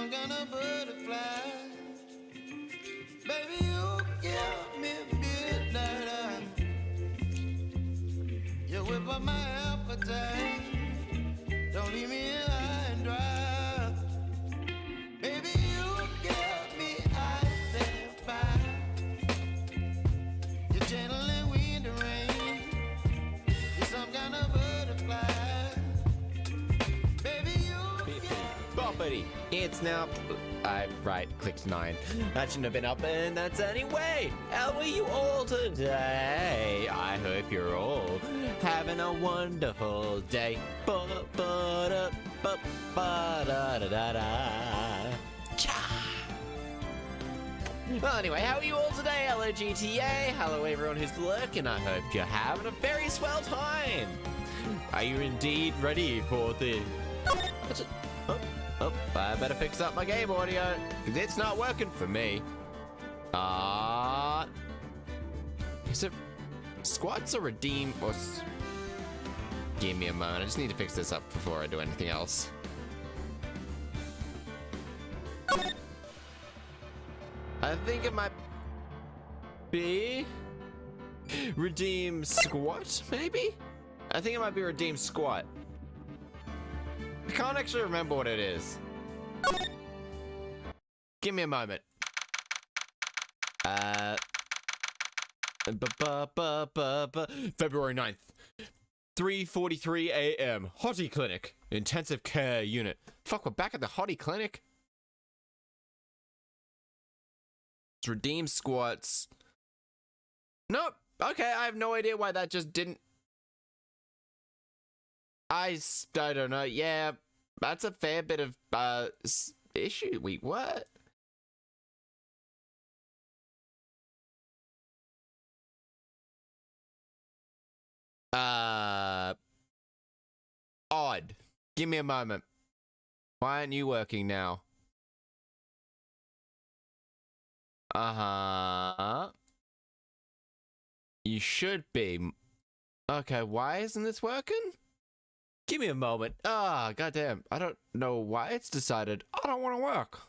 some kind of butterfly. Baby, you give me midnight. You whip up my appetite. Don't leave me high and dry. Baby, you give me ice and fire. You're gentle and wind and rain. You're some kind of butterfly. Baby, you Boppity. It's now. Right, clicked 9. That shouldn't have been up, and that's anyway. How are you all today? I hope you're all having a wonderful day. Well, anyway, how are you all today? Hello, GTA. Hello, everyone who's lurking. I hope you're having a very swell time. Are you indeed ready for the... What's it? Oh, I better fix up my game audio, because it's not working for me. Is it squats or redeem or... Give me a moment, I just need to fix this up before I do anything else. I think it might be... Redeem squat, maybe? I think it might be redeem squat. I can't actually remember what it is. Give me a moment. February 9th. 3:43 a.m. Hottie Clinic. Intensive care unit. Fuck, we're back at the Hottie Clinic? It's redeem squats. Nope. Okay, I have no idea why that just didn't... I don't know. Yeah, that's a fair bit of issue. Wait, what? Odd. Give me a moment. Why aren't you working now? You should be. Okay, why isn't this working? Give me a moment. Goddamn. I don't know why it's decided I don't want to work.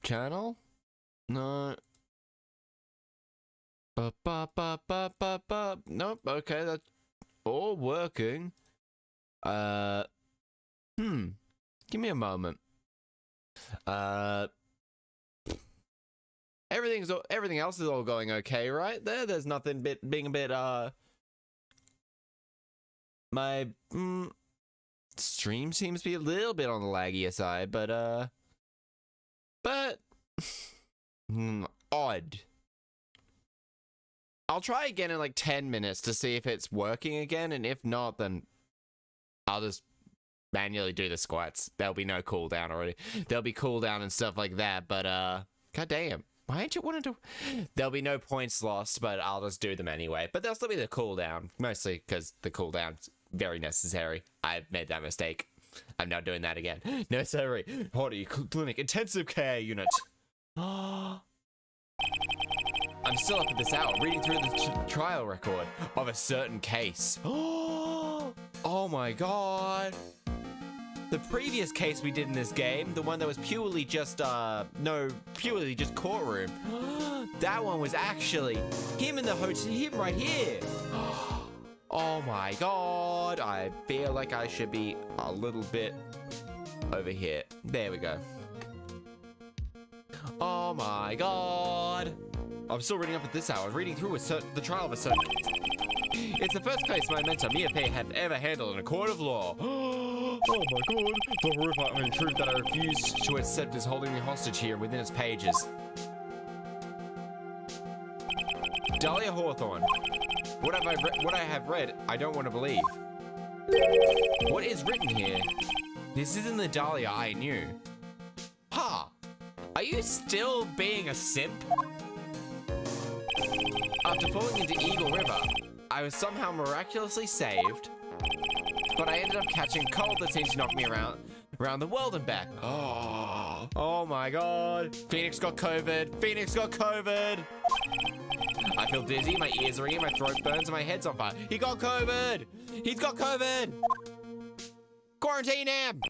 Channel? No. Nope, okay, that's all working. Give me a moment. Everything else is all going okay, right? There's nothing being a bit, my stream seems to be a little bit on the laggier side, but odd. I'll try again in like 10 minutes to see if it's working again, and if not, then I'll just manually do the squats. There'll be no cooldown already. There'll be cooldown and stuff like that, but goddamn. Why ain't you wanting to? There'll be no points lost, but I'll just do them anyway. But there'll still be the cooldown, mostly because the cooldown's very necessary. I've made that mistake. I'm now doing that again. No, sorry. Hottie Clinic Intensive Care Unit. I'm still up at this hour, reading through the trial record of a certain case. Oh my god. The previous case we did in this game, the one that was purely just, purely just courtroom. That one was actually him in the hotel, him right here. Oh my god. I feel like I should be a little bit over here. There we go. Oh my god. I'm still reading up at this hour, reading through the trial of a certain... It's the first case my mentor Mia have ever handled in a court of law. Oh my god. The horrifying truth that I refuse to accept is holding me hostage here within its pages. Dahlia Hawthorne. What I have read, I don't want to believe. What is written here? This isn't the Dahlia I knew. Ha! Are you still being a simp? After falling into Eagle River, I was somehow miraculously saved, but I ended up catching cold that seemed to knock me around the world and back. Oh my god. Phoenix got COVID. Phoenix got COVID. I feel dizzy, my ears are ringing, my throat burns, and my head's on fire. He got COVID. He's got COVID. Quarantine him!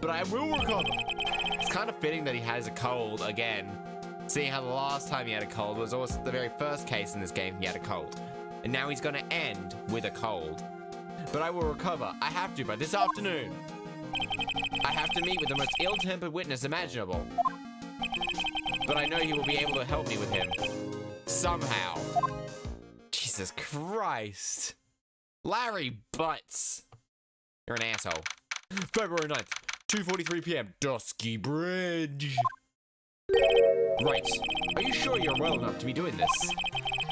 But I will recover. It's kind of fitting that he has a cold again, seeing how the last time he had a cold was also the very first case in this game he had a cold. And now he's gonna end with a cold. But I will recover. I have to by this afternoon. I have to meet with the most ill-tempered witness imaginable. But I know he will be able to help me with him. Somehow. Jesus Christ. Larry Butts. You're an asshole. February 9th, 2:43 p.m. Dusky Bridge. Right. Are you sure you're well enough to be doing this?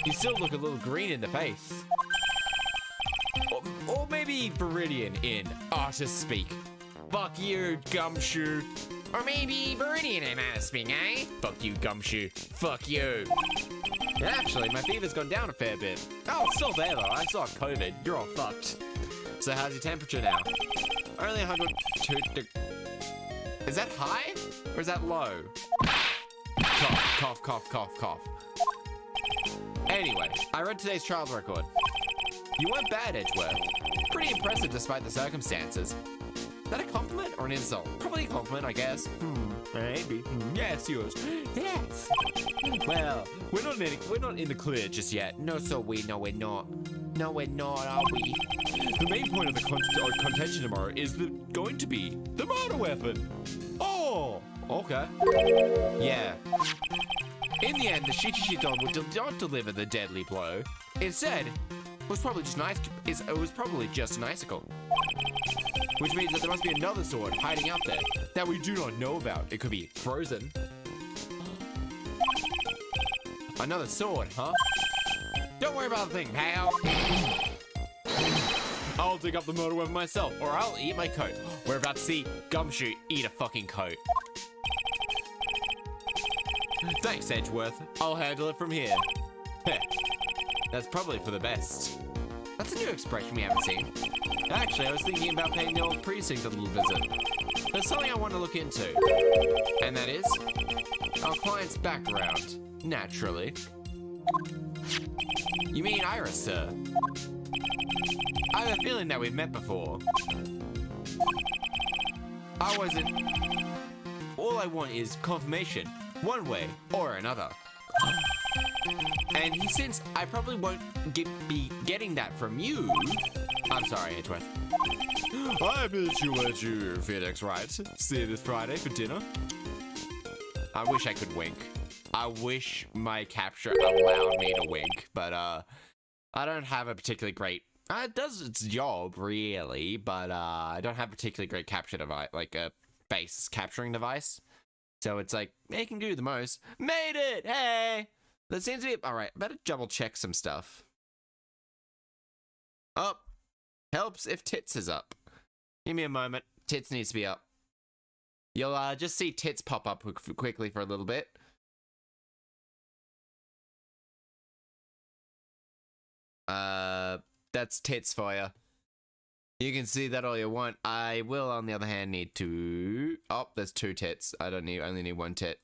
You still look a little green in the face. Or maybe Viridian in artist speak. Fuck you, Gumshoe. Or maybe Viridian in artist speak, eh? Fuck you, Gumshoe. Fuck you. Actually, my fever's gone down a fair bit. Oh, it's still there though. I still have COVID. You're all fucked. So how's your temperature now? Only 102 Is that high? Or is that low? Cough, cough, cough, cough, cough. Anyway, I read today's trials record. You weren't bad, Edgeworth. Pretty impressive despite the circumstances. Is that a compliment or an insult? Probably a compliment, I guess. Maybe. Yes, yours. Yes. Well, we're not in the clear just yet. No, we're not. No, we're not, are we? The main point of the contention tomorrow is going to be the murder weapon. Oh, okay. Yeah. In the end, the Shichishidon would not deliver the deadly blow. Instead, it was probably just an icicle. Which means that there must be another sword hiding out there that we do not know about. It could be frozen. Another sword, huh? Don't worry about the thing, pal. I'll dig up the murder weapon myself, or I'll eat my coat. We're about to see Gumshoe eat a fucking coat. Thanks, Edgeworth. I'll handle it from here. That's probably for the best. That's a new expression we haven't seen. Actually, I was thinking about paying the old precinct a little visit. There's something I want to look into. And that is our client's background, naturally. You mean Iris, sir? I have a feeling that we've met before. I wasn't... All I want is confirmation, one way or another. And since I probably won't be getting that from you... I'm sorry, Edgeworth. I bet you at you, Phoenix Wright. See you this Friday for dinner. I wish I could wink. I wish my capture allowed me to wink, but I don't have a particularly great... it does its job, really, but I don't have a particularly great capture device, like a face capturing device. So it's like, it can do the most. Made it! Hey! That seems to be... Alright, better double check some stuff. Up. Helps if tits is up. Give me a moment. Tits needs to be up. You'll just see tits pop up quickly for a little bit. That's tits for you. You can see that all you want. I will, on the other hand, need to... Oh, there's two tits. I only need one tit.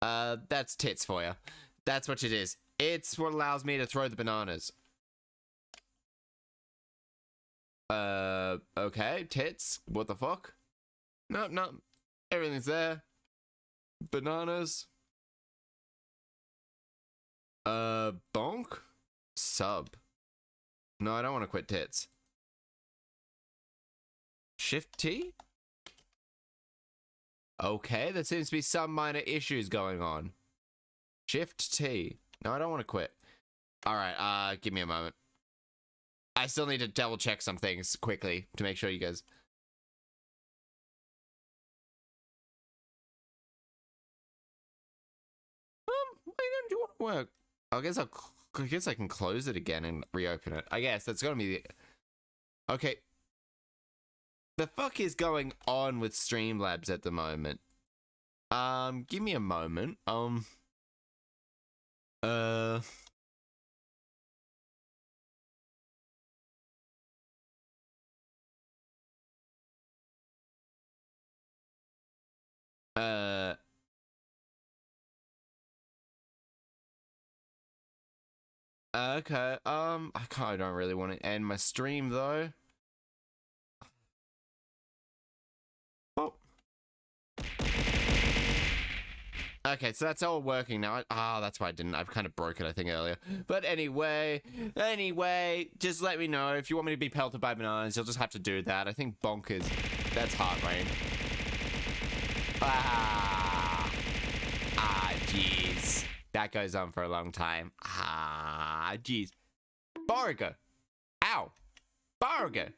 That's tits for you. That's what it is. It's what allows me to throw the bananas. Okay, tits. What the fuck? No, no. Everything's there. Bananas. Bonk? Sub. No, I don't want to quit tits. Shift T? Okay, there seems to be some minor issues going on. Shift T. No, I don't want to quit. Alright, give me a moment. I still need to double check some things quickly to make sure you guys... Why don't you want to work? I guess I can close it again and reopen it. I guess that's gonna be the... Okay. The fuck is going on with Streamlabs at the moment? Give me a moment. Okay, I don't really want to end my stream though. Okay, so that's all working now. That's why I didn't. I've kind of broke it, I think, earlier. But anyway, just let me know. If you want me to be pelted by bananas, you'll just have to do that. I think bonkers. That's heart rain. Jeez. That goes on for a long time. Jeez. Burger. Ow. Burger.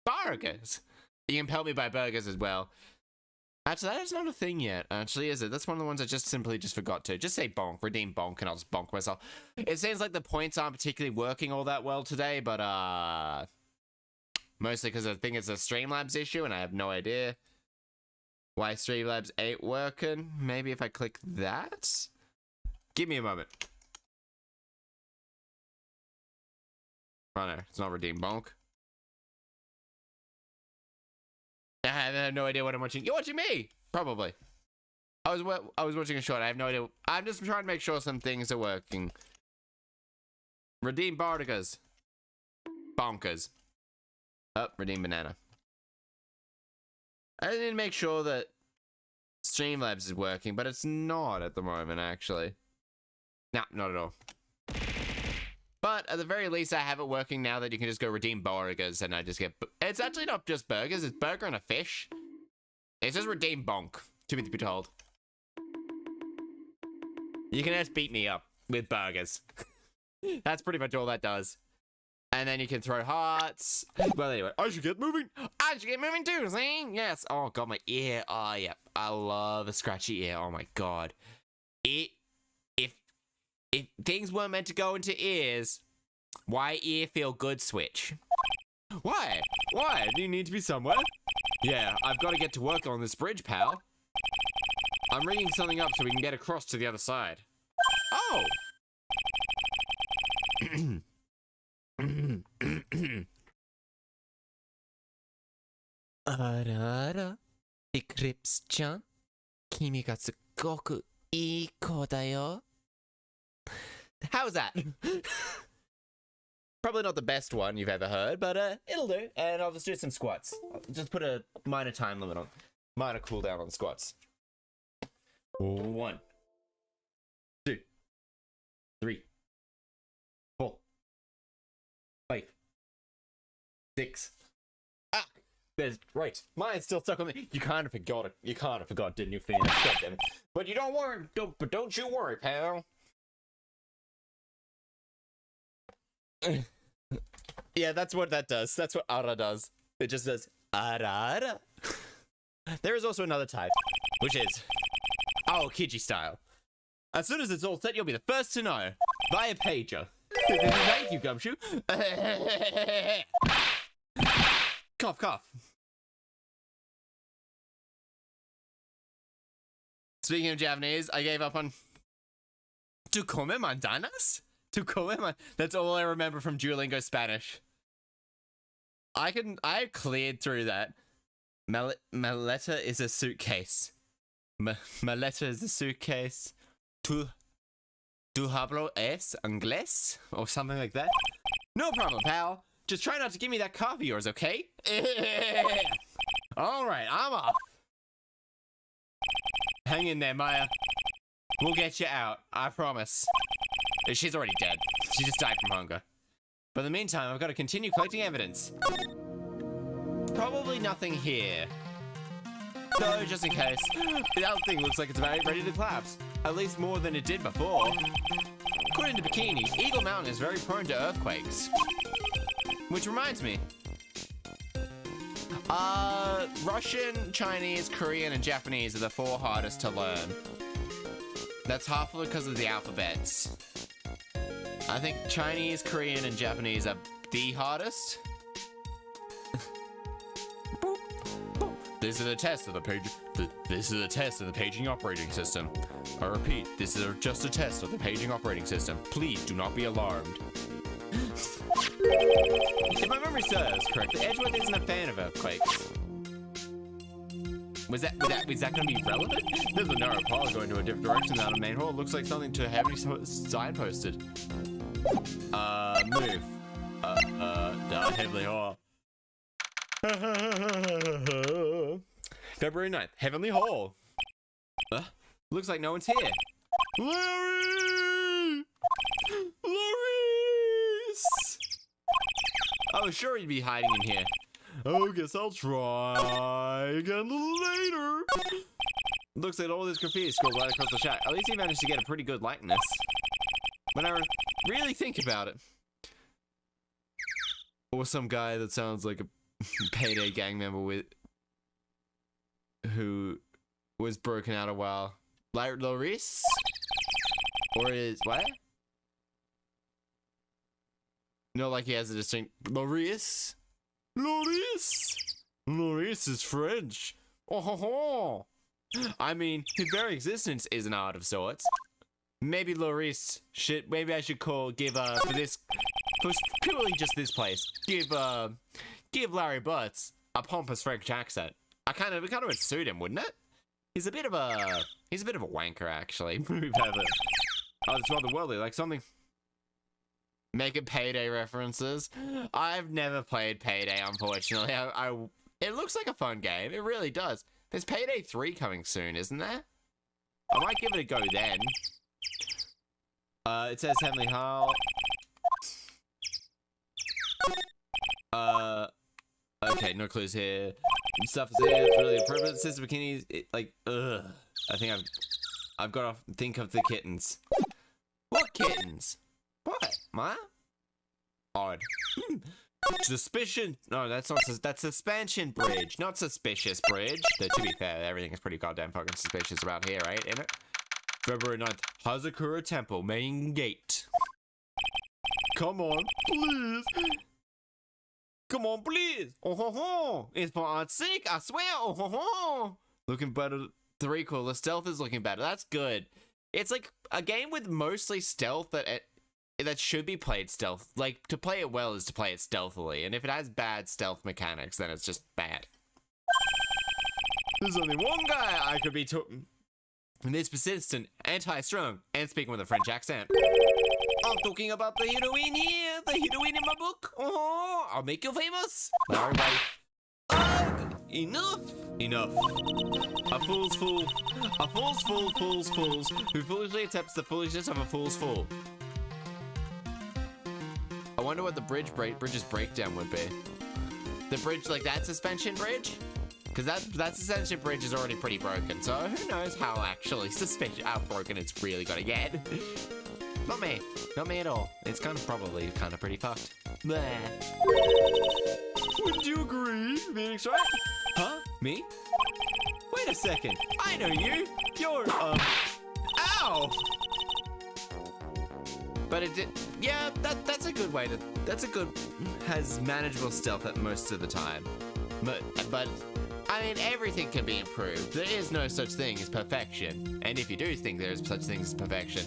Burgers. You can pelt me by burgers as well. Actually, that is not a thing yet, actually, is it? That's one of the ones I just simply forgot to. Just say bonk, redeem bonk, and I'll just bonk myself. It seems like the points aren't particularly working all that well today, but, mostly because I think it's a Streamlabs issue, and I have no idea why Streamlabs ain't working. Maybe if I click that? Give me a moment. Oh, no, it's not redeem bonk. I have no idea what I'm watching. You're watching me! Probably. I was watching a short. I have no idea. I'm just trying to make sure some things are working. Redeem Barticas. Bonkers. Oh, redeem banana. I need to make sure that Streamlabs is working, but it's not at the moment, actually. Nah, not at all. But at the very least, I have it working now that you can just go redeem burgers, and I just get... It's actually not just burgers, it's burger and a fish. It says redeem bonk, to be told. You can just beat me up with burgers. That's pretty much all that does. And then you can throw hearts. Well, anyway, I should get moving. I should get moving too, see? Yes. Oh, God, my ear. Oh, yeah. I love a scratchy ear. Oh, my God. If things weren't meant to go into ears, why ear feel good switch? Why? Why? Do you need to be somewhere? Yeah, I've got to get to work on this bridge, pal. I'm rigging something up so we can get across to the other side. Oh! Ara, Eclipse-chan, 君がすっごくいい子だよ. How's that? Probably not the best one you've ever heard, but it'll do. And I'll just do some squats. I'll just put a minor time limit on, minor cooldown on squats. 1, 2, 3, 4, 5, 6. There's right. Mine's still stuck on me. You kind of forgot it. You kind of forgot, didn't you, Phoenix? But you don't worry. Don't you worry, pal. Yeah, that's what that does. That's what ara does. It just says ara. There is also another type, which is Kiji style. As soon as it's all set, you'll be the first to know. Via pager. Thank you, Gumshoe. Cough, cough. Speaking of Japanese, I gave up on Tu come mandanas? Tu come That's all I remember from Duolingo Spanish. I cleared through that. Maleta is a suitcase. Maleta is a suitcase. Tu hablo es inglés? Or something like that. No problem, pal. Just try not to give me that cough of yours, okay? Alright, I'm off. Hang in there, Maya. We'll get you out, I promise. She's already dead. She just died from hunger. But in the meantime, I've got to continue collecting evidence. Probably nothing here. No, just in case. The other thing looks like it's about ready to collapse. At least more than it did before. According to Bikini, Eagle Mountain is very prone to earthquakes. Which reminds me. Russian, Chinese, Korean, and Japanese are the 4 hardest to learn. That's half because of the alphabets. I think Chinese, Korean, and Japanese are the hardest. This is a test of the page. This is a test of the paging operating system. I repeat, this is just a test of the paging operating system. Please do not be alarmed. If my memory serves correctly, Edgeworth isn't a fan of earthquakes. Was that going to be relevant? There's a narrow path going to a different direction down the main hall. Looks like something to heavily signposted. Move. Down Heavenly Hall. February 9th, Heavenly Hall. Looks like no one's here. Larry! Laurice! I was sure he'd be hiding in here. Oh, guess I'll try again later. Looks like all this graffiti scrolled right across the chat. At least he managed to get a pretty good likeness. When I really think about it. Or some guy that sounds like a Payday gang member who was broken out a while. Laurice? Or is what? No, like he has a distinct Laurice? Laurice is French. Oh ho ho. I mean, his very existence is an art of sorts. Maybe Laurice should, maybe I should for purely just this place, give Larry Butts a pompous French accent. It kind of would suit him, wouldn't it? He's a bit of a wanker, actually. Oh, it's rather worldly, like something. Making Payday references. I've never played Payday, unfortunately. It looks like a fun game. It really does. There's Payday 3 coming soon, isn't there? I might give it a go then. It says Heavenly Hall. Okay, no clues here. Stuff is here. It's really appropriate. Sister bikinis. Ugh. I think I've got to think of the kittens. What kittens? What? Odd. Suspicion. No, that's suspension bridge, not suspicious bridge. Though, to be fair, everything is pretty goddamn fucking suspicious around here, right? Isn't it? February 9th, Hazakura Temple, main gate. Come on, please. Come on, please. Oh ho ho. It's for art's sake, I swear. Oh ho ho. Looking better. 3 cool. The stealth is looking better. That's good. It's like a game with mostly stealth that should be played stealth. Like, to play it well is to play it stealthily. And if it has bad stealth mechanics, then it's just bad. There's only one guy I could be this persistent, anti-strong, and speaking with a French accent. I'm talking about the heroine here, the heroine in my book. Oh, I'll make you famous. Now everybody. Enough. A fool's fool. A fool's fool, fools, who foolishly accepts the foolishness of a fool's fool. I wonder what the bridge's breakdown would be. The bridge, like that suspension bridge? Because that suspension bridge is already pretty broken, so who knows how broken it's really gonna get. Not me at all. It's probably pretty fucked. Blah. Would you agree, Phoenix Wright? Huh? Me? Wait a second. I know you. You're, ow! But it did, yeah, that's a good way has manageable stealth at most of the time. But, I mean, everything can be improved. There is no such thing as perfection. And if you do think there is such things as perfection,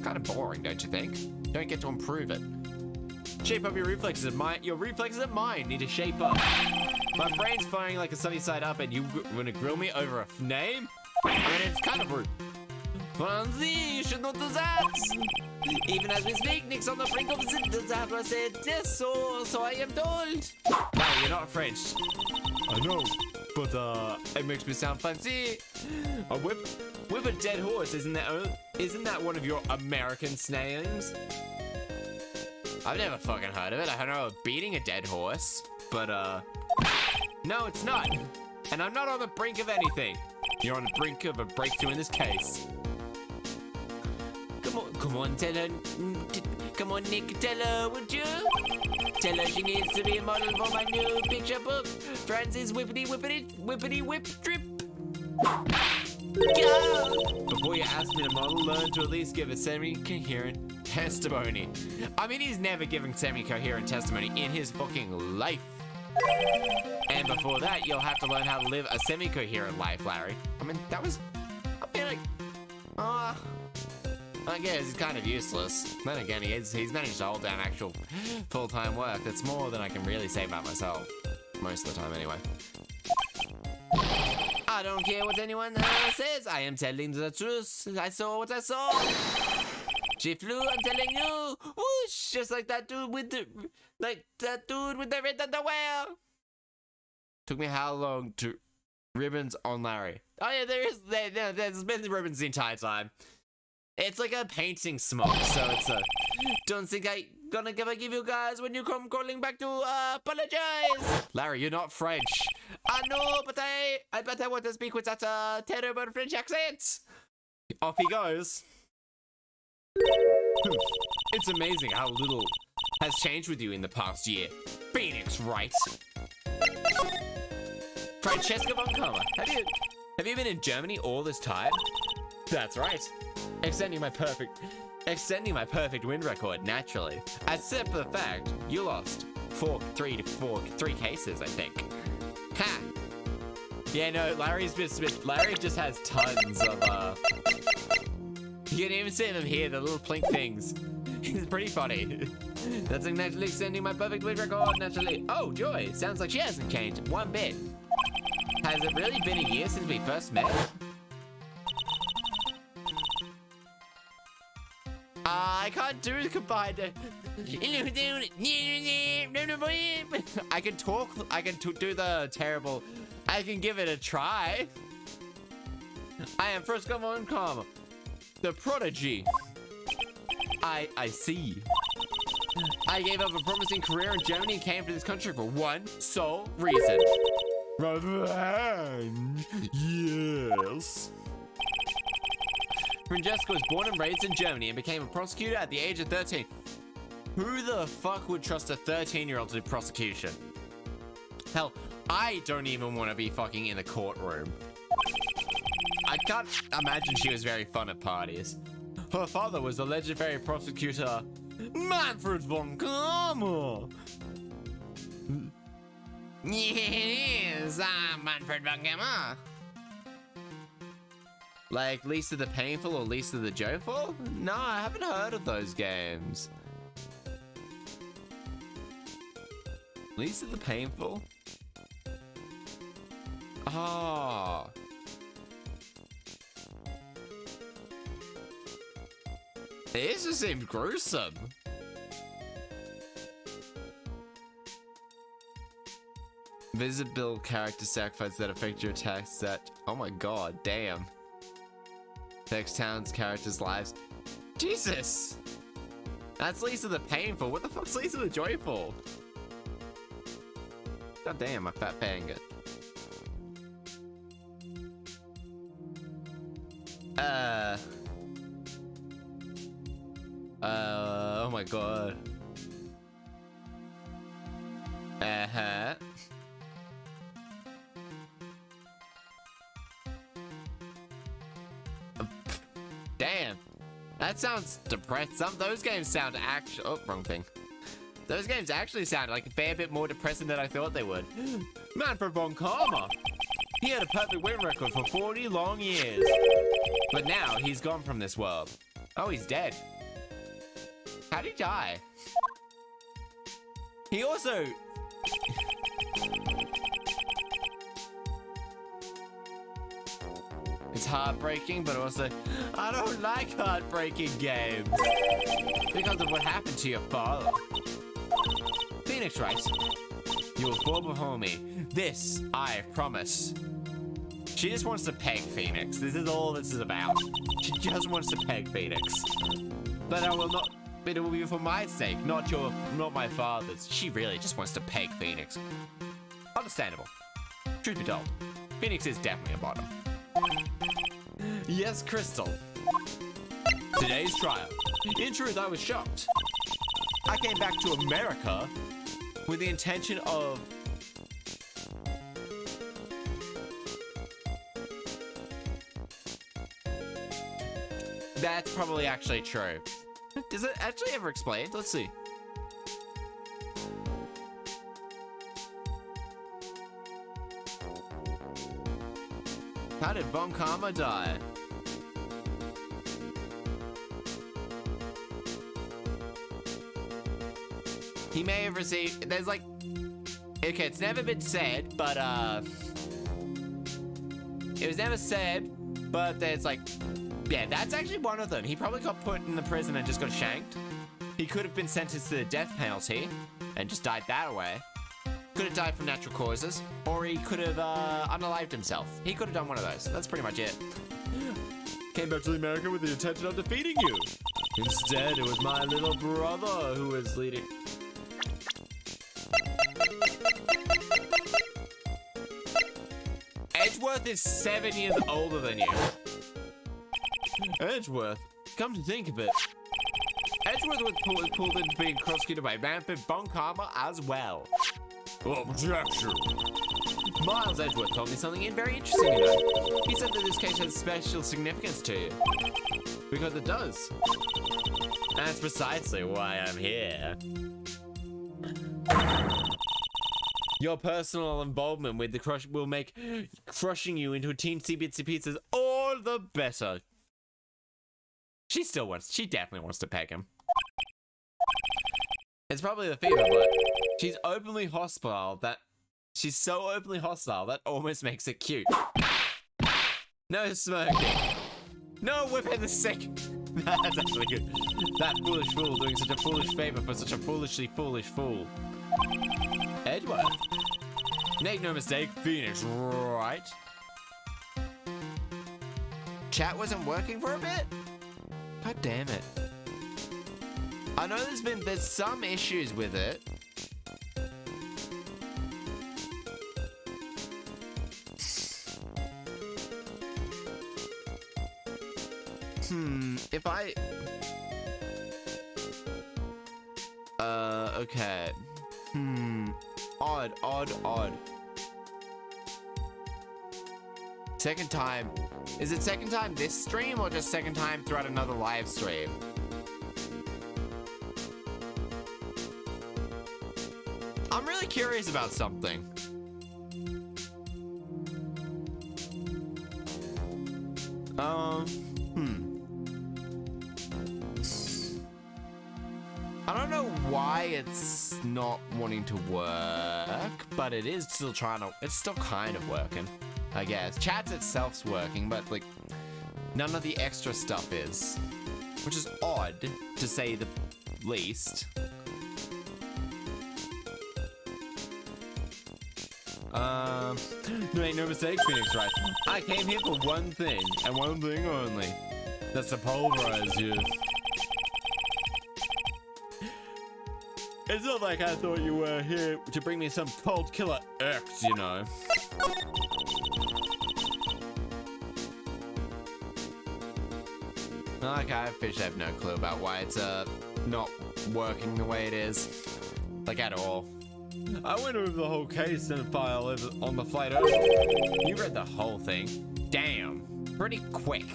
kind of boring, don't you think? Don't get to improve it. Shape up your reflexes. Your reflexes and mine need to shape up. My brain's firing like a sunny side up, and you're gonna grill me over a name? I mean, it's kind of rude. FUNGI, you should not do that. Even as we speak, Nick's on the brink of disaster. I said yes, so I am told. No, you're not French. I know, but it makes me sound fancy. A whip a dead horse, isn't that one of your American names? I've never fucking heard of it. I know of beating a dead horse, but no, it's not. And I'm not on the brink of anything. You're on the brink of a breakthrough in this case. Come on, tell her. Come on, Nick, tell her, would you? Tell her she needs to be a model for my new picture book. Francis whippity whip trip. Go! Before you ask me to model, learn to at least give a semi-coherent testimony. I mean, he's never given semi-coherent testimony in his fucking life. And before that, you'll have to learn how to live a semi-coherent life, Larry. I mean, I feel like, I guess he's kind of useless. Then again, he's managed to hold down actual full-time work. That's more than I can really say about myself. Most of the time, anyway. I don't care what anyone says. I am telling the truth. I saw what I saw. She flew, I'm telling you. Whoosh, just like that dude with the red underwear. Took me how long to Ribbons on Larry. Oh yeah, there's been ribbons the entire time. It's like a painting smoke, so it's a... Don't think I gonna give you guys when you come calling back to apologize. Larry, you're not French. I know, but I want to speak with that terrible French accent. Off he goes. It's amazing how little has changed with you in the past year. Phoenix Wright. Francesca von Karma. Have you been in Germany all this time? That's right. Extending my perfect win record, naturally. Except for the fact you lost three cases, I think. Ha! Yeah, no, Larry just has tons of, you can even see them here, the little plink things. It's pretty funny. That's naturally extending my perfect win record, naturally. Oh, Joy, sounds like she hasn't changed one bit. Has it really been a year since we first met? I can't do the combined. I can talk. I can do the terrible. I can give it a try. I am first come on comma. The prodigy. I see. I gave up a promising career in Germany and came to this country for one sole reason. Revenge. Yes. Francesca was born and raised in Germany and became a prosecutor at the age of 13. Who the fuck would trust a 13-year-old to do prosecution? Hell, I don't even want to be fucking in the courtroom. I can't imagine she was very fun at parties. Her father was the legendary prosecutor Manfred von Karma. Yes, I'm Manfred von Karma. Like Lisa the Painful or Lisa the Joyful? No, I haven't heard of those games. Lisa the Painful? Oh. This just seems gruesome. Visible character sacrifices that affect your attacks that... Oh my god, damn. Affects towns, characters' lives. Jesus! That's Lisa the Painful. What the fuck's Lisa the Joyful? God damn, my fat banger. Oh my god. Uh-huh. Damn. That sounds depressed. Those games sound actually... Oh, wrong thing. Those games actually sound like a fair bit more depressing than I thought they would. Manfred von Karma. He had a perfect win record for 40 long years. But now he's gone from this world. Oh, he's dead. How'd he die? He also... It's heartbreaking, but also, I don't like heartbreaking games. Because of what happened to your father. Phoenix Wright, you will fall before me. This, I promise. She just wants to peg Phoenix. This is all this is about. She just wants to peg Phoenix. But I will not, it will be for my sake, not my father's. She really just wants to peg Phoenix. Understandable. Truth be told, Phoenix is definitely a bottom. Yes, Crystal. Today's trial. In truth, I was shocked. I came back to America with the intention of... That's probably actually true. Does it actually ever explain? Let's see. How did Von Karma die? He may have received... There's like... Okay, it's never been said, but it was never said, but there's like... Yeah, that's actually one of them. He probably got put in the prison and just got shanked. He could have been sentenced to the death penalty and just died that way. Could have died from natural causes, or he could have unalived himself. He could have done one of those. That's pretty much it. Came back to America with the intention of defeating you. Instead, it was my little brother who was leading. Edgeworth is 7 years older than you. Edgeworth, come to think of it, Edgeworth was pulled into being prosecuted by Manfred von Karma as well. Objection. Miles Edgeworth told me something very interesting, you know. He said that this case has special significance to you. Because it does. And that's precisely why I'm here. Your personal involvement with the crush will make crushing you into teensy bitsy pieces all the better. She definitely wants to peg him. It's probably the fever, but she's so openly hostile that almost makes it cute. No smirking. No whipping the sick. That's actually good. That foolish fool doing such a foolish favor for such a foolishly foolish fool. Edgeworth. Make no mistake, Phoenix Wright. Chat wasn't working for a bit? God damn it. I know there's some issues with it. If I... okay. Odd. Second time. Is it second time this stream or just second time throughout another live stream? I'm really curious about something. I don't know why it's not wanting to work, but it is still it's still kind of working, I guess. Chat itself's working, but like, none of the extra stuff is, which is odd, to say the least. Make no mistake, Phoenix Wright. I came here for one thing, and one thing only. That's to pulverize you. It's not like I thought you were here to bring me some cold killer X, you know. Like, I have no clue about why it's not working the way it is. Like, at all. I went over the whole case and file on the flight over. You read the whole thing. Damn. Pretty quick.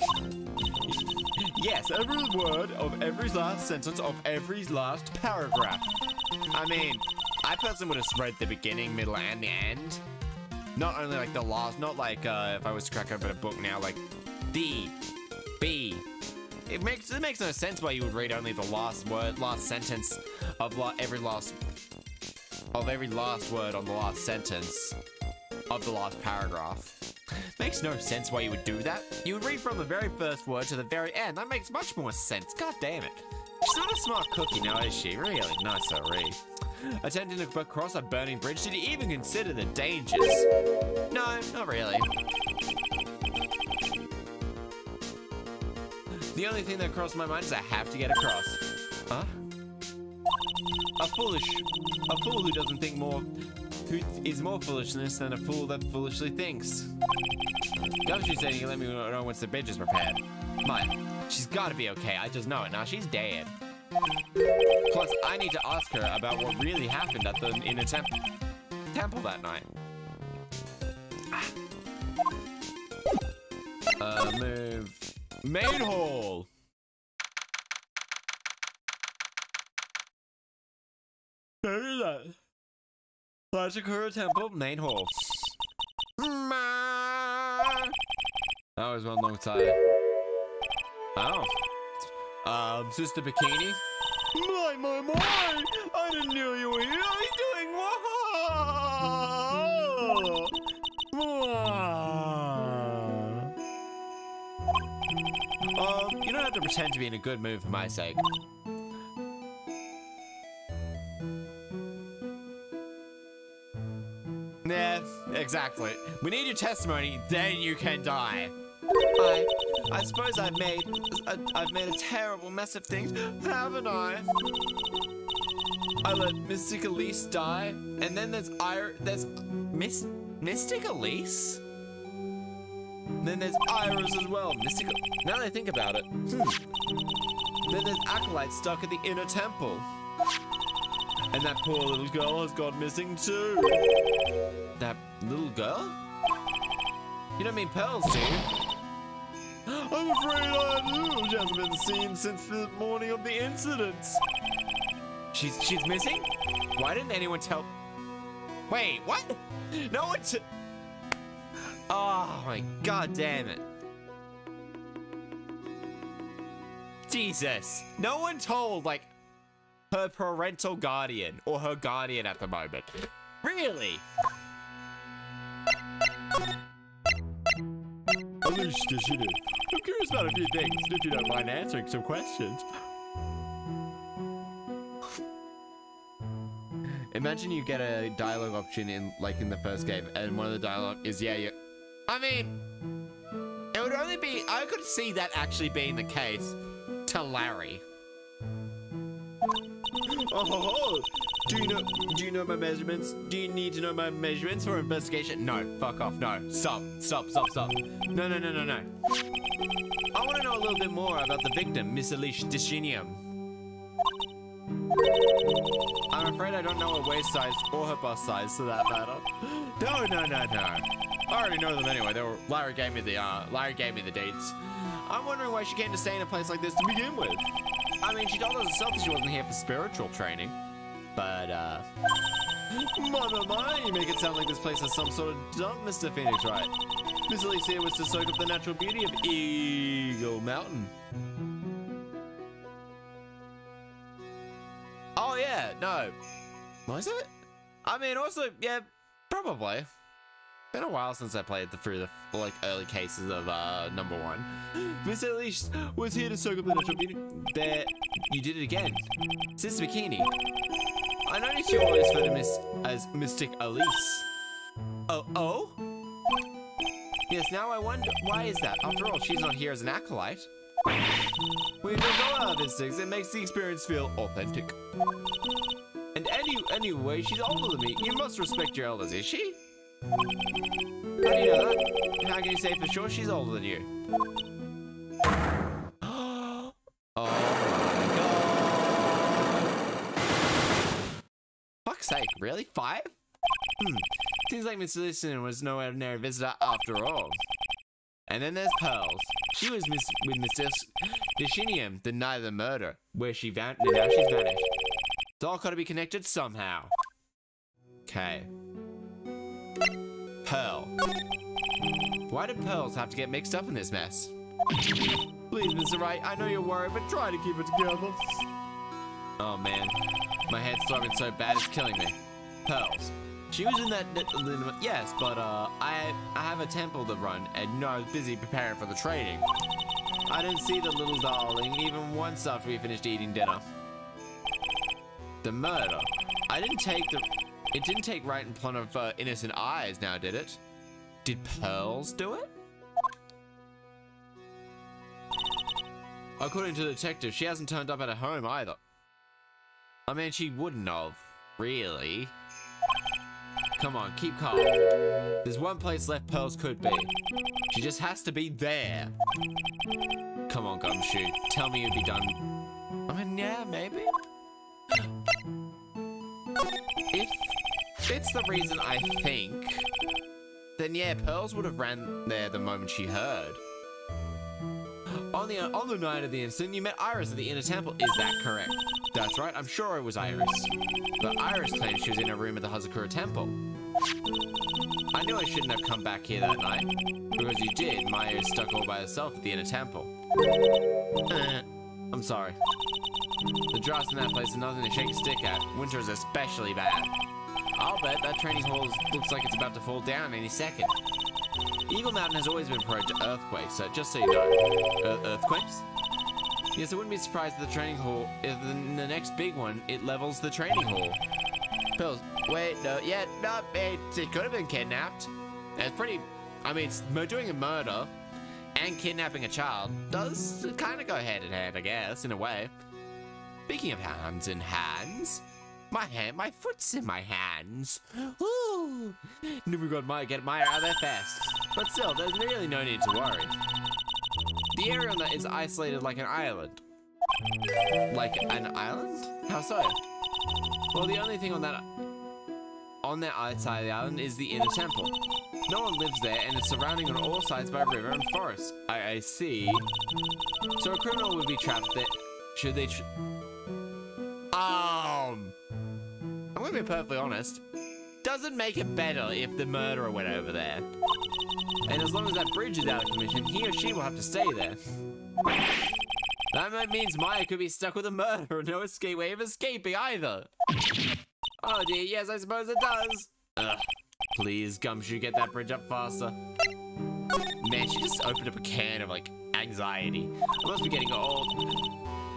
Yes, every word of every last sentence of every last paragraph. I mean, I personally would have read the beginning, middle, and the end. Not only like the last, not like if I was to crack open a book now, like D, B. It makes no sense why you would read only the last word, last sentence of every last word on the last sentence of the last paragraph. Makes no sense why you would do that. You would read from the very first word to the very end. That makes much more sense. God damn it. She's not a smart cookie now, is she? Really? No, sorry. Attempting to cross a burning bridge, did he even consider the dangers? No, not really. The only thing that crossed my mind is I have to get across. Huh? A fool who doesn't think more, who is more foolishness than a fool that foolishly thinks. Gumshoe said you let me know once the bridge is repaired. Maya, she's gotta be okay, I just know it now, she's dead. Plus, I need to ask her about what really happened in the temple that night. Move. Main hall! Where is that? Sakura Temple, main hall. That was one long time. Oh. Sister Bikini? My! I didn't know you were here. How are you doing? You don't have to pretend to be in a good mood for my sake. Exactly. We need your testimony, then you can die. I suppose I've made a terrible mess of things, haven't I? I let Mystic Elise die, and then there's Mystic Elise? Then there's Iris as well. Now that I think about it. Then there's Acolyte stuck at the inner temple. And that poor little girl has gone missing too. That little girl? You don't mean Pearls, do you? I'm afraid I do. She hasn't been seen since the morning of the incident. She's missing? Why didn't anyone tell? Wait, what? No one Oh my god damn it. Jesus. No one told, like, her parental guardian or her guardian at the moment. Really? Alicia, I'm curious about a few things, if you don't mind answering some questions. Imagine you get a dialogue option in the first game, and one of the dialogue is, yeah, you. I mean, it would only be, I could see that actually being the case to Larry. Oh, do you know my measurements? Do you need to know my measurements for investigation? No, fuck off, no. Stop. No. I want to know a little bit more about the victim, Miss Alicia Dishinium. I'm afraid I don't know her waist size or her bust size, for that matter. No. I already know them anyway. Larry gave me the dates. I'm wondering why she came to stay in a place like this to begin with. I mean, she told us herself that she wasn't here for spiritual training. But, My, you make it sound like this place has some sort of dump, Mr. Phoenix Wright. Miss Alicia was to soak up the natural beauty of Eagle Mountain. Oh, yeah, no. Was it? I mean, also, yeah, probably. Been a while since I played through the early cases of number 1. Miss Elise was here to soak up the natural beauty. There, you did it again. Sister Bikini. I noticed you always refer to Miss as Mystic Elise. Oh? Yes, now I wonder, why is that? After all, she's not here as an acolyte. When you know our instincts, it makes the experience feel authentic. And anyway, she's older than me. You must respect your elders, is she? How do you know that? How can you say for sure she's older than you? Oh my god. Fuck's sake, really? 5? Seems like Miss Listen was no ordinary visitor after all. And then there's Pearls. She was with Miss Dishinium the night of the murder, where she now she's vanished. It's all gotta be connected somehow. Okay. Pearl. Why did Pearls have to get mixed up in this mess? Please, Mr. Wright, I know you're worried, but try to keep it together. Oh man, my head's throbbing so bad it's killing me. Pearls. She was in that, yes, but I have a temple to run, and I was busy preparing for the training. I didn't see the little darling even once after we finished eating dinner. The murder. It didn't take right in front of innocent eyes now, did it? Did Pearls do it? According to the detective, she hasn't turned up at her home either. I mean, she wouldn't have, really. Come on, keep calm. There's one place left Pearls could be. She just has to be there. Come on, Gumshoe. Tell me you'd be done. I mean, yeah, maybe. If it's the reason I think, then yeah, Pearls would have ran there the moment she heard. On the night of the incident, you met Iris at the inner temple. Is that correct? That's right, I'm sure it was Iris. But Iris claimed she was in a room at the Hazakura temple. I knew I shouldn't have come back here that night. Because you did, Maya is stuck all by herself at the inner temple. I'm sorry. The drafts in that place are nothing to shake a stick at. Winter is especially bad. I'll bet that training hall looks like it's about to fall down any second. Eagle Mountain has always been prone to earthquakes, so just so you know. Earthquakes? Yes, I wouldn't be surprised if the training hall, if in the next big one, it levels the training hall. Pearls, Wait, no, yeah, no, it could have been kidnapped. It's pretty, I mean, doing a murder and kidnapping a child does kind of go hand in hand, I guess, in a way. Speaking of hands in hands, my foot's in my hands. Woo! We got get Maya out of there fast. But still, there's really no need to worry. The area on that is isolated like an island. Like an island? How so? Well, the only thing on that side of the island is the inner temple. No one lives there, and it's surrounded on all sides by river and forest. I see. So a criminal would be trapped there. Should they? I'm gonna be perfectly honest. Doesn't make it better if the murderer went over there. And as long as that bridge is out of commission, he or she will have to stay there. That means Maya could be stuck with a murderer, no escape way of escaping either. Oh dear, yes, I suppose it does. Ugh. Please, Gumshoe, get that bridge up faster. Man, she just opened up a can of, like, anxiety. I must be getting old.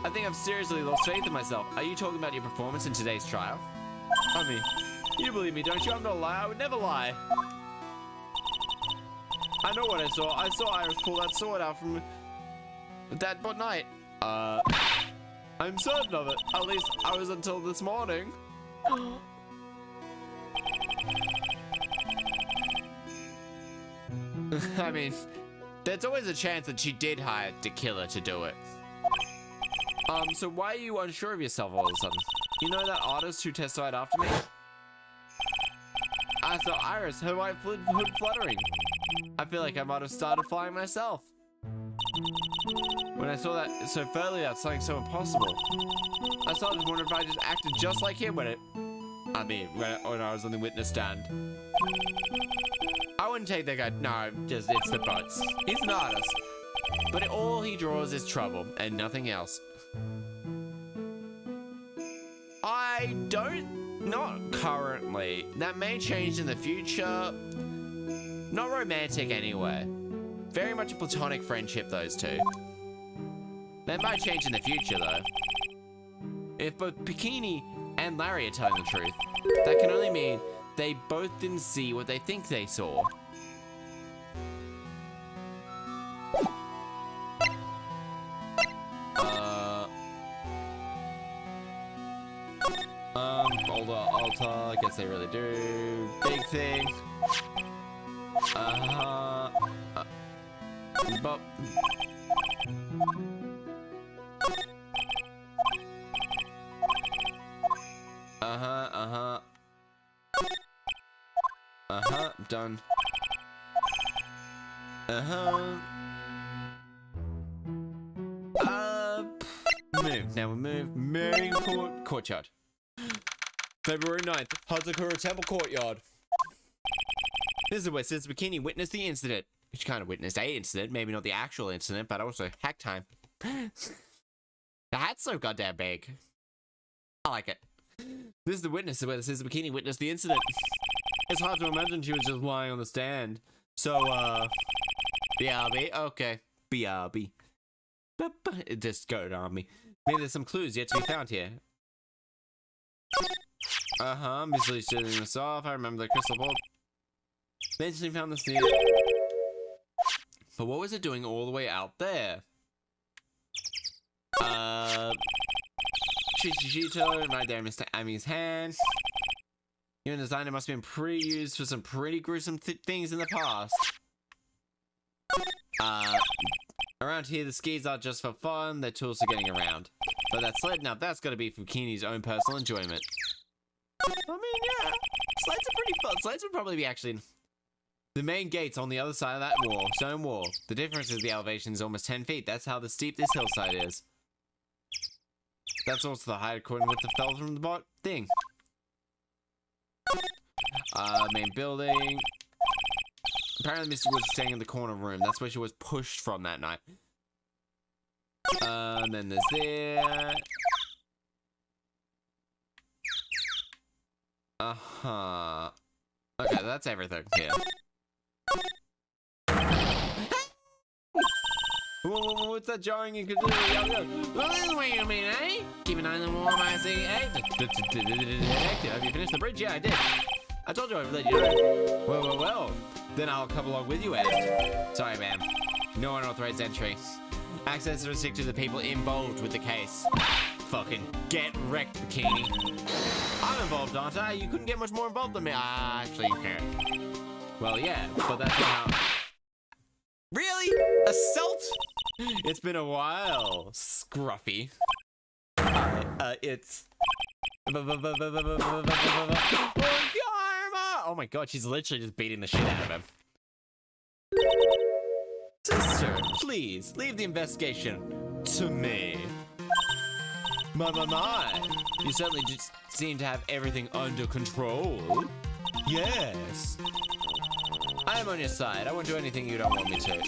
I think I've seriously lost faith in myself. Are you talking about your performance in today's trial? I mean, you believe me, don't you? I'm not a liar. I would never lie. I know what I saw. I saw Iris pull that sword out from that night. I'm certain of it. At least I was until this morning. I mean, there's always a chance that she did hire the killer to do it. So why are you unsure of yourself all of a sudden? You know that artist who testified after me? I saw Iris, her white hood fluttering. I feel like I might have started flying myself. When I saw that so fairly, that's something so impossible. I started to wonder if I just acted just like him when I was on the witness stand. I wouldn't take that guy. No, just it's the boats. He's an artist, but all he draws is trouble and nothing else. I don't, not currently. That may change in the future. Not romantic anyway. Very much a platonic friendship, those two. That might change in the future though. If both Bikini and Larry are telling the truth, that can only mean they both didn't see what they think they saw. Altar, I guess they really do. Big thing. But done. Move. Now we move. Main courtyard. February 9th, Hazakura Temple Courtyard. This is where Sis Bikini witnessed the incident. She kind of witnessed a incident, maybe not the actual incident, but also hack time. The hat's so goddamn big. I like it. This is the witness where Sis Bikini witnessed the incident. It's hard to imagine she was just lying on the stand. So, BRB? Okay. BRB. It just got on me. Maybe there's some clues yet to be found here. Miss Lee shooting this off. I remember the crystal ball. Eventually found this near. But what was it doing all the way out there? Chichito, right there, Mr. Ami's hand. Human designer must have been pretty used for some pretty gruesome things in the past. Around here, the skis are just for fun. They're tools for getting around. But that sled, now that's got to be for Bikini's own personal enjoyment. I mean, yeah, sleds are pretty fun. Sleds would probably be actually the main gate's on the other side of that wall, stone wall. The difference is the elevation is almost 10 feet. That's how steep this hillside is. That's also the height according with the fell from the bot thing. Main building. Apparently Mr. Woods is staying in the corner room. That's where she was pushed from that night. Then there's there. Okay, that's everything here. What's that jarring you could do? Wait a minute, eh? Keep an eye on the wall, I see, eh? Have you finished the bridge? Yeah, I did. I told you I'd let you know. Well. Then I'll come along with you, Ed. Sorry, ma'am. No unauthorized entry. Access is restricted to the people involved with the case. Fucking get wrecked, Bikini. I'm involved, aren't I? You couldn't get much more involved than me. Actually, you can. Well, yeah, but that's not how... Really? Assault? It's been a while, Scruffy. It's... Oh my god, she's literally just beating the shit out of him. Sister, please, leave the investigation to me. My. You certainly just seem to have everything under control. Yes. I am on your side. I won't do anything you don't want me to.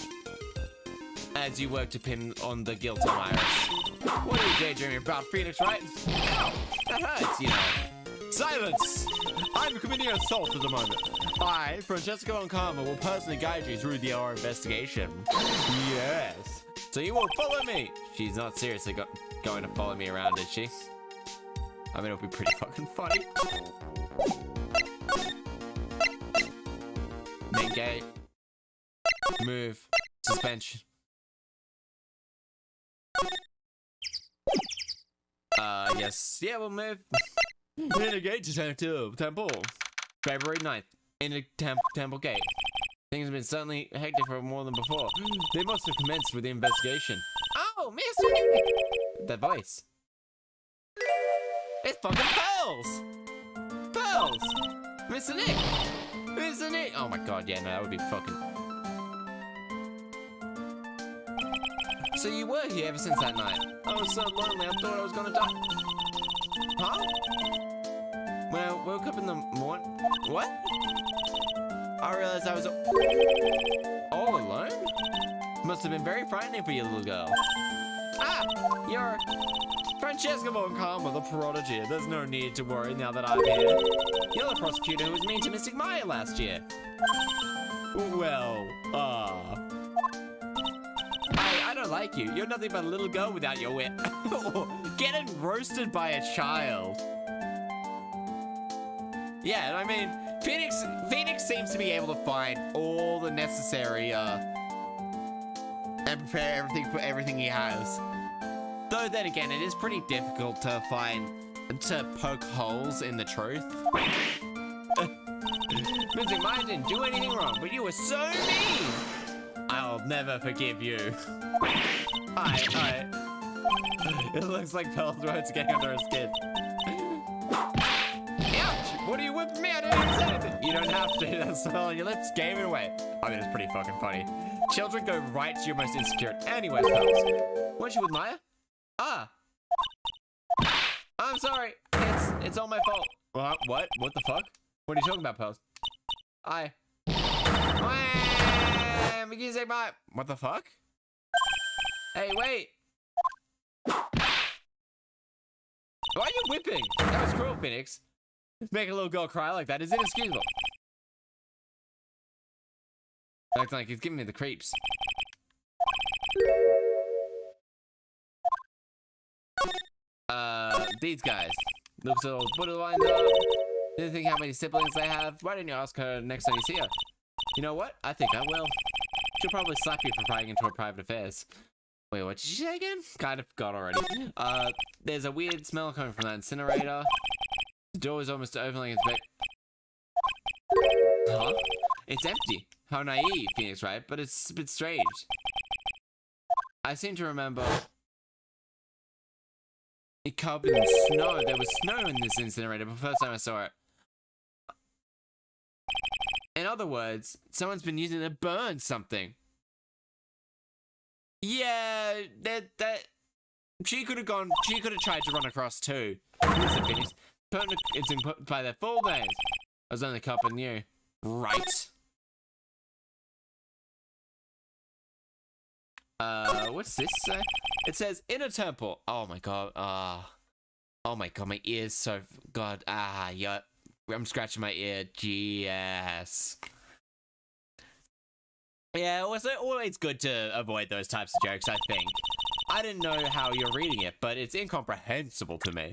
As you work to pin on the guilt on Iris. What are you daydreaming about, Phoenix Wright? Ow! That hurts, you know. Silence! I'm committing assault at the moment. I, Francesco and Karma, will personally guide you through our investigation. Yes. So you will follow me. She's not seriously going to follow me around, is she? I mean, it'll be pretty fucking funny. Main gate. Move. Suspension. Yes. Yeah, we'll move. Inner gate detective. Temple. February 9th. Inner temple gate. Things have been certainly hectic for more than before. They must have commenced with the investigation. Oh, Mr. Nick! That voice. It's fucking Pearls! Pearls! Mr. Nick! Mr. Nick! Oh my god, yeah, no, that would be fucking... So you were here ever since that night? I was so lonely, I thought I was gonna die. Huh? When I woke up in the morning... What? I realized I was all alone? Must have been very frightening for you, little girl. Ah! You're... Francesca von Karma, the prodigy. There's no need to worry now that I'm here. You're the prosecutor who was mean to Mystic Maya last year. Well, I don't like you. You're nothing but a little girl without your wit. Getting roasted by a child. Yeah, I mean, Phoenix seems to be able to find all the necessary, and prepare everything for everything he has. Though then again, it is pretty difficult to poke holes in the truth. Mystic Maya didn't do anything wrong, but you were so mean! I'll never forgive you. It looks like Pearl's words getting under her skin. Ouch! What are you whipping me? I didn't even say anything. You don't have to. That smell on your lips gave it away. I mean, it's pretty fucking funny. Children go right to your most insecure. Anyways, Pearls. Weren't you with Maya? Ah. I'm sorry. It's all my fault. What? What the fuck? What are you talking about, Pearls? We can say bye. What the fuck? Hey, wait. Why are you whipping? That was cruel, Phoenix. Make a little girl cry like that is inexcusable. Looks like he's giving me the creeps. These guys. Looks all borderline up. Didn't think how many siblings they have. Why didn't you ask her next time you see her? You know what? I think I will. She'll probably slap you for prying into her private affairs. Wait, what did you say again? Kind of forgot already. There's a weird smell coming from that incinerator. The door is almost open like it's Huh? It's empty. How naive, Phoenix Wright, but it's a bit strange. I seem to remember it covered in snow. There was snow in this incinerator the first time I saw it. In other words, someone's been using it to burn something. Yeah, that she could have tried to run across too. Listen, Phoenix, it's been put by their full names. I was only a couple new. Right? What's this say? It says inner temple. Oh my god. Oh my god, my ears so god. Yeah. I'm scratching my ear. Yes. Yeah, it was always good to avoid those types of jokes, I think. I didn't know how you're reading it, but it's incomprehensible to me.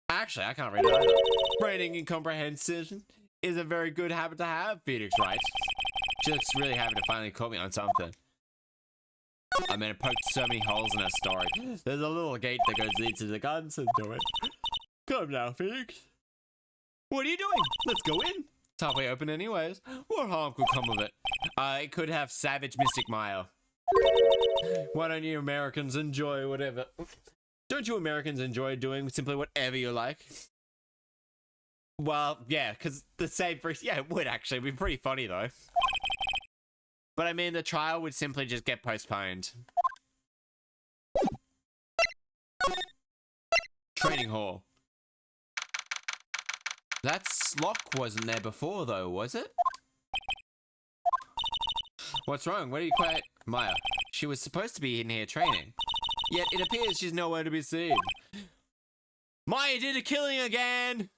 Actually, I can't read it either. Reading incomprehension is a very good habit to have, Phoenix Wright. Just really happy to finally caught me on something. I mean, it poked so many holes in her story. There's a little gate that goes into the gardens into it. Come now, Phoenix. What are you doing? Let's go in. It's halfway open anyways. What harm could come of it? It could have Savage Mystic Maya. Why don't you Americans enjoy whatever? Don't you Americans enjoy doing simply whatever you like? Well, yeah, because the same for... Yeah, it would actually be pretty funny, though. But I mean, the trial would simply just get postponed. Training hall. That lock wasn't there before, though, was it? What's wrong? What are you quite... Maya, she was supposed to be in here training. Yet it appears she's nowhere to be seen. Maya did a killing again!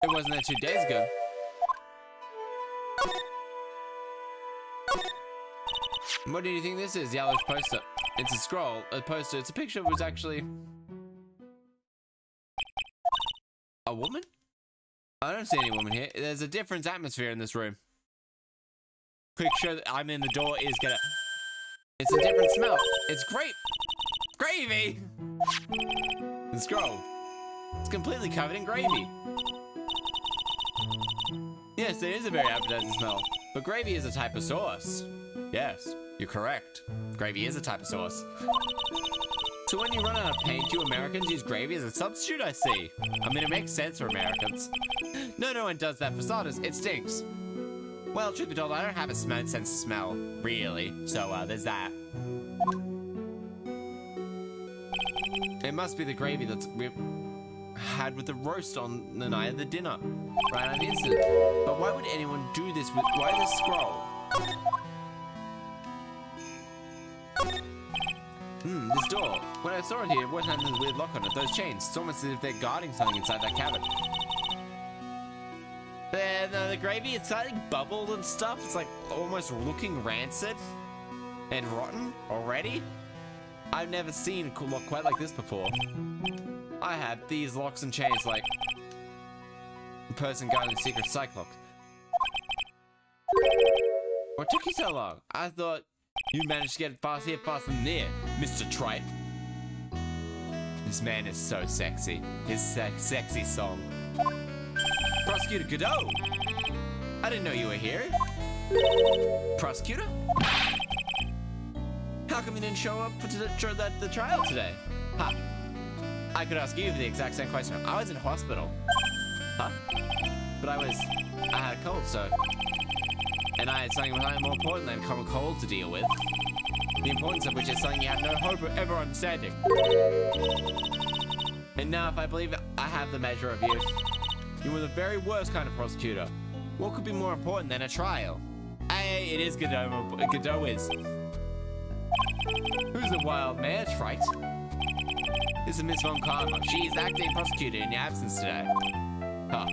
It wasn't there 2 days ago. What do you think this is? Yellow poster. It's a scroll, a poster. It's a picture. It was actually a woman. I don't see any woman here. There's a different atmosphere in this room. Quick show that I'm in the door is gonna... It's a different smell. It's gravy! The scroll. It's completely covered in gravy. Yes, it is a very appetizing smell. But gravy is a type of sauce. Yes, you're correct. Gravy is a type of sauce. So when you run out of paint, you Americans use gravy as a substitute, I see. I mean, it makes sense for Americans. No one does that for starters. It stinks. Well, truth be told, I don't have a sense of smell, really. So, there's that. It must be the gravy that's we had with the roast on the night of the dinner. Right on the incident. But why would anyone do this with... Why the scroll? This door. When I saw it here, what had this weird lock on it? Those chains. It's almost as if they're guarding something inside that cabin. The gravy, it's slightly bubbled and stuff. It's like almost looking rancid and rotten already. I've never seen a lock quite like this before. I have these locks and chains like a person guarding the secret cyclops. What took you so long? I thought you managed to get past here faster than there, Mr. Trite. This man is so sexy. His sexy song. Prosecutor Godot! I didn't know you were here. Prosecutor? How come you didn't show up for the trial today? Huh. I could ask you the exact same question. I was in hospital. Huh? But I had a cold, so... And I had something more important than a common cold to deal with. The importance of which is something you have no hope of ever understanding. And now if I believe I have the measure of you, you were the very worst kind of prosecutor. What could be more important than a trial? Hey, it is Godot is. Who's the wild man, Trite? This is Miss Von Karma. She is acting prosecutor in your absence today. Huh.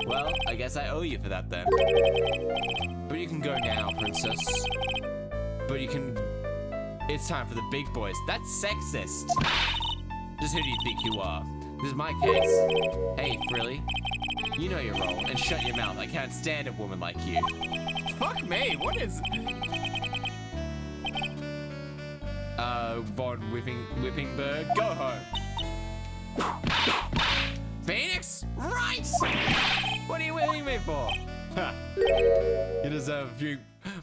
Well, I guess I owe you for that then. But you can go now, princess. But you can... It's time for the big boys. That's sexist. Just who do you think you are? This is my case. Hey, Frilly. You know your role, and shut your mouth. I can't stand a woman like you. Fuck me, what is... Von Whippingberg, go home. Phoenix Wright! What are you waiting me for? Huh. You deserve a few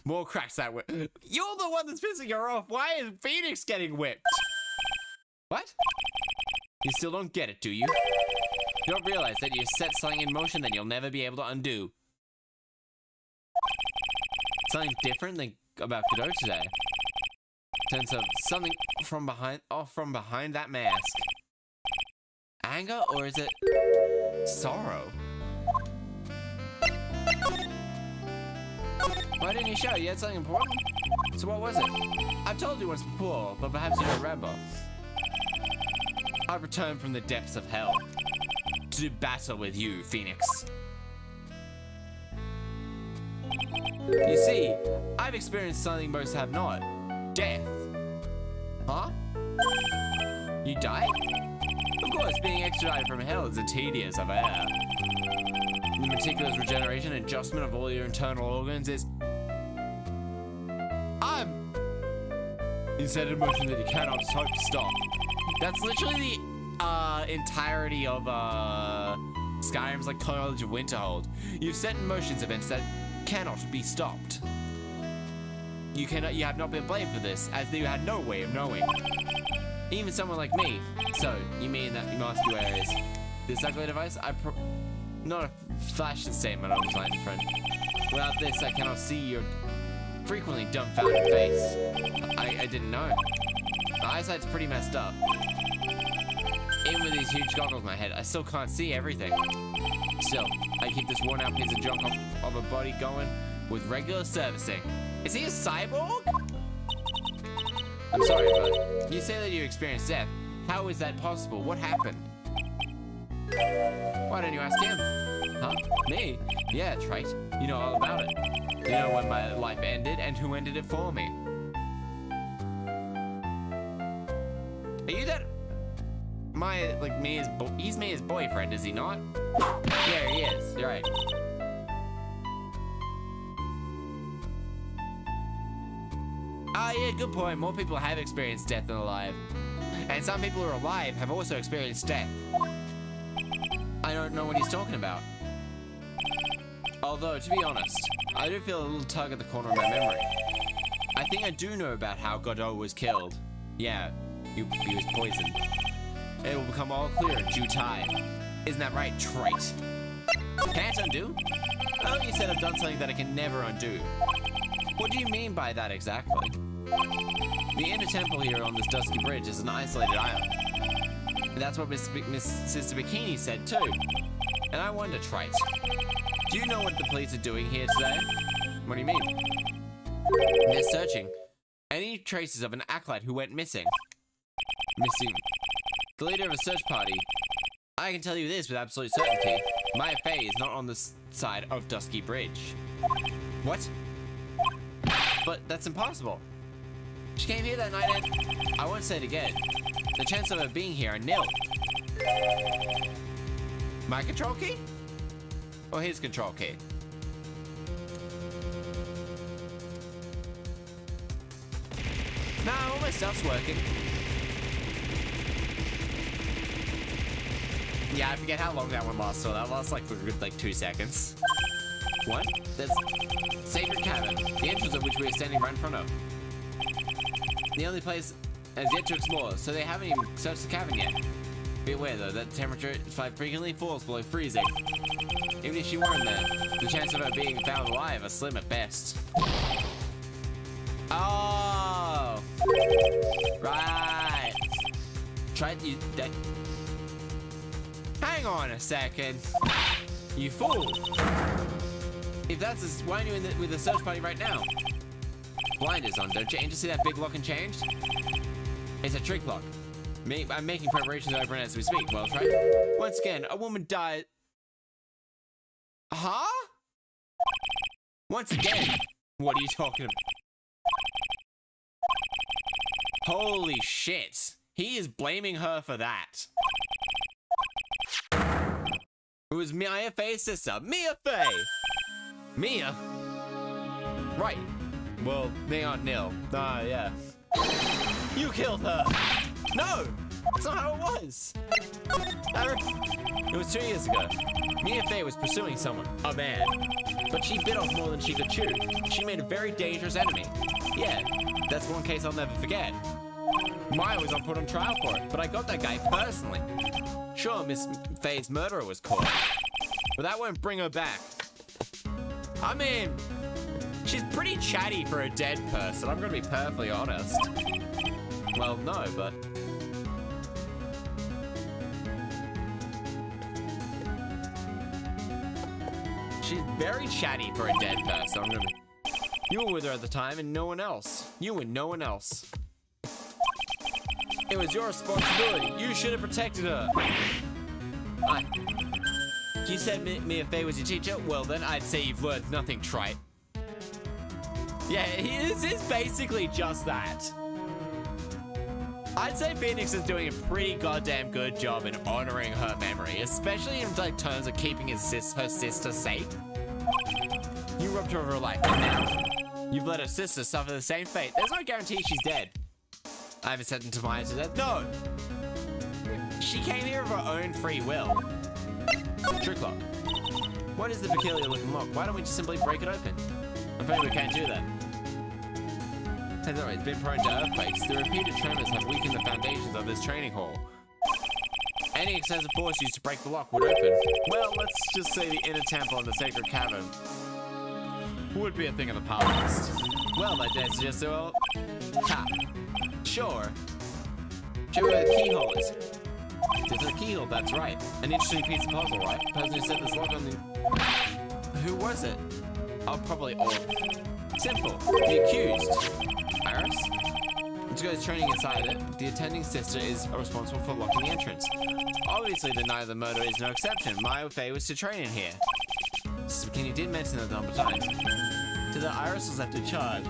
more cracks that way. You're the one that's pissing her off. Why is Phoenix getting whipped? What? You still don't get it, do you? You don't realize that you set something in motion that you'll never be able to undo. Something different than about Godot today. Turns out something from behind that mask. Anger, or is it sorrow? Why didn't you show? You had something important? So what was it? I've told you once before, but perhaps you don't remember. I've returned from the depths of hell to battle with you, Phoenix. You see, I've experienced something most have not. Death. Huh? You died? Of course, being extradited from hell is a tedious affair. The meticulous regeneration and adjustment of all your internal organs is... Instead of motion that you cannot hope to stop. That's literally the entirety of Skyrim's like College of Winterhold. You've set in motion events that cannot be stopped. You have not been blamed for this, as you had no way of knowing. Even someone like me. So, you mean that you must be areas. This ugly device, not a fashion statement on the line, friend. Without this, I cannot see your frequently dumbfounded face. I didn't know. My eyesight's pretty messed up. Even with these huge goggles on my head, I still can't see everything. Still, I keep this worn out piece of junk of a body going with regular servicing. Is he a cyborg? I'm sorry, but you say that you experienced death. How is that possible? What happened? Why don't you ask him? Huh? Me? Yeah, Trite. You know all about it. You know when my life ended and who ended it for me. Are you that... he's Mia's boyfriend, is he not? Yeah, he is. You're right. Ah, yeah, good point. More people have experienced death than alive. And some people who are alive have also experienced death. I don't know what he's talking about. Although, to be honest, I do feel a little tug at the corner of my memory. I think I do know about how Godot was killed. Yeah, he was poisoned. It will become all clear in due time. Isn't that right, Trite? Can't undo? Oh, you said I've done something that I can never undo. What do you mean by that exactly? The inner temple here on this dusty bridge is an isolated island. And that's what Miss Sister Bikini said too. And I wonder, Trite, do you know what the police are doing here today? What do you mean? They're searching. Any traces of an acolyte who went missing. The leader of a search party. I can tell you this with absolute certainty. Maya Fey is not on the side of Dusky Bridge. What? But that's impossible. She came here that night and... I won't say it again. The chances of her being here are nil. My control key? Or his control key? Nah, all my stuff's working. Yeah, I forget how long that one lasts, so that lasts like for a good 2 seconds. What? There's Sacred Cavern, the entrance of which we are standing right in front of. The only place has yet to explore, so they haven't even searched the cavern yet. Be aware though that the temperature frequently falls below freezing. Even if she weren't there, the chance of her being found alive are slim at best. Oh! Right! That... Hang on a second. You fool! If that's this, why aren't you with the search party right now? Blinders on, don't you aim to see that big lock and change? It's a trick lock. I'm making preparations to open it as we speak. Well, try. Once again, a woman died. Huh? Once again? What are you talking about? Holy shit. He is blaming her for that. It was Mia Fey's sister. Mia Fey! Mia? Right. Well, they aren't nil. Yeah. You killed her! No! That's not how it was! It was 2 years ago. Mia Fey was pursuing someone, a man. But she bit off more than she could chew. She made a very dangerous enemy. Yeah, that's one case I'll never forget. Maya was put on trial for it, but I got that guy personally. Sure, Miss Fey's murderer was caught, but that won't bring her back. I mean, she's pretty chatty for a dead person, I'm gonna be perfectly honest. Well, no, but... She's very chatty for a dead person, I'm gonna be... You were with her at the time and no one else. You and no one else. It was your responsibility. You should have protected her. You said Mia was your teacher? Well then, I'd say you've learned nothing, trite. Yeah, this is basically just that. I'd say Phoenix is doing a pretty goddamn good job in honoring her memory, especially in like terms of keeping her sister safe. You robbed her of her life, and now you've let her sister suffer the same fate. There's no guarantee she's dead. I haven't sentenced Maya to death. No! She came here of her own free will. Trick lock. What is the peculiar looking lock? Why don't we just simply break it open? I'm afraid we can't do that. As always, it's been prone to earthquakes. The repeated tremors have weakened the foundations of this training hall. Any excessive force used to break the lock would open. Well, let's just say the inner temple and the sacred cavern would be a thing of the past. Well, I dare suggest so. Ha! Sure. Show me where the keyhole is. There's a keyhole, that's right. An interesting piece of puzzle, right? The person who set this lock on the... Who was it? Oh, probably all. Simple. The accused. Iris? Which goes training inside it. The attending sister is responsible for locking the entrance. Obviously, the night of the murder is no exception. My fate was to train in here. Sister McKinney did mention that a number of times. To the Iris was left in charge.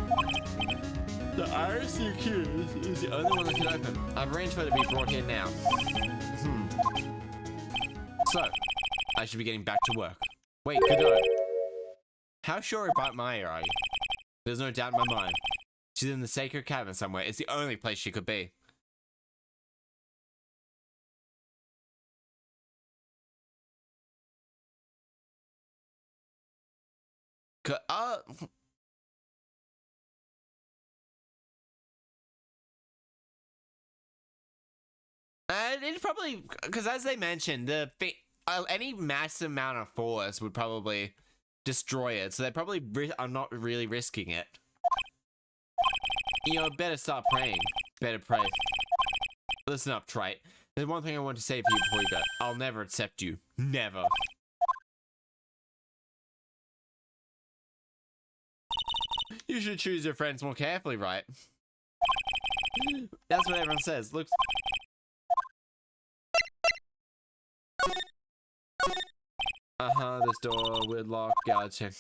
The Iris the accused is the only one that can open. I've arranged for it to be brought here now. So, I should be getting back to work. Wait, Godot. How sure about Maya are you? There's no doubt in my mind. She's in the sacred cavern somewhere. It's the only place she could be. It's probably because, as they mentioned, any massive amount of force would probably destroy it. So they probably are not really risking it. You know, better start praying. Better pray. Listen up, trite. There's one thing I want to say for you before you go. I'll never accept you. Never. You should choose your friends more carefully, right? That's what everyone says. Looks. This door would lock. Gotcha.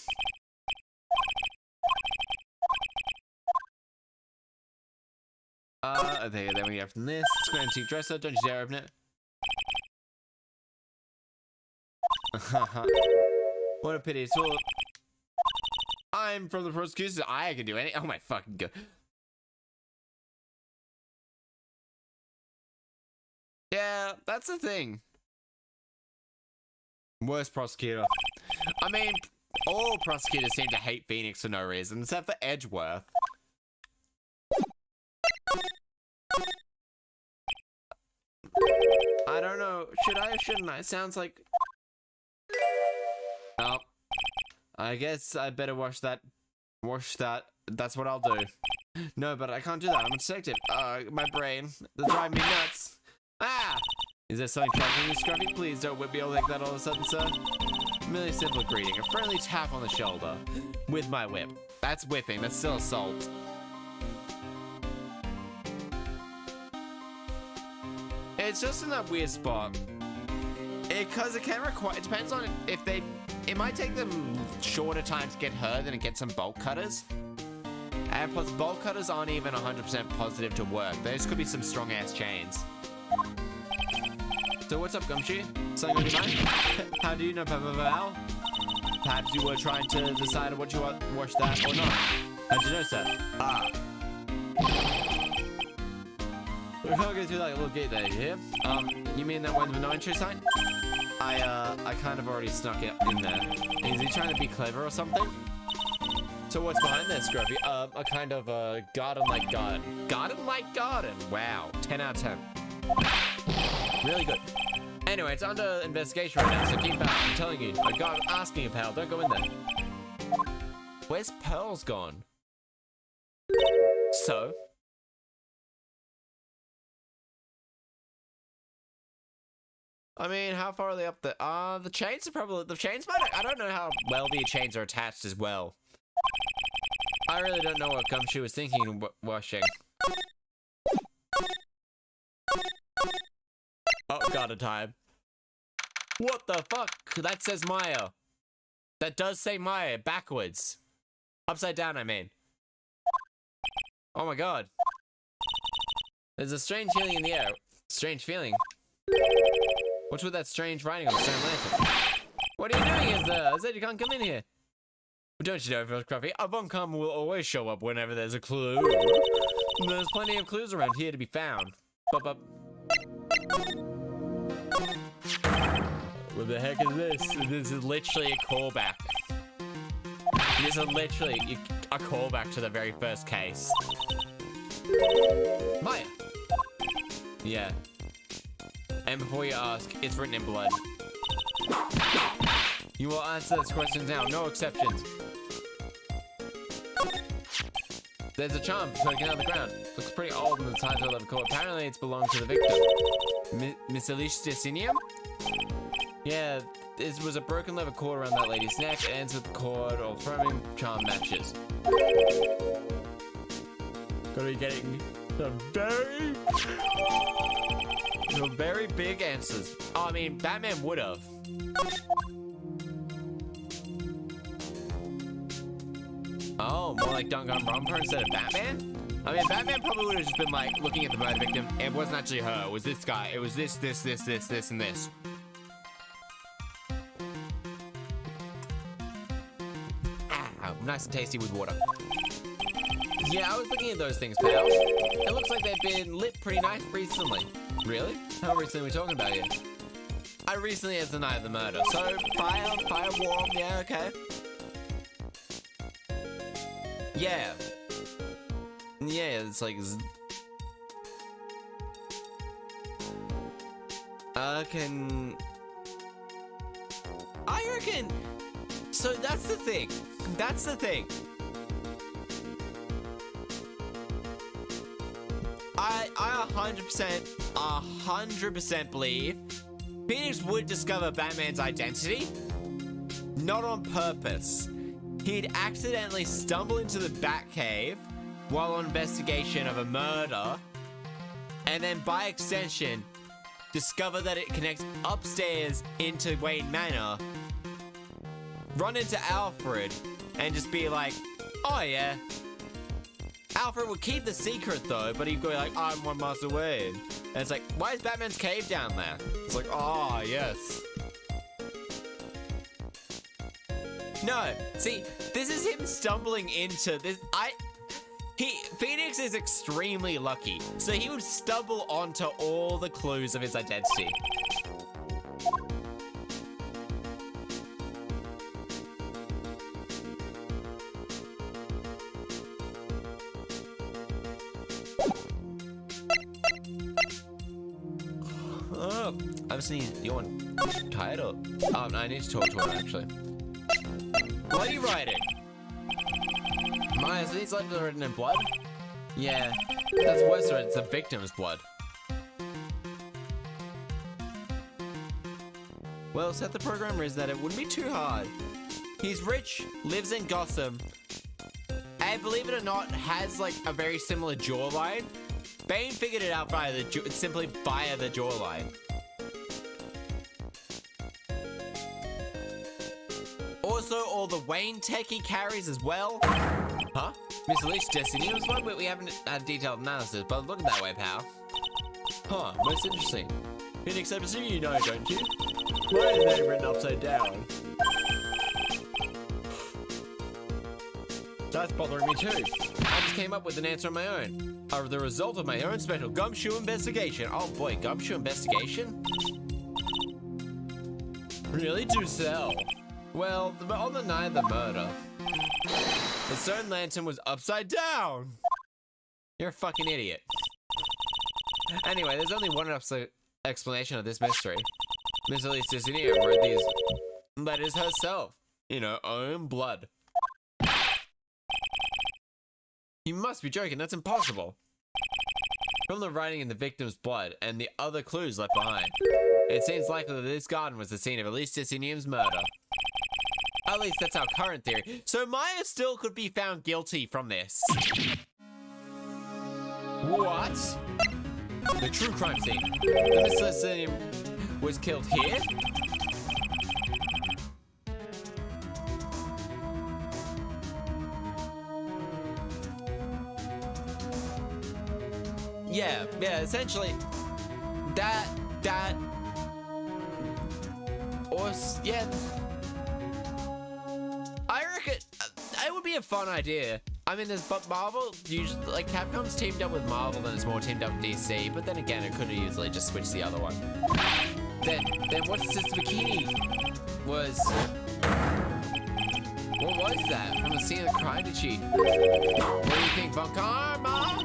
Okay, then we have this. Square antique dresser. Don't you dare open it. What a pity. It's all... I'm from the prosecution. I can do anything. Oh my fucking god. Yeah, that's the thing. Worst prosecutor. I mean, all prosecutors seem to hate Phoenix for no reason, except for Edgeworth. I don't know. Should I or shouldn't I? It sounds like... Oh. I guess I better wash that. Wash that. That's what I'll do. No, but I can't do that. I'm a detective. My brain. They're driving me nuts. Ah! Is there something troubling you, Scruffy? Please don't whip me all like that all of a sudden, sir. Merely simple greeting. A friendly tap on the shoulder. With my whip. That's whipping. That's still assault. It's just in that weird spot. Because it can require... It depends on if they... It might take them shorter time to get her than it gets some bolt cutters. And plus, bolt cutters aren't even 100% positive to work. Those could be some strong-ass chains. So what's up, Gumshoe? Something on your mind? How do you know, Papa Val? Perhaps you were trying to decide what you want, wash that or not. How'd you know, sir? Ah. We can't go through that little gate there, you hear? You mean that one with no entry sign? I kind of already snuck it in there. Is he trying to be clever or something? So what's behind there, Scruffy? A kind of a garden-like garden. Garden-like garden? Wow. 10 out of 10. Really good. Anyway, it's under investigation right now, so keep back. I'm telling you. I'm asking you, pal. Don't go in there. Where's Pearl's gone? So? I mean, how far are they up there? The chains are probably... The chains might... I don't know how well the chains are attached as well. I really don't know what Gumshoe was thinking of washing. Oh, got a time. What the fuck? That says Maya. That does say Maya backwards. Upside down, I mean. Oh my god. There's a strange feeling in the air. Strange feeling? What's with that strange writing on the stone lantern? What are you doing, Isda? I said you can't come in here. But don't you know, Phil Scruffy, a Von will always show up whenever there's a clue. There's plenty of clues around here to be found. Bup. What the heck is this? This is literally a callback. This is literally a callback to the very first case. Maya. Yeah. And before you ask, it's written in blood. You will answer those questions now, no exceptions. There's a charm poking out of the ground. Looks pretty old in the title of the cord. Apparently it's belonged to the victim. Miss Elisticinium? Yeah, this was a broken leather cord around that lady's neck. It ends with the cord or throwing charm matches. Gonna be getting some very big answers. Oh, I mean, Batman would have. Oh, more like Danganronpa instead of Batman? I mean, Batman probably would have just been like looking at the murder victim. It wasn't actually her. It was this guy. It was this, and this. Ah, nice and tasty with water. Yeah, I was looking at those things, pal. It looks like they've been lit pretty nice recently. Really? How recently are we talking about here? I recently as the night of the murder. So, fire warm, yeah, okay. Yeah. Yeah, it's like... I reckon... So that's the thing. I 100% believe Phoenix would discover Batman's identity, not on purpose. He'd accidentally stumble into the Batcave while on investigation of a murder, and then by extension, discover that it connects upstairs into Wayne Manor, run into Alfred, and just be like, oh yeah. Alfred would keep the secret though, but he'd go like, I'm 1 mile away. And it's like, why is Batman's cave down there? It's like, oh, yes. No, see, this is him stumbling into this. Phoenix is extremely lucky, so he would stumble onto all the clues of his identity. Oh, I'm sneezing. You're tired or? Oh, no, I need to talk to him actually. What are you writing? Maya, so these letters are written in blood? Yeah, that's worse, it's the victim's blood. Well, set the programmer is that it wouldn't be too hard. He's rich, lives in Gotham, and believe it or not, has like a very similar jawline. Bane figured it out simply via the jawline. Also, all the Wayne tech he carries as well. Huh? Miss Leach Destiny was one, but we haven't had a detailed analysis, but look at that way, pal. Huh, most interesting. Phoenix, I presume you know, don't you? Why is that written upside down? That's bothering me too. I just came up with an answer on my own. The result of my own special gumshoe investigation. Oh boy, gumshoe investigation? Really do sell. Well, on the night of the murder, the stone lantern was upside down. You're a fucking idiot. Anyway, there's only one explanation of this mystery. Miss Elisticinium wrote these letters herself in her own blood. You must be joking, that's impossible. From the writing in the victim's blood and the other clues left behind, it seems likely that this garden was the scene of Elisticinium's murder. At least that's our current theory. So Maya still could be found guilty from this. What? The true crime scene. The Miss Elisticinium was killed here? yeah, essentially, that, or, yeah, I reckon, it would be a fun idea. I mean, but Marvel, usually, like, Capcom's teamed up with Marvel, then it's more teamed up with DC, but then again, it could have easily just switched the other one. Then what's this bikini? What was that? From the scene of the crime, did she? What do you think, Von Karma?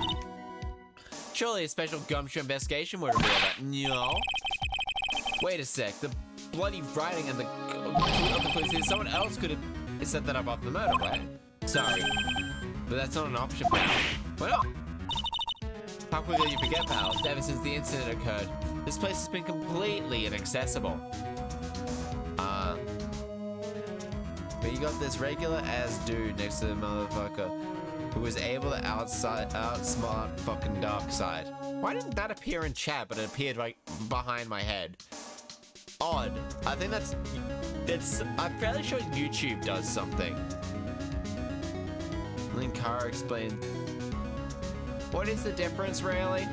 Surely a special gumshoe investigation would reveal that. No. Wait a sec, the bloody writing and the clues here, someone else could have set that up off the motorway. Sorry, but that's not an option, pal. Why not? How quickly do you forget, pal? Ever since the incident occurred, this place has been completely inaccessible. But you got this regular ass dude next to the motherfucker who was able to outsmart fucking Darkseid. Why didn't that appear in chat, but it appeared like behind my head? Odd. I think that's I'm fairly sure YouTube does something. Linkara explained. What is the difference, really?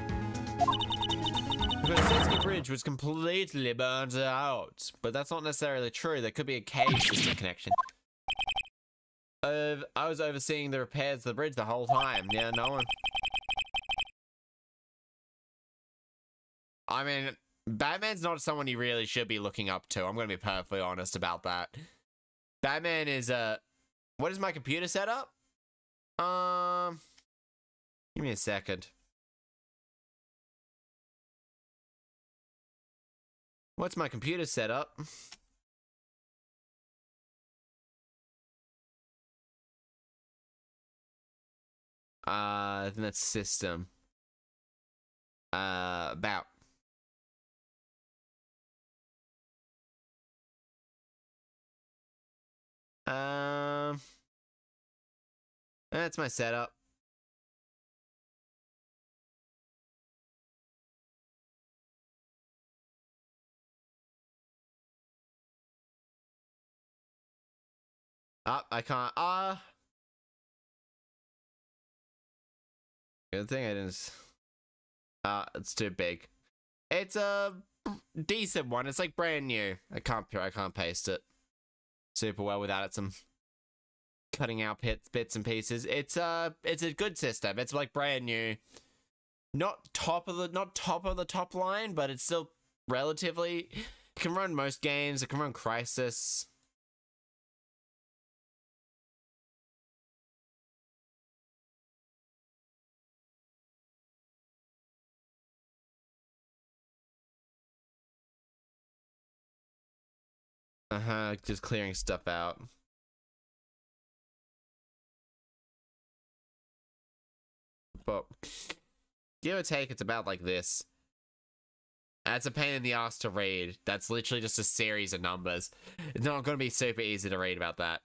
Because Sinsky Bridge was completely burnt out, but that's not necessarily true. There could be a cave system connection. I was overseeing the repairs to the bridge the whole time. Yeah, no one. I mean, Batman's not someone you really should be looking up to. I'm going to be perfectly honest about that. Batman is what is my computer set up? Give me a second. What's my computer set up? I think that's system. About. That's my setup. I can't. Good thing I didn't. It's too big. It's a decent one. It's like brand new. I can't paste it super well without it some cutting out bits and pieces. It's a good system. It's like brand new. Not top of the top line, but it's still relatively. It can run most games. It can run Crisis. Just clearing stuff out. But give or take, it's about like this. That's a pain in the ass to read. That's literally just a series of numbers. It's not going to be super easy to read about that.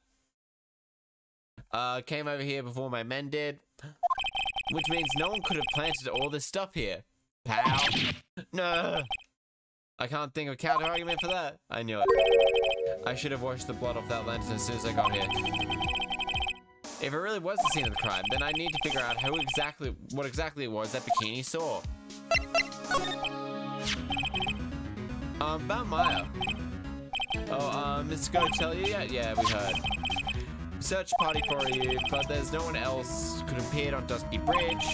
Came over here before my men did. Which means no one could have planted all this stuff here. Pal. No. I can't think of a counter argument for that. I knew it. I should have washed the blood off that lantern as soon as I got here. If it really was the scene of the crime, then I need to figure out what exactly it was that Bikini saw. About Maya. Oh, Mr. Go tell you yet? Yeah, we heard. Search party for you, but there's no one else could have appeared on Dusky Bridge.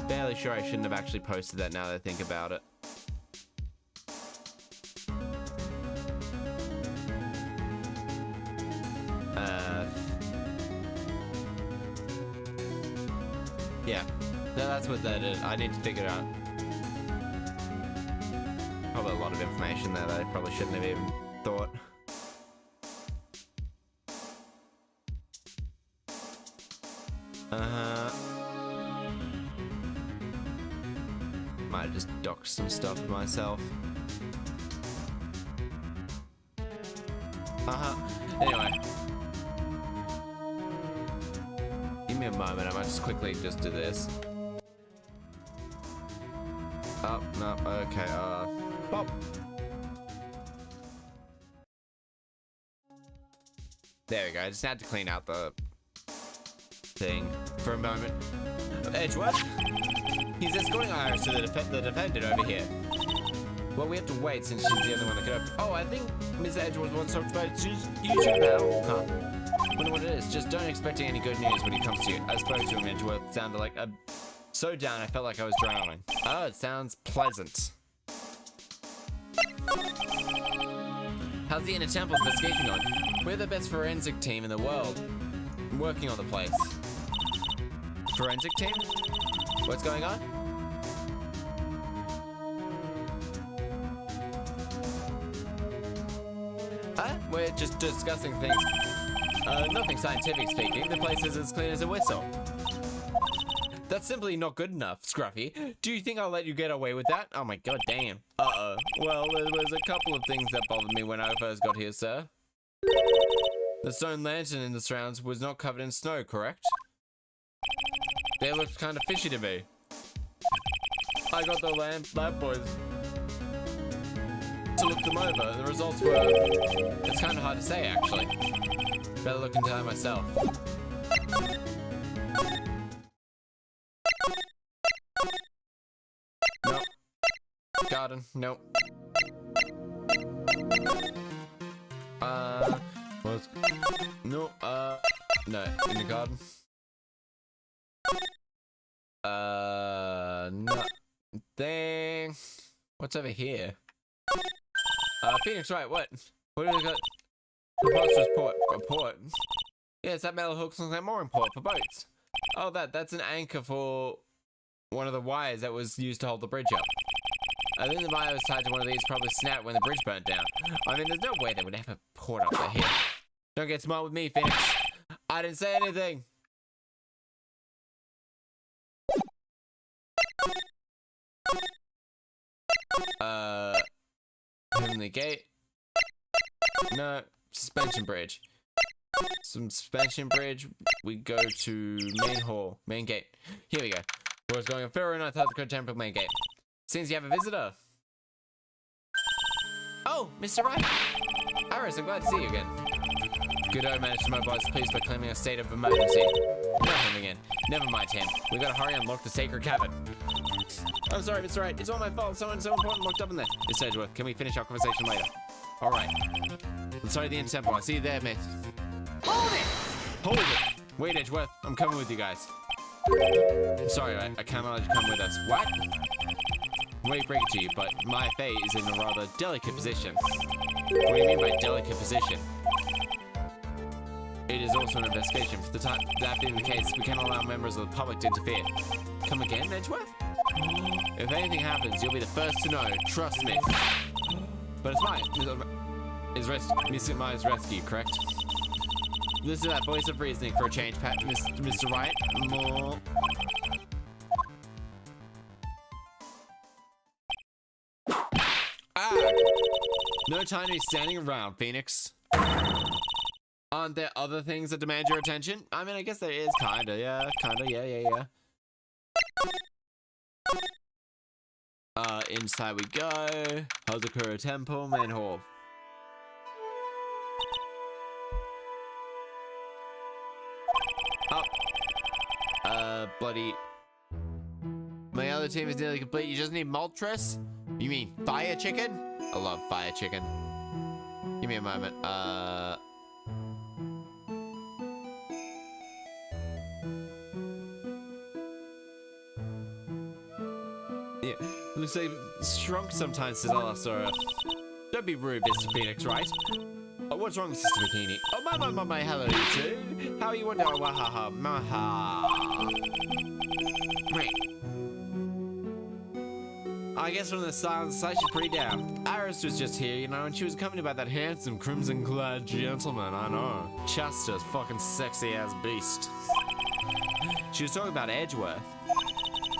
Fairly sure I shouldn't have actually posted that now that I think about it. Yeah, no, that's what that is. I need to figure it out. Probably a lot of information there that I probably shouldn't have even thought. Might have just docked some stuff for myself. Anyway. Give me a moment, I might just quickly just do this. Oh, no, okay, pop. There we go. I just had to clean out the thing for a moment. Edgeworth? He's escorting Iris to the defendant over here. Well, we have to wait since she's the only one that can open. Oh, I think Miss Edgeworth wants to talk about YouTube now. Huh? Wonder what it is. Just don't expect any good news when he comes to you. I spoke to him, Edgeworth. Sounded like so down I felt like I was drowning. Oh, it sounds pleasant. How's the inner temple investigation going? We're the best forensic team in the world. I'm working on the place. Forensic team? What's going on? We're just discussing things. Nothing scientific speaking. The place is as clean as a whistle. That's simply not good enough, Scruffy. Do you think I'll let you get away with that? Oh my god, damn. Uh-oh. Well, there was a couple of things that bothered me when I first got here, sir. The stone lantern in the surrounds was not covered in snow, correct? They looked kind of fishy to me. I got the lab boys to look them over. The results were... It's kind of hard to say, actually. Better look into that myself. Nope. Garden. Nope. What's... No, no. In the garden. Nothing. What's over here? Phoenix Wright, what? What do we got? Preposterous port. Yes, that metal hook looks like mooring port for boats. Oh, that's an anchor for one of the wires that was used to hold the bridge up. I think the wire was tied to one of these, probably snapped when the bridge burnt down. I mean, there's no way they would have a port up there here. Don't get smart with me, Phoenix. I didn't say anything. Heavenly Gate. No, suspension bridge. Some suspension bridge. We go to main hall, main gate. Here we go. What's going on? Pharaoh Knight has the temple main gate. Seems you have a visitor. Oh, Mr. Wright. Iris, I'm glad to see you again. Godot managed to mobilize the police by claiming a state of emergency. Not him again. Never mind him. We gotta hurry and unlock the sacred cabin. I'm sorry, Mr. Wright. It's all my fault. Someone so important locked up in there. Miss Edgeworth, can we finish our conversation later? Alright. Let's start the inner temple. I'll see you there, mate. Hold it! Hold it! Wait, Edgeworth. I'm coming with you guys. I'm sorry, I can't let you come with us. What? Wait, break it to you, but my fate is in a rather delicate position. What do you mean by delicate position? It is also an investigation. For the time that being the case, we cannot allow members of the public to interfere. Come again, Edgeworth? If anything happens, you'll be the first to know. Trust me. But it's mine. Miss Mine's rescue, correct? Listen to that voice of reasoning for a change, Mr. Wright. More. Ah! No time to be standing around, Phoenix. Aren't there other things that demand your attention? I mean, I guess there is, kinda, yeah. Inside we go. Hazakura Temple, main hall. Up. Bloody... My other team is nearly complete. You just need Moltres? You mean fire chicken? I love fire chicken. Give me a moment. Yeah, looks like shrunk sometimes, says Alasora. Don't be rude, Mr. Phoenix, right? Oh, what's wrong, Sister Bikini? Oh, my, hello, you two. How are you? Oh, wahaha, maha. Right. I guess from the silence, I should pretty down. Iris was just here, you know, and she was accompanied by that handsome crimson-clad gentleman, I know. Chester's fucking sexy-ass beast. She was talking about Edgeworth.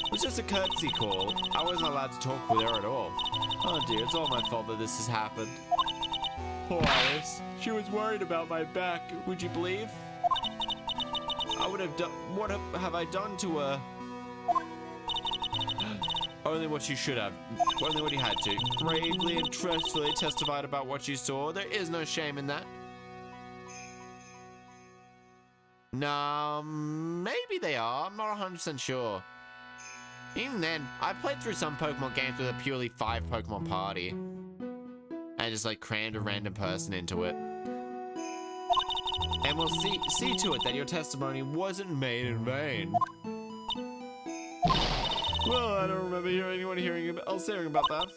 It was just a courtesy call. I wasn't allowed to talk with her at all. Oh dear, it's all my fault that this has happened. Poor Iris. She was worried about my back, would you believe? I would have done... What have I done to her? Only what you should have. Only what you had to. Bravely and trustfully testified about what you saw. There is no shame in that. No, maybe they are. I'm not 100% sure. Even then, I played through some Pokemon games with a purely 5 Pokemon party. And just like crammed a random person into it. And we'll see to it that your testimony wasn't made in vain. Well, I don't remember anyone hearing about that.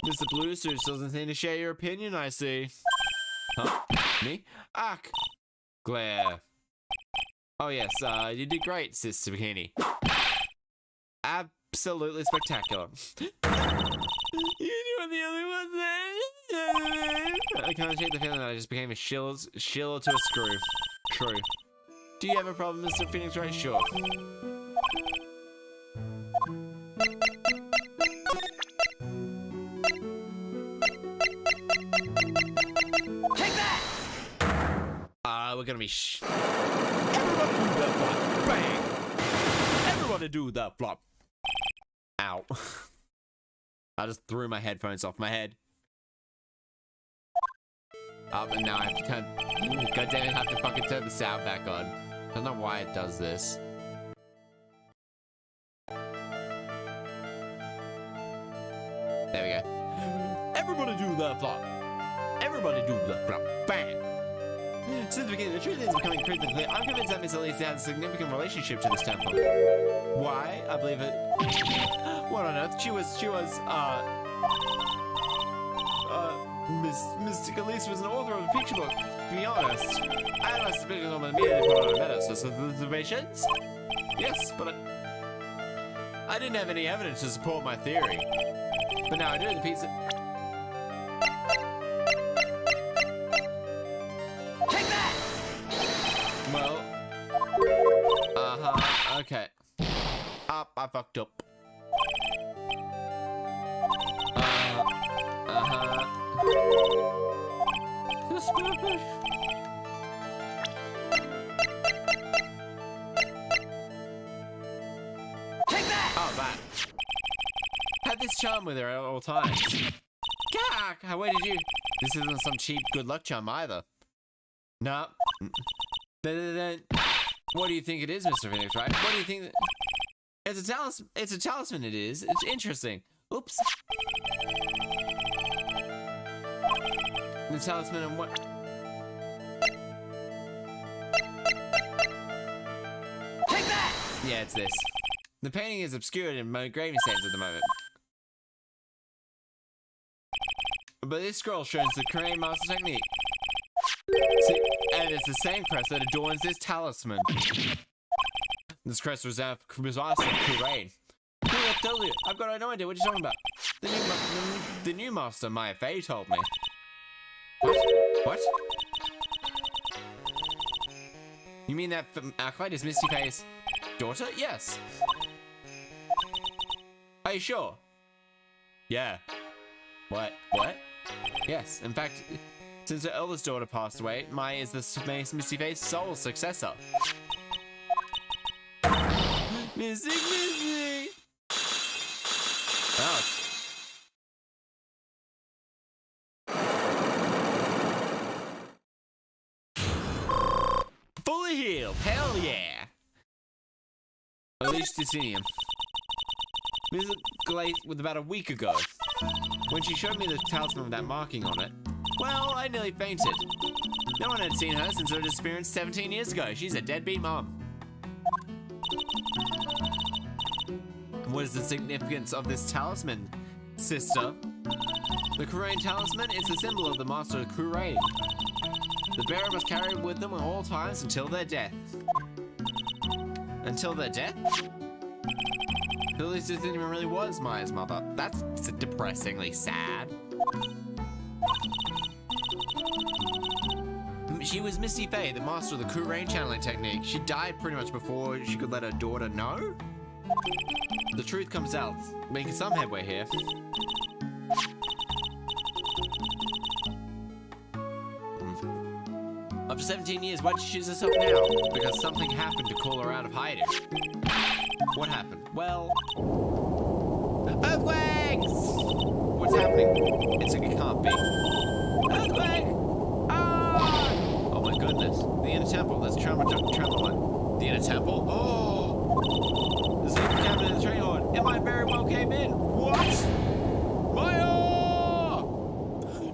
Mr. Blue Suit doesn't seem to share your opinion, I see. Huh? Me? Ack! Glare. Oh yes, you did great, Sister Bikini. Absolutely spectacular. You were the only one there. I can't shake the feeling that I just became a shill to a screw. True. Do you have a problem, Mr. Phoenix Wright? Sure. Take that! We're gonna be Everybody do that flop. Bang! Everybody do that flop. Ow. I just threw my headphones off my head. And now I have to turn... God damn it, I have to fucking turn the sound back on. I don't know why it does this. There we go. Everybody do that flop. Everybody do that flop. Bang! Since the beginning, the truth is becoming increasingly clear. I'm convinced that Miss Elise has a significant relationship to this temple. Why? I believe it. What on earth? She was, Miss Elise was an author of a picture book, to be honest. I had my suspicions on immediately before I met her, so observations? Yes, but I didn't have any evidence to support my theory. But now I do, the pizza... Take that! Well... okay. I fucked up. Suspicious. Take that! Oh, that. Had this charm with her at all times. Gak! How waited you? This isn't some cheap good luck charm either. No. Then, what do you think it is, Mr. Phoenix, right? What do you think that... It's a talisman, it is. It's interesting. Oops. The talisman and what? Take that! Yeah, it's this. The painting is obscured in my engraving stands at the moment. But this scroll shows the Korean master technique. See, and it's the same crest that adorns this talisman. This crest was asked for Korean. I told you, I've got no idea what you're talking about. The new master, Maya Fei, told me. What? You mean that Acolyte is Misty Fei's daughter? Yes. Are you sure? Yeah. What? Yes. In fact, since her eldest daughter passed away, Maya is the Misty Fei's sole successor. Missy! Oh, fully healed. Hell yeah. At least to see him. Visit Glade with about a week ago. When she showed me the talisman with that marking on it, well, I nearly fainted. No one had seen her since her disappearance 17 years ago. She's a deadbeat mom. What is the significance of this talisman, sister? The Korean talisman is the symbol of the master of Korean. The bearer must carry it with them at all times until their death. Until their death? At least it didn't even really was Maya's mother. That's depressingly sad. She was Misty Fei, the master of the Korean channeling technique. She died pretty much before she could let her daughter know. The truth comes out, making some headway here. After 17 years, why'd she choose herself now? Because something happened to call her out of hiding. What happened? Well... Earthquakes! What's happening? It can't be. Earthquake! Ah! Oh my goodness. The temple. There's tremor. The inner temple. Oh! There's a cabin in the train horn. It might very well came in. What? Maya!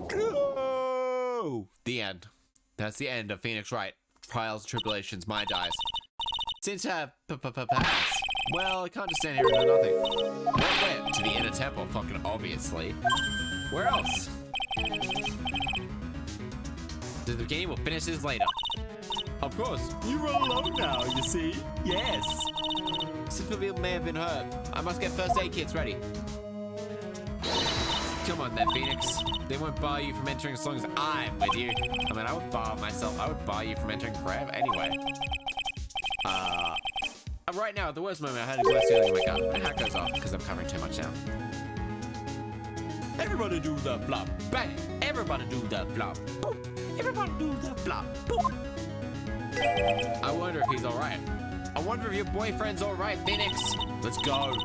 Go! The end. That's the end of Phoenix Wright. Trials, Tribulations, My Dies. Since I passed, well, I can't just stand here and do nothing. Where? To the inner temple, fucking obviously. Where else? The beginning will finish this later. Of course. You are alone now, you see? Yes. Some people may have been hurt. I must get first aid kits ready. Come on then, Phoenix. They won't bar you from entering as long as I'm with you. I mean, I would bar myself. I would bar you from entering forever anyway. Right now, at the worst moment, I had a worst feeling in my gut. My hat goes off because I'm covering too much now. Everybody do the flop. Bang. Everybody do the flop. Boom. Everybody do the flop. Boom. I wonder if he's alright. I wonder if your boyfriend's alright, Phoenix. Let's go.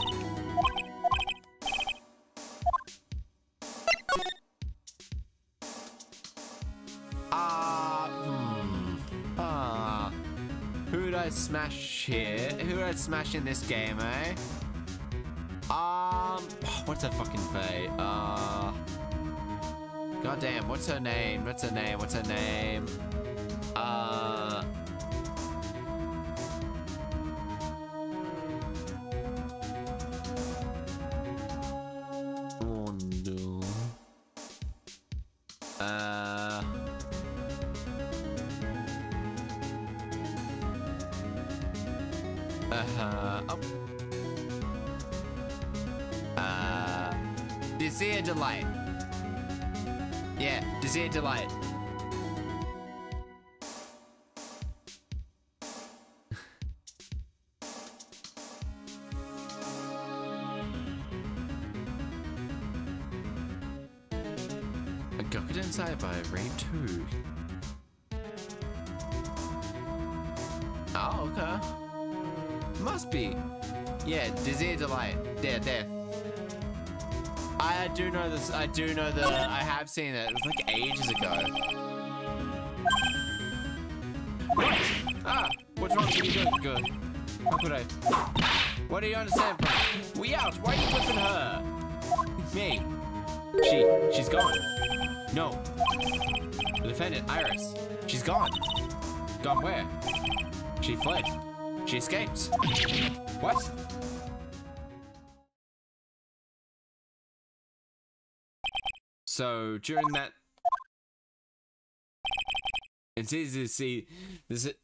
Who did I smash here? Who did I smash in this game, eh? What's her fucking fate? Goddamn, what's her name? What's her name? What's her name? Oh no. Desire Delight. Yeah, Desire Delight. I got inside by rape 2. Oh, okay. Must be. Yeah, Desire Delight. There. I do know this. I do know the. I have seen it. It was like ages ago. What? Ah, what's wrong? What are you doing? Good. How could I? What do you understand from? We out. Why are you whipping her? Me. She's gone. No. The defendant, Iris. She's gone. Gone where? She fled. She escaped. What? So during that, it's easy to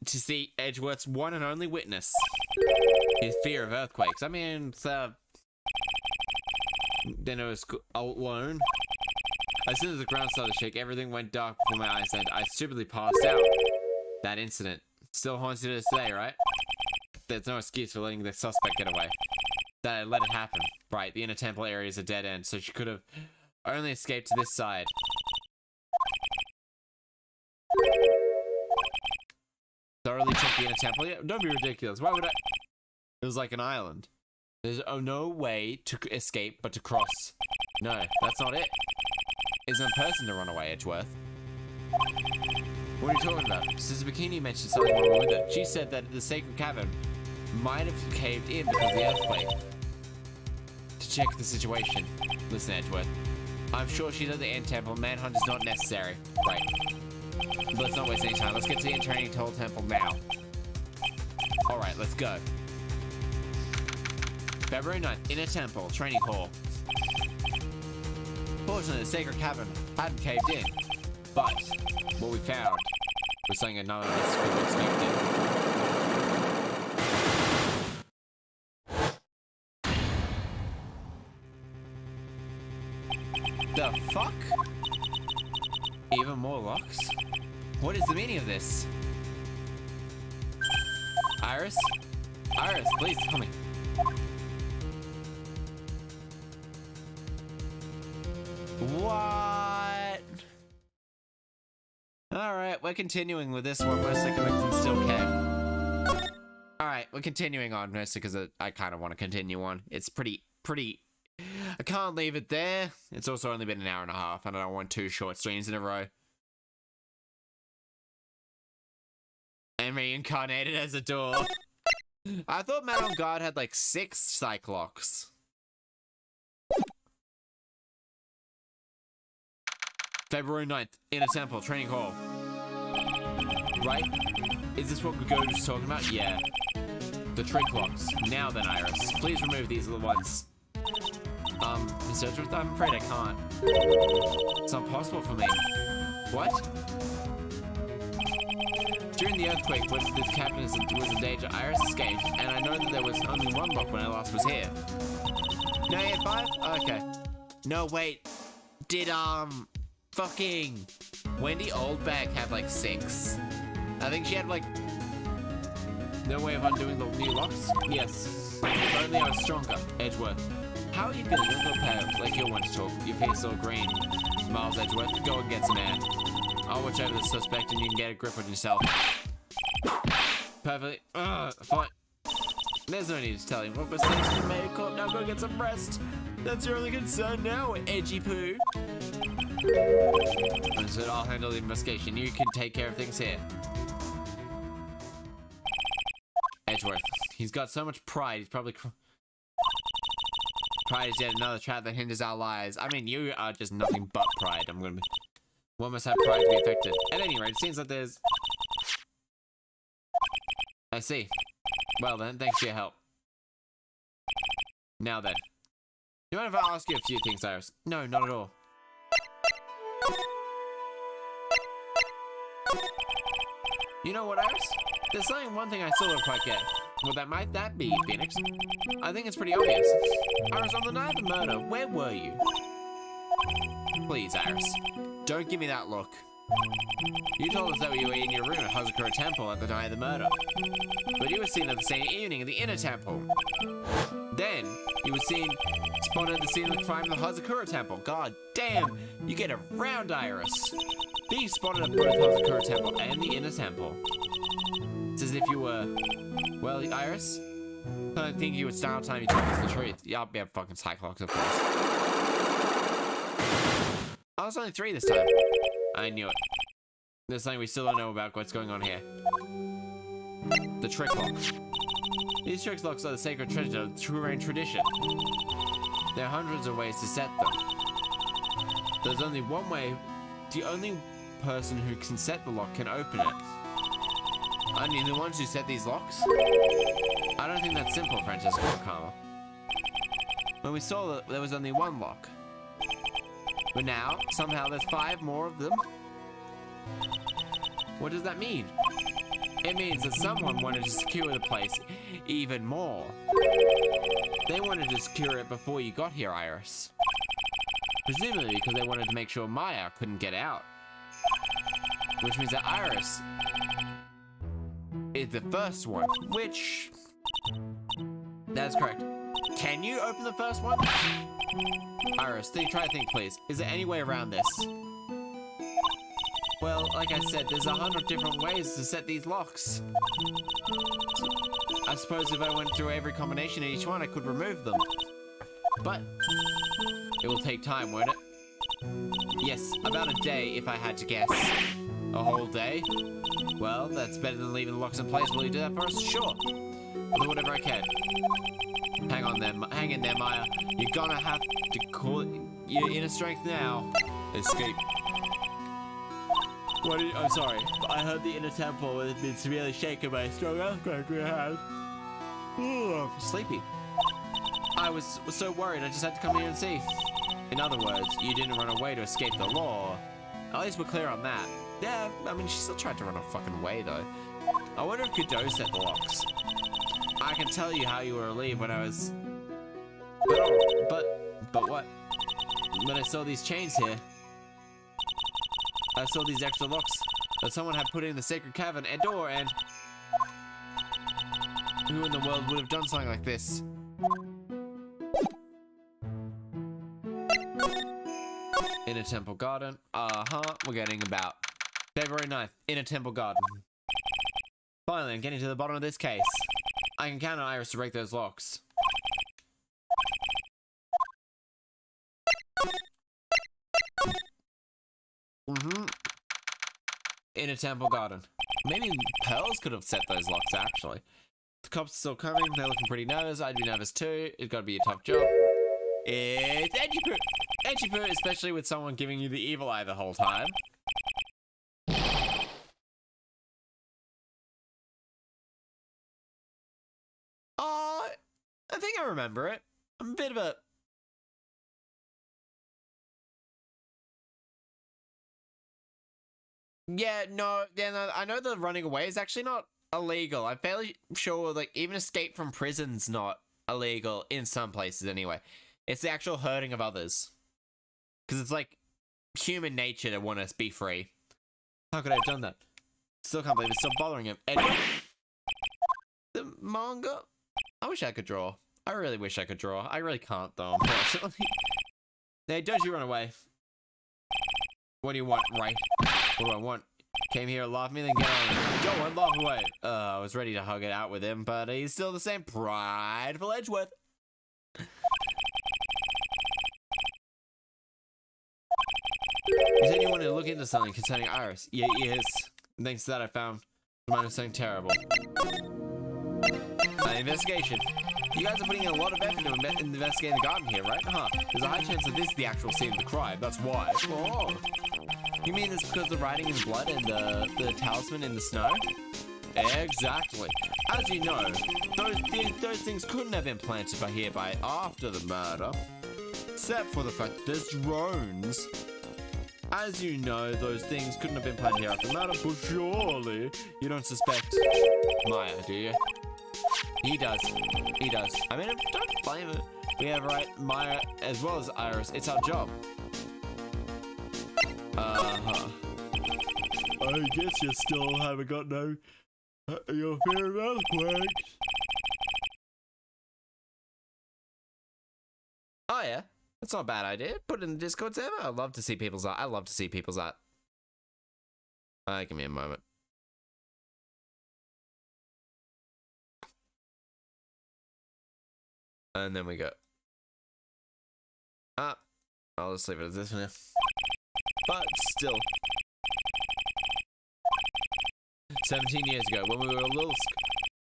see Edgeworth's one and only witness. His fear of earthquakes. I mean, then it was alone. As soon as the ground started to shake, everything went dark before my eyes, and I stupidly passed out. That incident still haunts you to this day, right? There's no excuse for letting the suspect get away. That I let it happen. Right, the inner temple area is a dead end, so she could have only escaped to this side. Thoroughly check the inner temple. Yeah, don't be ridiculous. Why would I? It was like an island. There's no way to escape but to cross. No, that's not it. It's a person to run away, Edgeworth. What are you talking about? Sister Bikini mentioned something wrong with it. She said that the sacred cavern might have caved in because of the earthquake. To check the situation. Listen, Edgeworth. I'm sure she's at the end temple. Manhunt is not necessary. Right. Let's not waste any time. Let's get to the training temple now. Alright, let's go. February 9th, Inner Temple, Training Hall. Fortunately, the sacred cavern hadn't caved in. But what we found was something none of us could have expected. The fuck? Even more locks? What is the meaning of this? Iris? Iris, please tell me. What? Alright, we're continuing with this one, mostly because I can still care. Alright, we're continuing on, mostly because I kind of want to continue on. It's pretty... I can't leave it there. It's also only been an hour and a half, and I don't want 2 short streams in a row. and reincarnated as a door. I thought Man on Guard had like 6 psych locks. February 9th, Inner Temple, Training Hall. Right? Is this what Gogo was talking about? Yeah. The trick locks. Now then, Iris. Please remove these little ones. Researcher, I'm afraid I can't. It's not possible for me. What? During the earthquake, when the captain was in danger, Iris escaped, and I know that there was only one lock when I last was here. No, yeah, 5? Okay. No, wait. Did, fucking Wendy Oldbag have, like, 6? I think she had, like, no way of undoing the new locks? Yes. If only I was stronger. Edgeworth. How are you feeling? You look pale, like you'll want to talk. Your face all green. Miles Edgeworth, go and get some air. I'll watch over the suspect and you can get a grip on yourself. Perfectly. Fine. There's no need to tell him. What mistakes you made? Now go get some rest. That's your only concern now, edgy poo. So I'll handle the investigation. You can take care of things here. Edgeworth. He's got so much pride, he's probably... Pride is yet another trap that hinders our lives. I mean, you are just nothing but pride. I'm gonna be... One must have pride to be affected. At any rate, it seems like there's... I see. Well then, thanks for your help. Now then. Do you mind if I ask you a few things, Iris? No, not at all. You know what, Iris? There's one thing I still don't quite get. What might that be, Phoenix? I think it's pretty obvious. Iris, on the night of the murder, where were you? Please, Iris. Don't give me that look. You told us that you were in your room at Hazakura Temple at the night of the murder. But you were seen at the same evening in the Inner Temple. Then, you were spotted at the scene of the crime in the Hazakura Temple. God damn, you get around, Iris. Being spotted at both Hazakura Temple and the Inner Temple. It's as if you were... Well, Iris? I don't think you would style time you told us the truth. Yeah, I'll be a fucking Cyclops, of course. I was only 3 this time. I knew it. There's something we still don't know about what's going on here. The trick locks. These trick locks are the sacred treasure of the True tradition. There are hundreds of ways to set them. There's only one way. The only person who can set the lock can open it. I mean, the ones who set these locks? I don't think that's simple, Francesco Karma. When we saw that there was only one lock. But now, somehow there's 5 more of them? What does that mean? It means that someone wanted to secure the place even more. They wanted to secure it before you got here, Iris. Presumably because they wanted to make sure Maya couldn't get out. Which means that Iris is the first one, which... That's correct. Can you open the first one? Iris, try to think, please. Is there any way around this? Well, like I said, there's 100 different ways to set these locks. So, I suppose if I went through every combination of each one, I could remove them. But it will take time, won't it? Yes, about a day if I had to guess. A whole day? Well, that's better than leaving the locks in place. Will you do that for us? Sure. I'll do whatever I can. Hang in there, Maya. You're gonna have to call it your inner strength now. Escape. I'm sorry, but I heard the Inner Temple has been severely shaken by a strong earthquake we had. Ooh, I'm sleepy. I was so worried I just had to come here and see. In other words, you didn't run away to escape the law. At least we're clear on that. Yeah, I mean, she still tried to run a fucking way, though. I wonder if Godot set the locks. I can tell you how you were relieved when I was... But what? When I saw these chains here, I saw these extra locks that someone had put in the sacred cavern and door, and... Who in the world would have done something like this? Inner Temple Garden. We're getting about February 9th. Inner Temple Garden. Finally, I'm getting to the bottom of this case. I can count on Iris to break those locks. in a temple garden. Maybe Pearls could have set those locks, actually. The cops are still coming. They're looking pretty nervous. I'd be nervous too. It's got to be a tough job. It's edgy poo. Edgy poo, especially with someone giving you the evil eye the whole time. I think I remember it. I'm a bit of a... Yeah, no, I know the running away is actually not illegal. I'm fairly sure, like, even escape from prison's not illegal in some places anyway. It's the actual hurting of others. Because it's like human nature to want to be free. How could I have done that? Still can't believe it's still bothering him. Edward? The manga? I wish I could draw. I really wish I could draw. I really can't, though, unfortunately. Hey, don't you run away. What do you want, right? What do I want? Came here to laugh at me, then get on. Go on, laugh away. I was ready to hug it out with him, but he's still the same prideful Edgeworth. Is anyone to look into something concerning Iris? Yeah, yes. Thanks to that, I found mine was something terrible. Investigation. You guys are putting in a lot of effort into investigating the garden here, right? Huh. There's a high chance that this is the actual scene of the crime. That's why. Oh. You mean it's because of the writing in blood and the talisman in the snow? Exactly. As you know, those things couldn't have been planted by after the murder. Except for the fact that there's drones. As you know, those things couldn't have been planted here after the murder, but surely you don't suspect Maya, do you? He does. He does. I mean, don't blame him. We have right Maya as well as Iris. It's our job. I guess you still haven't got no your fear of earthquakes. Oh yeah, that's not a bad idea. Put it in the Discord server. I love to see people's art. I love to see people's art. Give me a moment. And then we go. I'll just leave it as this for now. But still. 17 years ago, when we were little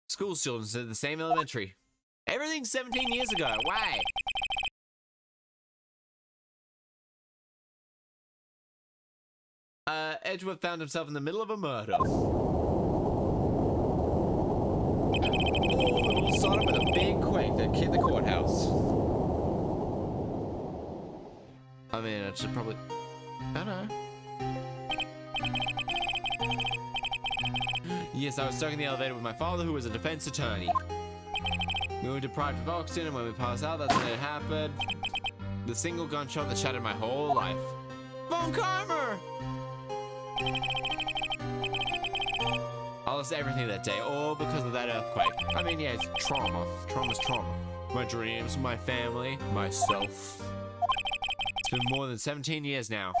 school students at the same elementary. Everything's 17 years ago. Why? Edgeworth found himself in the middle of a murder. It all started with a big quake that hit the courthouse. I mean, I should probably... I don't know. Yes, I was stuck in the elevator with my father, who was a defense attorney. We were deprived of oxygen, and when we passed out, that's when it happened. The single gunshot that shattered my whole life. Von Karmer! I lost everything that day, all because of that earthquake. I mean, yeah, it's trauma. Trauma's trauma. My dreams, my family, myself. It's been more than 17 years now.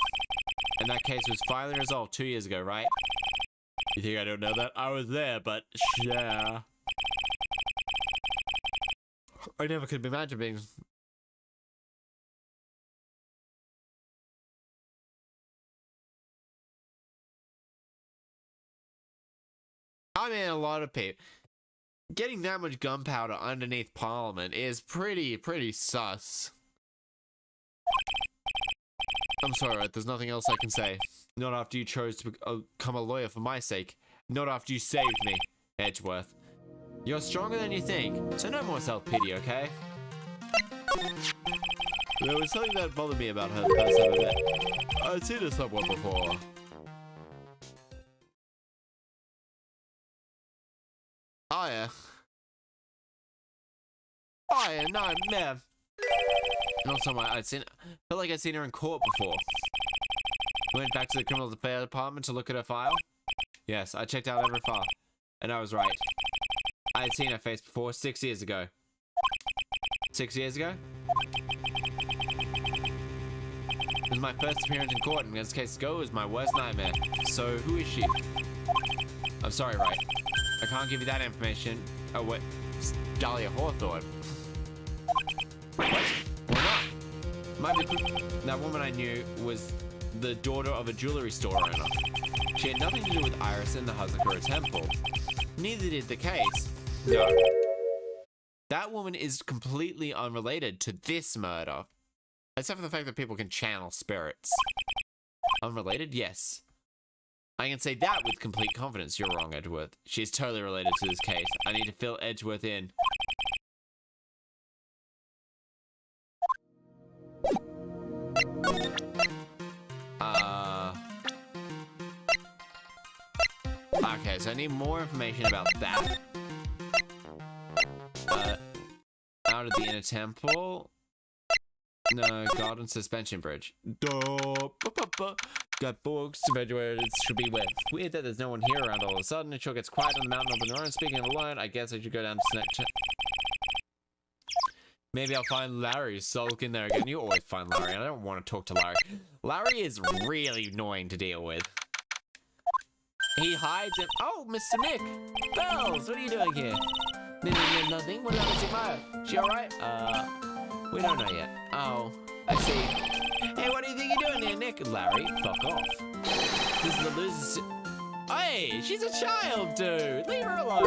And that case was finally resolved 2 years ago, right? You think I don't know that? I was there, but yeah. I never could imagine being... I mean, a lot of people... Getting that much gunpowder underneath Parliament is pretty sus. I'm sorry, there's nothing else I can say. Not after you chose to become a lawyer for my sake. Not after you saved me, Edgeworth. You're stronger than you think, so no more self-pity, okay? There was something that bothered me about her the past over there. I'd seen her somewhere before. Oh yeah. Oh yeah, no, man. Not so much. Felt like I'd seen her in court before. We went back to the criminal affairs department to look at her file. Yes, I checked out every file, and I was right. I had seen her face before 6 years ago. 6 years ago? It was my first appearance in court, and as case go, it was my worst nightmare. So, who is she? I'm sorry, Wright. I can't give you that information. Oh, wait. Dahlia Hawthorne. What? Why not? That woman I knew was the daughter of a jewelry store owner. She had nothing to do with Iris and the Hazakura Temple. Neither did the case. No. That woman is completely unrelated to this murder. Except for the fact that people can channel spirits. Unrelated? Yes. I can say that with complete confidence. You're wrong, Edgeworth. She's totally related to this case. I need to fill Edgeworth in. Okay, so I need more information about that. Out of the inner temple. No, garden suspension bridge. Got books, evaluated, should be wet. Weird that there's no one here around all of a sudden. It sure gets quiet on the mountain of the Speaking alone, I guess I should go down to Snapchat. Maybe I'll find Larry sulking there again. You always find Larry. I don't want to talk to Larry. Larry is really annoying to deal with. He hides it. Oh, Mr. Nick. Bells, what are you doing here? Nothing. What about Sigmar? She alright? We don't know yet. Oh, I see. Hey, what do you think you're doing here, Nick? Larry, fuck off. This is the loser's... Hey, she's a child, dude. Leave her alone.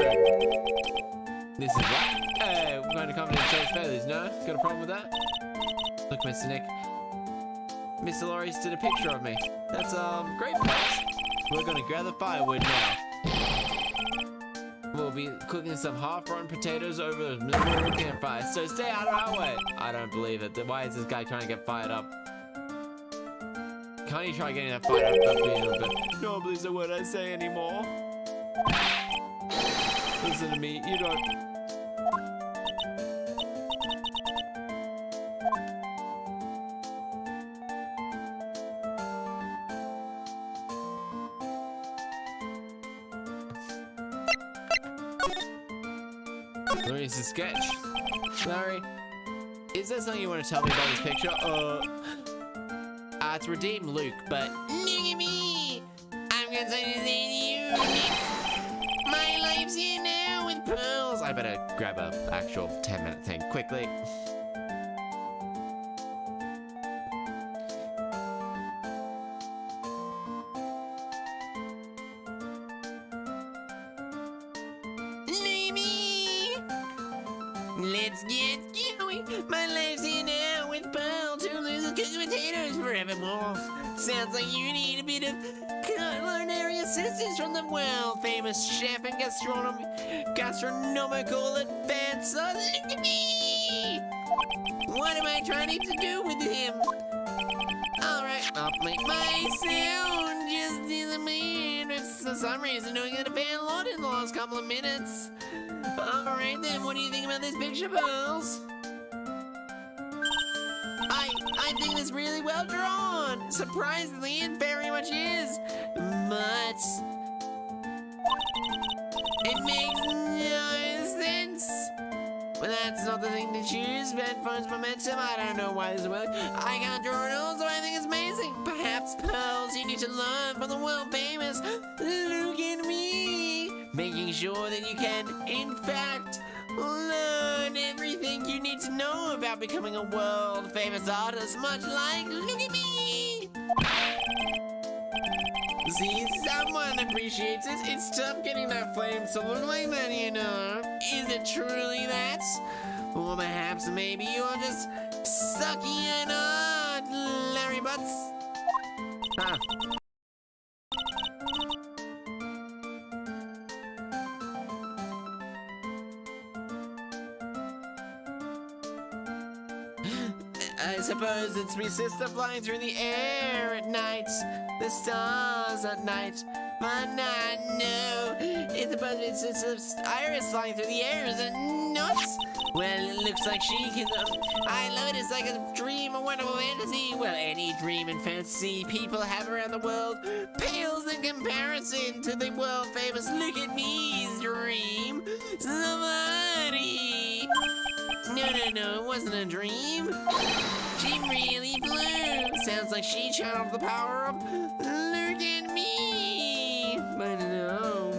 This is what? Hey, we're going to come to change feathers, no? Got a problem with that? Look, Mr. Nick. Mr. Laurie's did a picture of me. That's, great place. We're going to grab the firewood now. We'll be cooking some half-rotten potatoes over a miserable campfire, so stay out of our way. I don't believe it. Why is this guy trying to get fired up? Can't you try getting that fired up? No one believes a word I say anymore. Listen to me, you don't... Larry's a sketch. Larry, is there something you want to tell me about this picture? It's redeemed Luke, but look at me. I'm gonna say to you, my life's here now with pearls. I better grab a actual 10-minute thing quickly. Let's get going. My life's here now with pearl to lose cooked potatoes forevermore. Sounds like you need a bit of culinary assistance from the world-famous chef and gastronomical advance. Look at me! What am I trying to do with him? Alright, I'll make my sound just in a minute. For some reason, doing it a fair lot in the last couple of minutes. Alright then, what do you think about this picture, Pearls? I think it's really well drawn. Surprisingly, it very much is. But it makes no sense. But that's not the thing to choose. Headphones momentum. I don't know why this works. I can't draw it all, so I think it's amazing. Perhaps, Pearls, you need to learn from the world famous. Look at me. Making sure that you can, in fact, learn everything you need to know about becoming a world-famous artist, much like, look at me! See, someone appreciates it. It's tough getting that flame to look like that, you know. Is it truly that? Or perhaps maybe you're just sucking it on, Larry Butts. Huh. I suppose it's me sister flying through the air at night, the stars at night, but not no. It's Iris flying through the air, is it not? Well, it looks like she can. I love it. It's like a dream, a wonderful fantasy. Well, any dream and fantasy people have around the world pales in comparison to the world famous "Look at Me's" dream. Somebody. No, it wasn't a dream. She really flew. Sounds like she channeled the power of "Look at me." But no.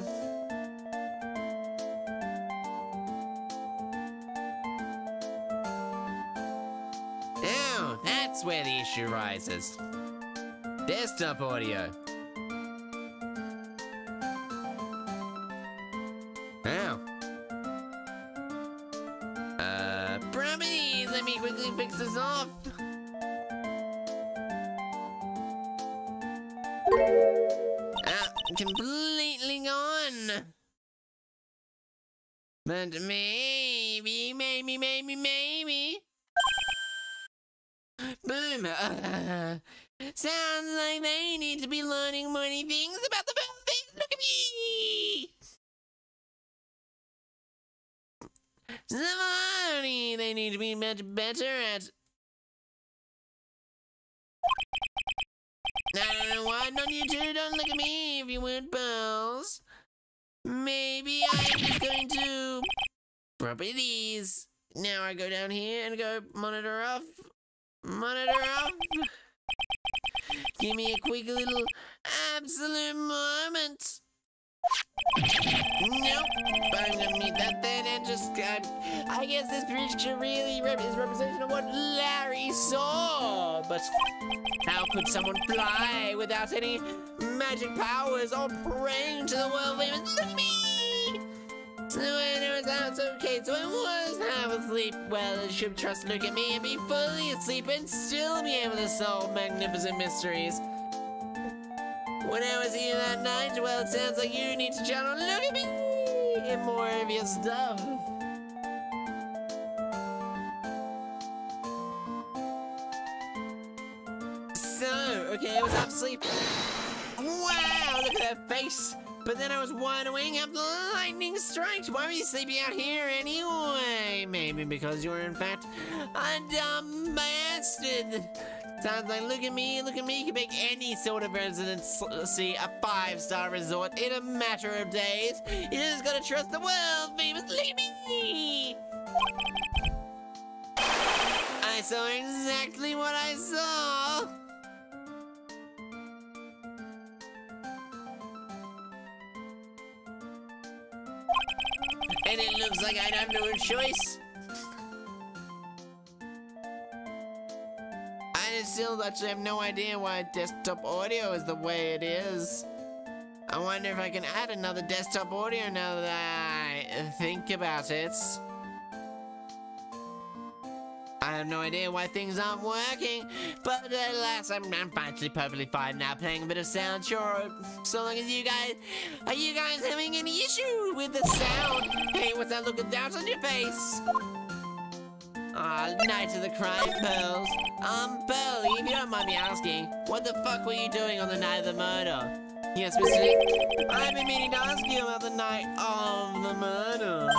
Now, that's where the issue rises. Desktop audio. completely gone. But maybe. Boom. Sounds like they need to be learning many things about the things. Look at me. Somebody, they need to be much better at. No, why not you two? Don't look at me if you weren't pearls. Maybe I'm just going to properties. Now I go down here and go monitor off. Monitor off. Give me a quick little absolute moment. Nope. I'm gonna meet that then and just, I guess this picture really is representation of what Larry saw. But how could someone fly without any magic powers or praying to the world famous? Look at me! So it was out, okay, so I was half asleep. Well, I should trust look at me and be fully asleep and still be able to solve magnificent mysteries. When I was here that night, well, it sounds like you need to channel look at me and more of your stuff. So, okay, I was half asleep. Wow, look at that face. But then I was wide awake after the lightning strikes. Why were you sleeping out here anyway? Maybe because you were in fact a dumb bastard. Sounds like look at me, you can make any sort of residency a 5-star resort in a matter of days. You just gotta trust the world famous. Look at me. I saw exactly what I saw. And it looks like I'd have no choice. I still actually have no idea why desktop audio is the way it is. I wonder if I can add another desktop audio now that I think about it. I have no idea why things aren't working, but alas, I'm actually perfectly fine now playing a bit of sound, sure, so long as you guys, are you guys having any issue with the sound? Hey, what's that look of doubt on your face? Night of the crime, Pearls. Pearl, if you don't mind me asking, what the fuck were you doing on the night of the murder? Yes, Mr. Nick, I've been meaning to ask you about the night of the murder.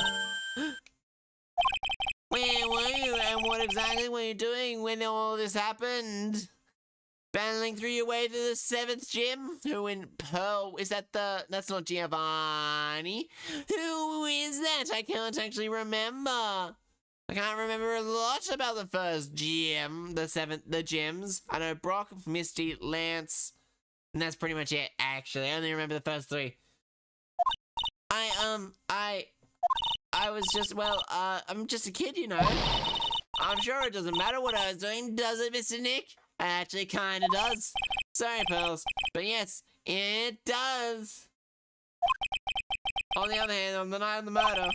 Where were you and what exactly were you doing when all this happened? Battling through your way to the 7th gym? Who in Pearl? Is that that's not Giovanni. Who is that? I can't actually remember. I can't remember a lot about the first gym, the gyms. I know Brock, Misty, Lance, and that's pretty much it, actually. I only remember the first 3. I was just, well, I'm just a kid, you know. I'm sure it doesn't matter what I was doing, does it, Mr. Nick? It actually kinda does. Sorry, Pearls, but yes, it does. On the other hand, on the night of the murder,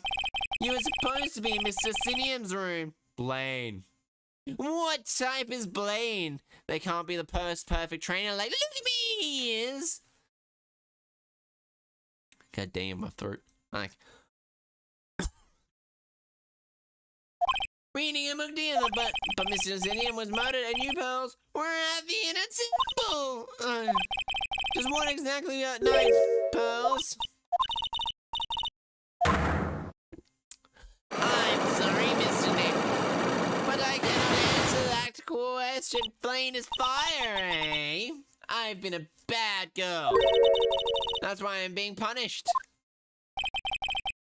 you were supposed to be in Mr. Sinium's room. Blaine. What type is Blaine? They can't be the perfect trainer like, look at me, he is. God damn, my throat. Like, reading a book together, but Mr. Zinium was murdered and you Pearls were at the inner temple. Just what exactly that night, Pearls? I'm sorry, Mr. Nick, but I cannot answer that question. Plain as fire, eh? I've been a bad girl. That's why I'm being punished.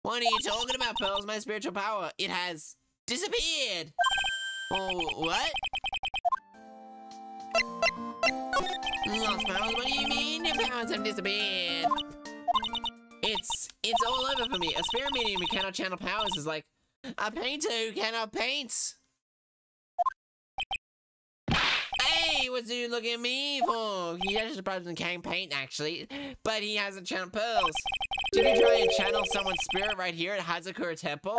What are you talking about, Pearls? My spiritual power, it has disappeared. Oh, what? Lost powers? What do you mean your powers have disappeared? It's all over for me. A spirit medium who cannot channel powers is like a painter who cannot paint. Hey, what's you looking at me for? He actually probably can't paint, actually, but he hasn't channeled pearls. Did he try and channel someone's spirit right here at Hazakura Temple?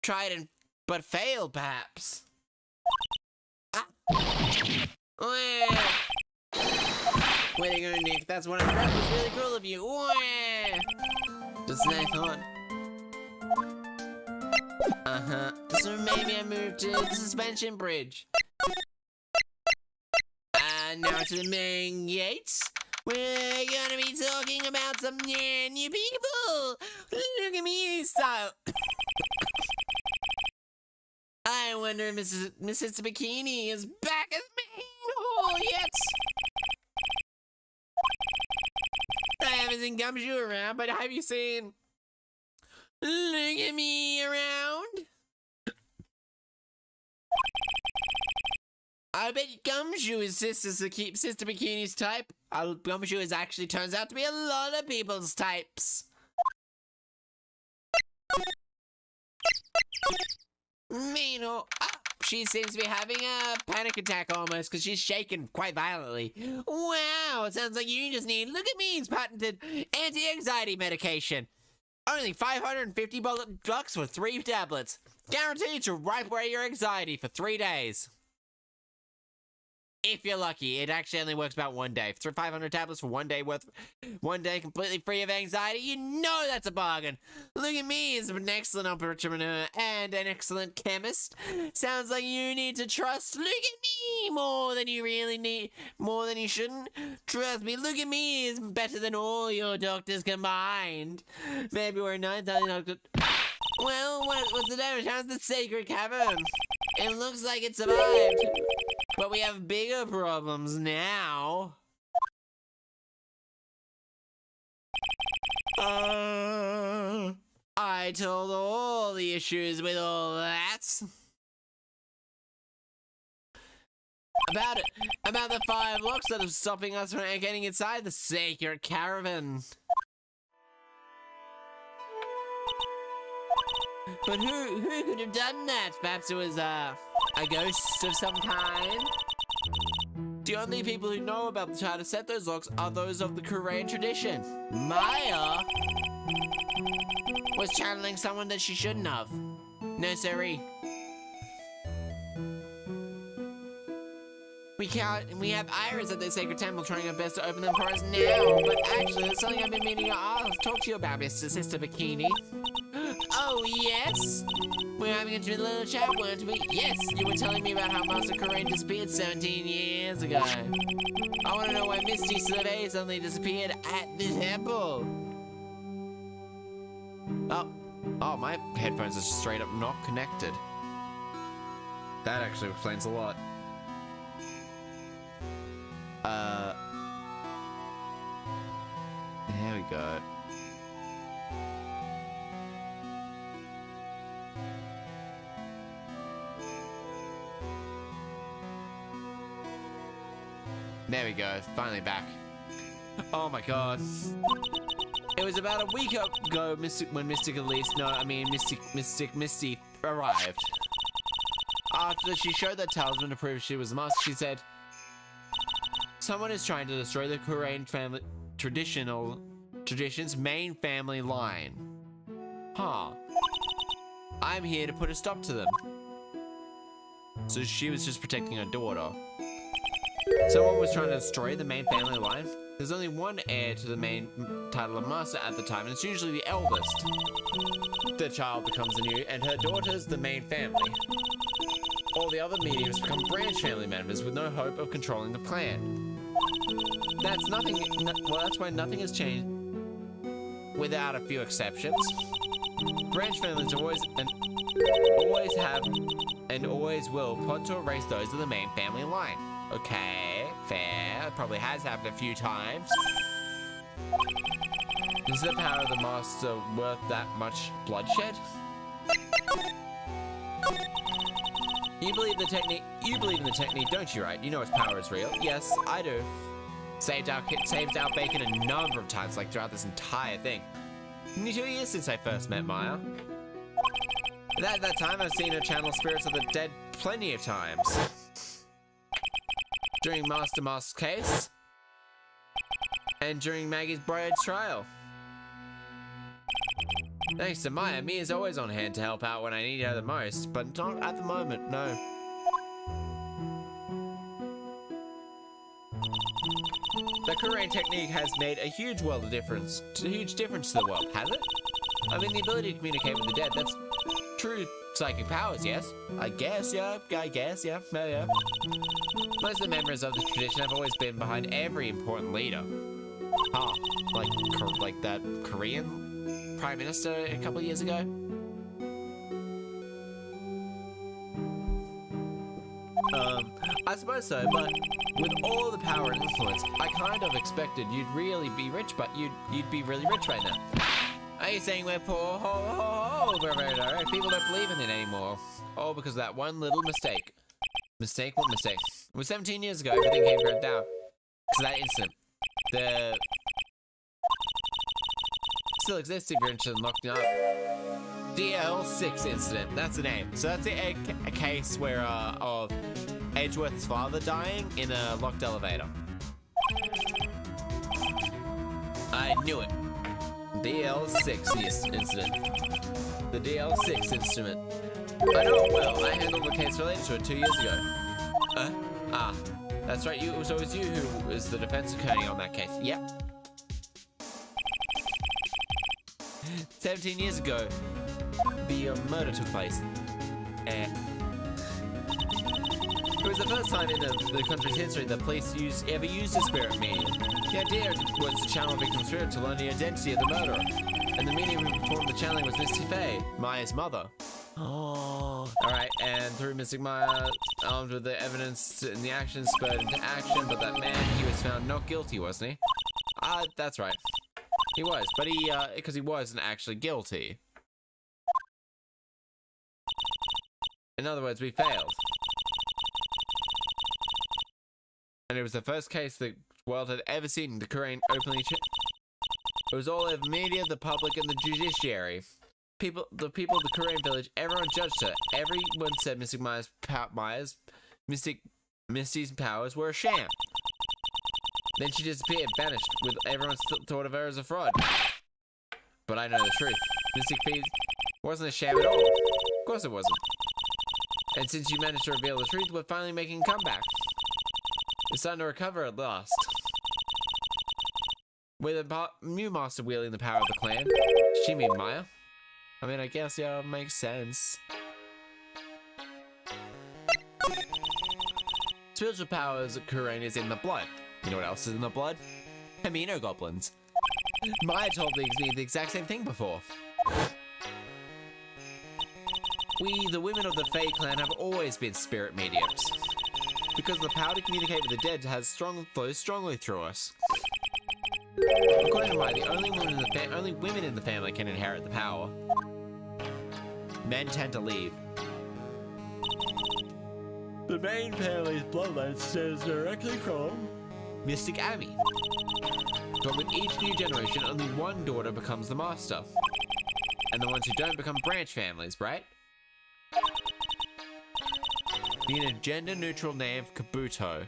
Tried and but failed, perhaps. Ah. Way to go, Nick. That's what I thought was really cool of you. Wah! Just an thought. So maybe I moved to the suspension bridge. Now to the main gates. We're gonna be talking about some new people. Look at me, style. I wonder if Mrs. Bikini is back as main hall yet. I haven't seen Gumshoe around, but have you seen? Look at me around. I bet Gumshoe is Sister Bikini's type. Gumshoe is actually turns out to be a lot of people's types. Meanwhile, she seems to be having a panic attack almost because she's shaking quite violently. Wow, it sounds like you just need Look at Me's patented anti-anxiety medication. Only $550 for 3 tablets. Guaranteed to wipe away your anxiety for 3 days. If you're lucky, it actually only works about 1 day. For 500 tablets for 1 day worth, 1 day completely free of anxiety, you know that's a bargain. Look at me as an excellent entrepreneur and an excellent chemist. Sounds like you need to trust Look at Me more than you really need, more than you shouldn't. Trust me, Look at Me is better than all your doctors combined. February 9th, well, what's the damage? How's the sacred cavern? It looks like it survived. But we have bigger problems now. I told all the issues with all that. About the 5 locks that are stopping us from getting inside the sacred caravan. But who could have done that? Perhaps it was a ghost of some kind? The only people who know about how to set those locks are those of the Korean tradition. Maya was channeling someone that she shouldn't have. No, sorry. We have Iris at the sacred temple trying our best to open them for us now. But actually, there's something I've been meaning to talk to you about, Mr. Sister Bikini. Oh, yes? We're having a little chat, weren't we? Yes, you were telling me about how Master Korean disappeared 17 years ago. I want to know why Misty Survey suddenly disappeared at the temple. Oh, my headphones are straight up not connected. That actually explains a lot. There we go. There we go, finally back. Oh my god. It was about a week ago when Mystic Misty arrived. After she showed that talisman to prove she was the master, she said, someone is trying to destroy the Korean family tradition's main family line. Huh. I'm here to put a stop to them. So she was just protecting her daughter. Someone was trying to destroy the main family line. There's only one heir to the main title of master at the time, and it's usually the eldest. The child becomes the new, and her daughter's the main family. All the other mediums become branch family members with no hope of controlling the clan. That's why nothing has changed, without a few exceptions. Branch families always have and always will plot to erase those of the main family line. Okay, fair. It probably has happened a few times. Is the power of the master worth that much bloodshed? You believe in the technique, don't you, right? You know its power is real. Yes, I do. Saved out bacon a number of times, like throughout this entire thing. 2 years since I first met Maya. At that time, I've seen her channel spirits of the dead plenty of times. During Master Mask's case, and during Maggie's bride's trial. Thanks to Maya, Mia's always on hand to help out when I need her the most, but not at the moment, no. The Korean technique has made a huge difference to the world, has it? I mean, the ability to communicate with the dead, that's true psychic powers, yes? I guess, yeah. Yeah. Most of the members of the tradition have always been behind every important leader. Huh, like that Korean Prime Minister a couple of years ago? I suppose so, but with all the power and influence, I kind of expected you'd really be rich, but you'd be really rich right now. Are you saying we're poor? People don't believe in it anymore. All because of that one little mistake. Mistake? What mistake? It was 17 years ago, everything came right down. Because that incident. The... Still exists if you're interested in looking up. DL6 incident, that's the name. So that's a case where, of Edgeworth's father dying in a locked elevator. I knew it. DL6 incident. The DL6 instrument. I know it well. I handled the case related to it 2 years ago. That's right. So it was you who was the defense attorney on that case. Yep. 17 years ago, the murder took place. And it was the first time in the country's history that police ever used a spirit medium. The idea was to channel victim's spirit to learn the identity of the murderer. And the medium who performed the channeling was Misty Faye, Maya's mother. Oh. Alright, and through Mystic Maya, armed with the evidence and the action, spurred into action, but that man, he was found not guilty, wasn't he? That's right. He was, but because he wasn't actually guilty. In other words, we failed. And it was the first case the world had ever seen the Korean openly it was all over media, the public, and the judiciary. The people of the Korean village, everyone judged her. Everyone said Misty's powers were a sham. Then she disappeared, vanished, with everyone still thought of her as a fraud. But I know the truth. Mystic Feed wasn't a sham at all. Of course it wasn't. And since you managed to reveal the truth, we're finally making a comeback. It's starting to recover at last. With a new master wielding the power of the clan. She mean Maya? I mean, I guess, yeah, it makes sense. Spiritual powers of Korean is in the blood. You know what else is in the blood? Amino goblins. Maya told me the exact same thing before. We, the women of the Fae clan, have always been spirit mediums. Because the power to communicate with the dead flows strongly through us. According to Maya, the only women in the family can inherit the power. Men tend to leave. The main family's bloodline stems directly from Mystic Abby. But with each new generation, only one daughter becomes the master. And the ones who don't become branch families, right? Need a gender-neutral name for Kabuto.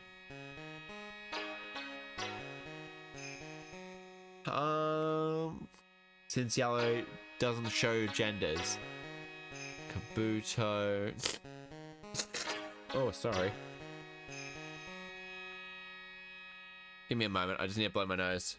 Since yellow doesn't show genders. Kabuto. Oh, sorry. Give me a moment, I just need to blow my nose.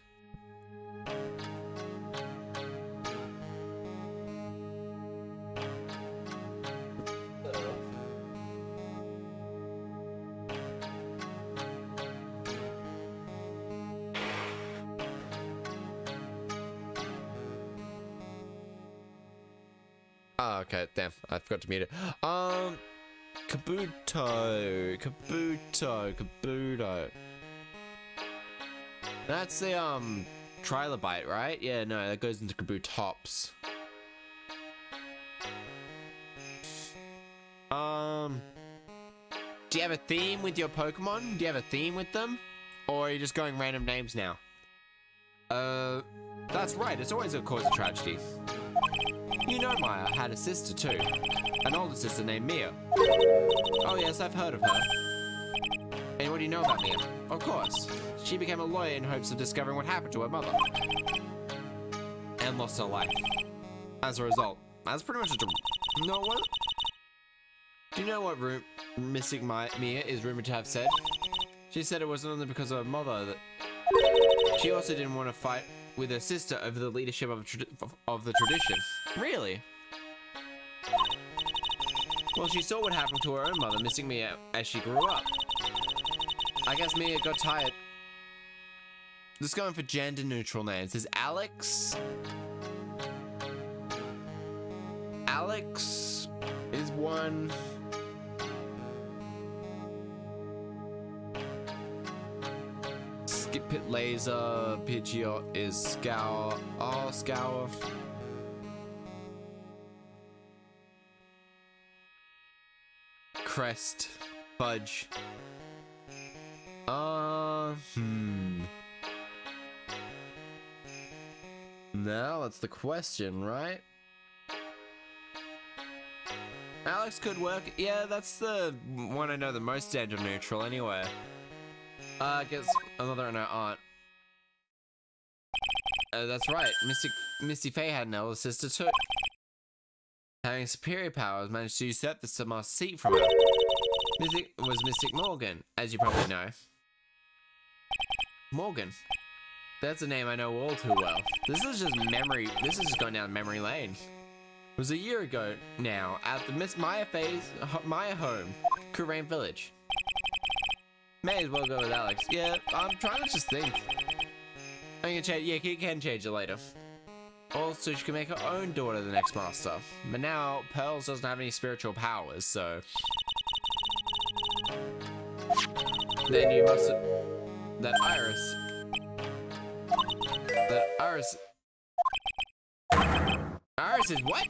Oh, okay, damn, I forgot to mute it. Kabuto. That's the, trilobite, right? Yeah, no, that goes into Kabutops. Do you have a theme with your Pokemon? Do you have a theme with them? Or are you just going random names now? That's right, it's always a cause of tragedy. You know Maya had a sister too. An older sister named Mia. Oh yes, I've heard of her. And what do you know about Mia? Of course. She became a lawyer in hopes of discovering what happened to her mother. And lost her life. As a result. That's pretty much a... No what? Do you know what Mystic Mia is rumored to have said? She said it wasn't only because of her mother She also didn't want to fight with her sister over the leadership of the tradition. Really? Well, she saw what happened to her own mother, missing Mia as she grew up. I guess Mia got tired. Just going for gender-neutral names. There's Alex. Alex is one. Skip Pit Laser. Pidgeot is Scour. Oh, Scour. Crest. Fudge. Now that's the question, right? Alex could work. Yeah, that's the one I know the most gender neutral anyway. I guess another and her aunt. That's right. Misty Faye had an elder sister too. Having superior powers, managed to usurp the master seat from her. Mystic was Mystic Morgan, as you probably know. Morgan. That's a name I know all too well. This is just memory. This is just going down memory lane. It was a year ago now at the Miss Maya home, Kurain Village. May as well go with Alex. Yeah, I'm trying to just think. I can change. Yeah, you can change it later. Also, she can make her own daughter the next master. But now, Pearls doesn't have any spiritual powers, so... Then you must... That Iris... Iris is what?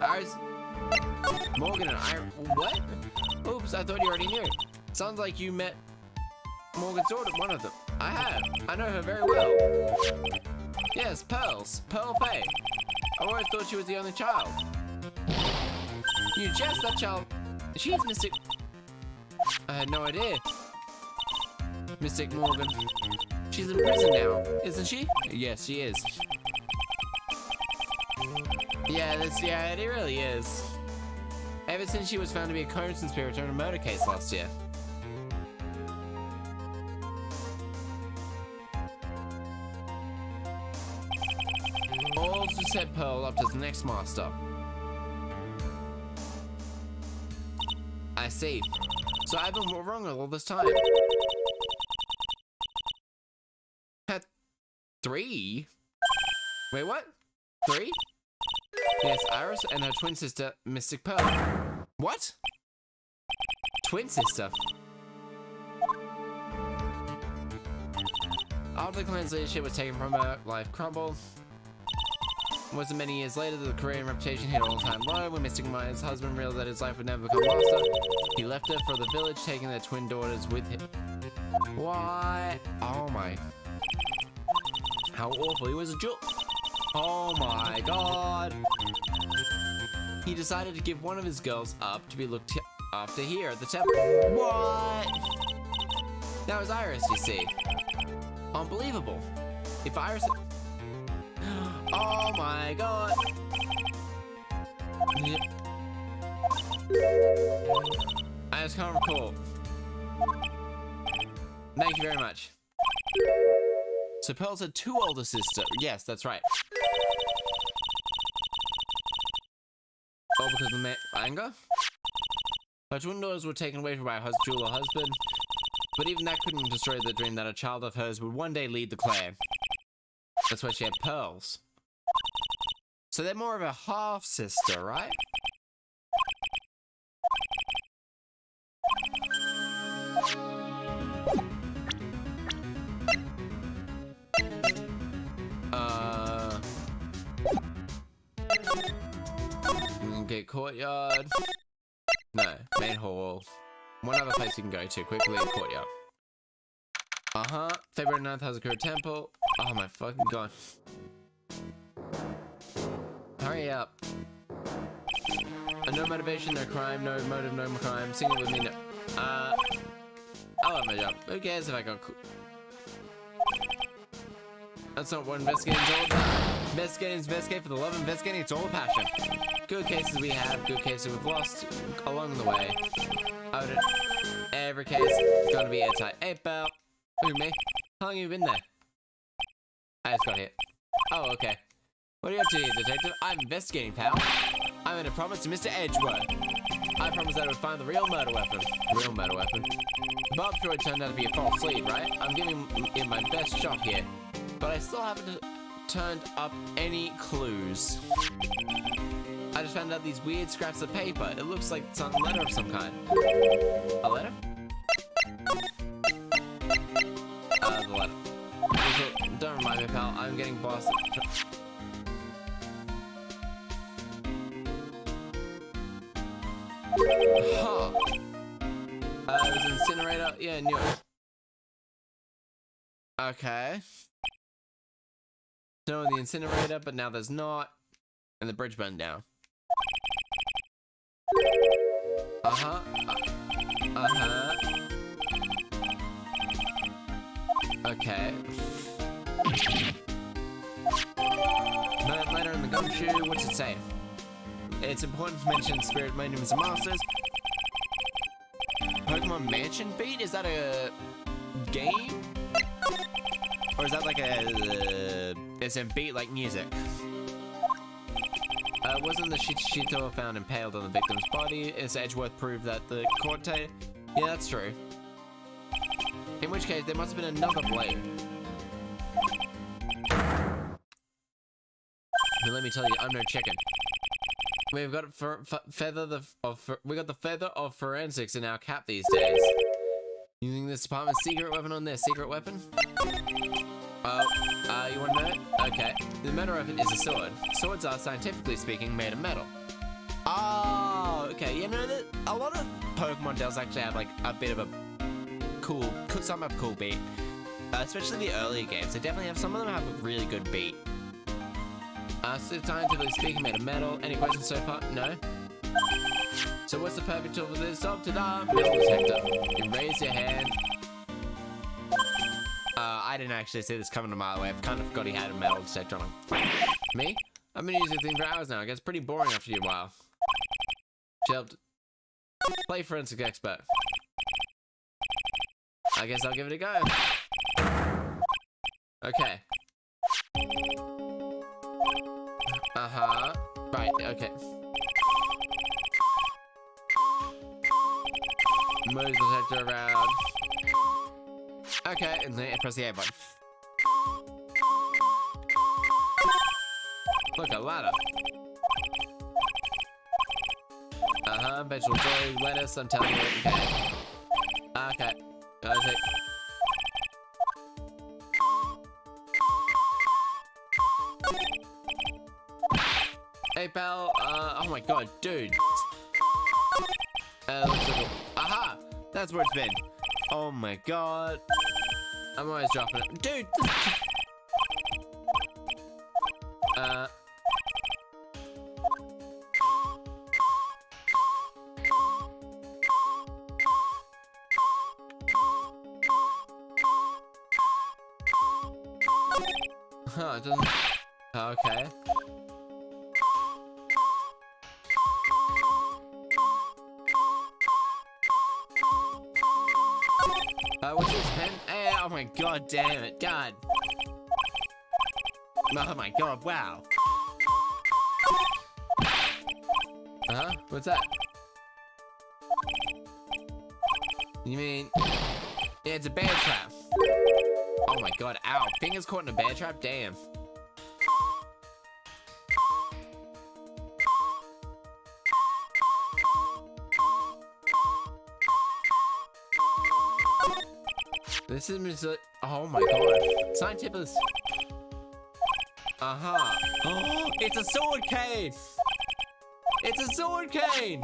Iris... Morgan and Iris... What? Oops, I thought you already knew. Sounds like you met Morgan's daughter, one of them. I have. I know her very well. Yes, Pearls. Pearl Faye. I always thought she was the only child. You jest, that child. She's Mystic... I had no idea. Mystic Morgan. She's in prison now, isn't she? Yes, she is. Yeah, it really is. Ever since she was found to be a co-conspirator in a murder case last year. All to set Pearl up as the next master. I see. So I've been wrong all this time. Had 3? Wait, what? 3? Yes, Iris and her twin sister, Mystic Pearl. What? Twin sister? After the clan's leadership was taken from her, life crumbled. Wasn't many years later that the career and reputation hit an all-time low when Mystic Maya's husband realized that his life would never become master. He left her for the village, taking their twin daughters with him. Why? Oh my. How awful. He was a jewel. Oh my god. He decided to give one of his girls up to be looked after here at the temple. What? That was Iris, you see. Unbelievable. If Iris... Oh my god. I just can't recall. Thank you very much. So Pearl's had 2 older sisters. Yes, that's right. All because of anger? Her twin daughters were taken away from her jeweler husband, but even that couldn't destroy the dream that a child of hers would one day lead the clan. That's why she had Pearls. So they're more of a half-sister, right? Okay, courtyard. No, main hall. One other place you can go to quickly, courtyard. February 9th has a Hakura Temple. Oh my fucking god. Hurry up. No motivation, no crime, no motive, no crime. Sing it with me, no. I love my job. Who cares if I got... That's not what investigating's all about. Investigating's investigate for the love of investigating. It's all passion. Good cases we have, good cases we've lost along the way. Every case is gonna be airtight. Hey, pal. Who, me? How long have you been there? I just got here. Oh, okay. What are you up to here, detective? I'm investigating, pal. I made a promise to Mr. Edgeworth. I promised that I would find the real murder weapon. Real murder weapon? Bob sure it turned out to be a false lead, right? I'm giving it my best shot here. But I still haven't turned up any clues. I just found out these weird scraps of paper. It looks like some letter of some kind. A letter? The letter. Don't remind me, pal. I'm getting bossed. Huh. It was an incinerator. Yeah, I knew it. Okay. No, the incinerator, but now there's not. And the bridge burned down. Uh-huh. Uh-huh. Okay. Letter in the gumshoe. What's it say? It's important to mention Spirit Maidens and Masters. Pokemon Mansion Beat? Is that a game? Or is that like a... it's a beat like music? Wasn't the Shito found impaled on the victim's body? Is Edgeworth proved that the Corte... Yeah, that's true. In which case, there must have been another blade. But let me tell you, I'm no chicken. We've got we got the feather of forensics in our cap these days. Using this department's secret weapon on their secret weapon? You want to know it? Okay. The murder weapon is a sword. Swords are, scientifically speaking, made of metal. Oh, okay. You know that a lot of Pokemon does actually have like a bit of a some have cool beat. Especially the earlier games. They definitely have, some of them have a really good beat. So scientifically speaking, made of metal. Any questions so far? No? So what's the perfect tool for this job? Ta-da! Metal detector. You raise your hand. I didn't actually see this coming a mile away. I've kind of forgot he had a metal detector on him. Me? I've been using the thing for hours now. It gets pretty boring after a while. She helped. Play forensic expert. I guess I'll give it a go. Okay. Uh-huh. Right, okay. Move the detector around. Okay, and then press the A button. Look, a ladder. Uh-huh, vegetable joy, lettuce, I'm telling you. Okay. Okay. Okay. Hey, pal, oh my god, dude. Aha! That's where it's been. Oh my god. I'm always dropping it. Dude! Huh, it doesn't... Okay. What's this pen? Hey, oh my god, damn it, god. Oh my god, wow. Uh-huh, what's that? You mean... Yeah, it's a bear trap. Oh my god, ow. Fingers caught in a bear trap? Damn. This is... Oh my god. Scientific... Uh-huh. Oh, it's a sword cane! It's a sword cane!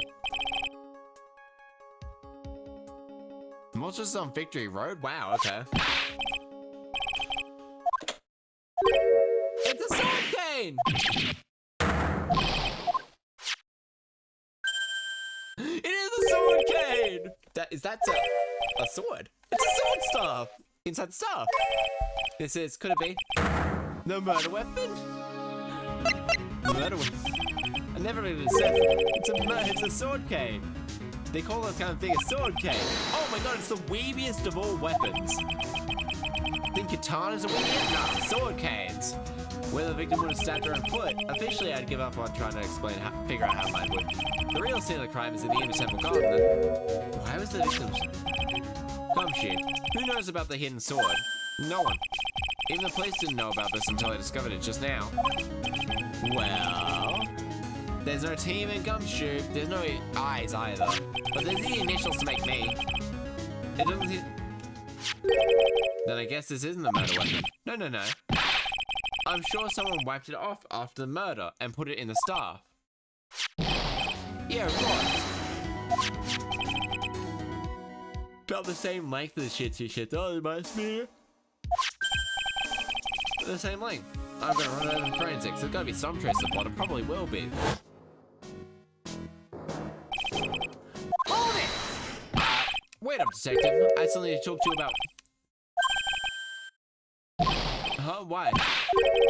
Monsters on Victory Road? Wow, okay. It's a sword cane! It is a sword cane! Is that a sword? It's a sword staff! Inside the staff. This is, could it be? The murder weapon? Murder weapon? I never even said it's a sword cane. They call that kind of thing a sword cane. Oh my god, it's the weebiest of all weapons. Think katanas are weird? Nah, sword canes. Whether the victim would have stabbed her own foot, officially I'd give up on trying to figure out how mine would. The real scene of the crime is in the inner temple garden. Then why was the victim's gumshoe? Who knows about the hidden sword? No one. Even the police didn't know about this until I discovered it just now. Well, there's no team in gumshoe. There's no eyes either. But there's the initials to make me. It doesn't seem... Then I guess this isn't a murder weapon. No. I'm sure someone wiped it off after the murder and put it in the staff. Yeah, right. About the same length as shit. Oh, it must be the same length. I'm gonna run over the forensics. There's gotta be some trace of blood. It probably will be. Hold it! Wait up, detective. I still need to talk to you about... Huh? Why?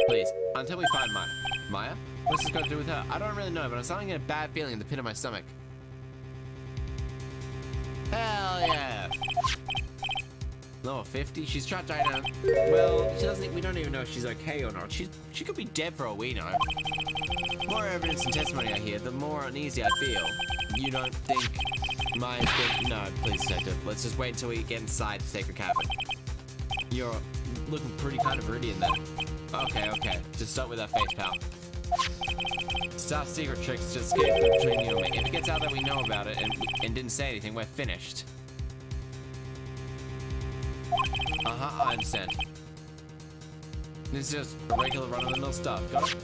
Please, until we find Maya. Maya? What's this got to do with her? I don't really know, but I'm starting to get a bad feeling in the pit of my stomach. Hell yeah! Level 50? She's trapped right now. Well, she doesn't. We don't even know if she's okay or not. She could be dead for all we know. The more evidence and testimony I hear, the more uneasy I feel. You don't think Maya's been... No, please, detective. Let's just wait until we get inside the sacred cavern. You're looking pretty kind of ruddy in there. Okay. Just start with that face, pal. Staff secret tricks just escaped between you and me. If it gets out that we know about it and didn't say anything, we're finished. I understand. This is just regular run-of-the-mill stuff. Got it?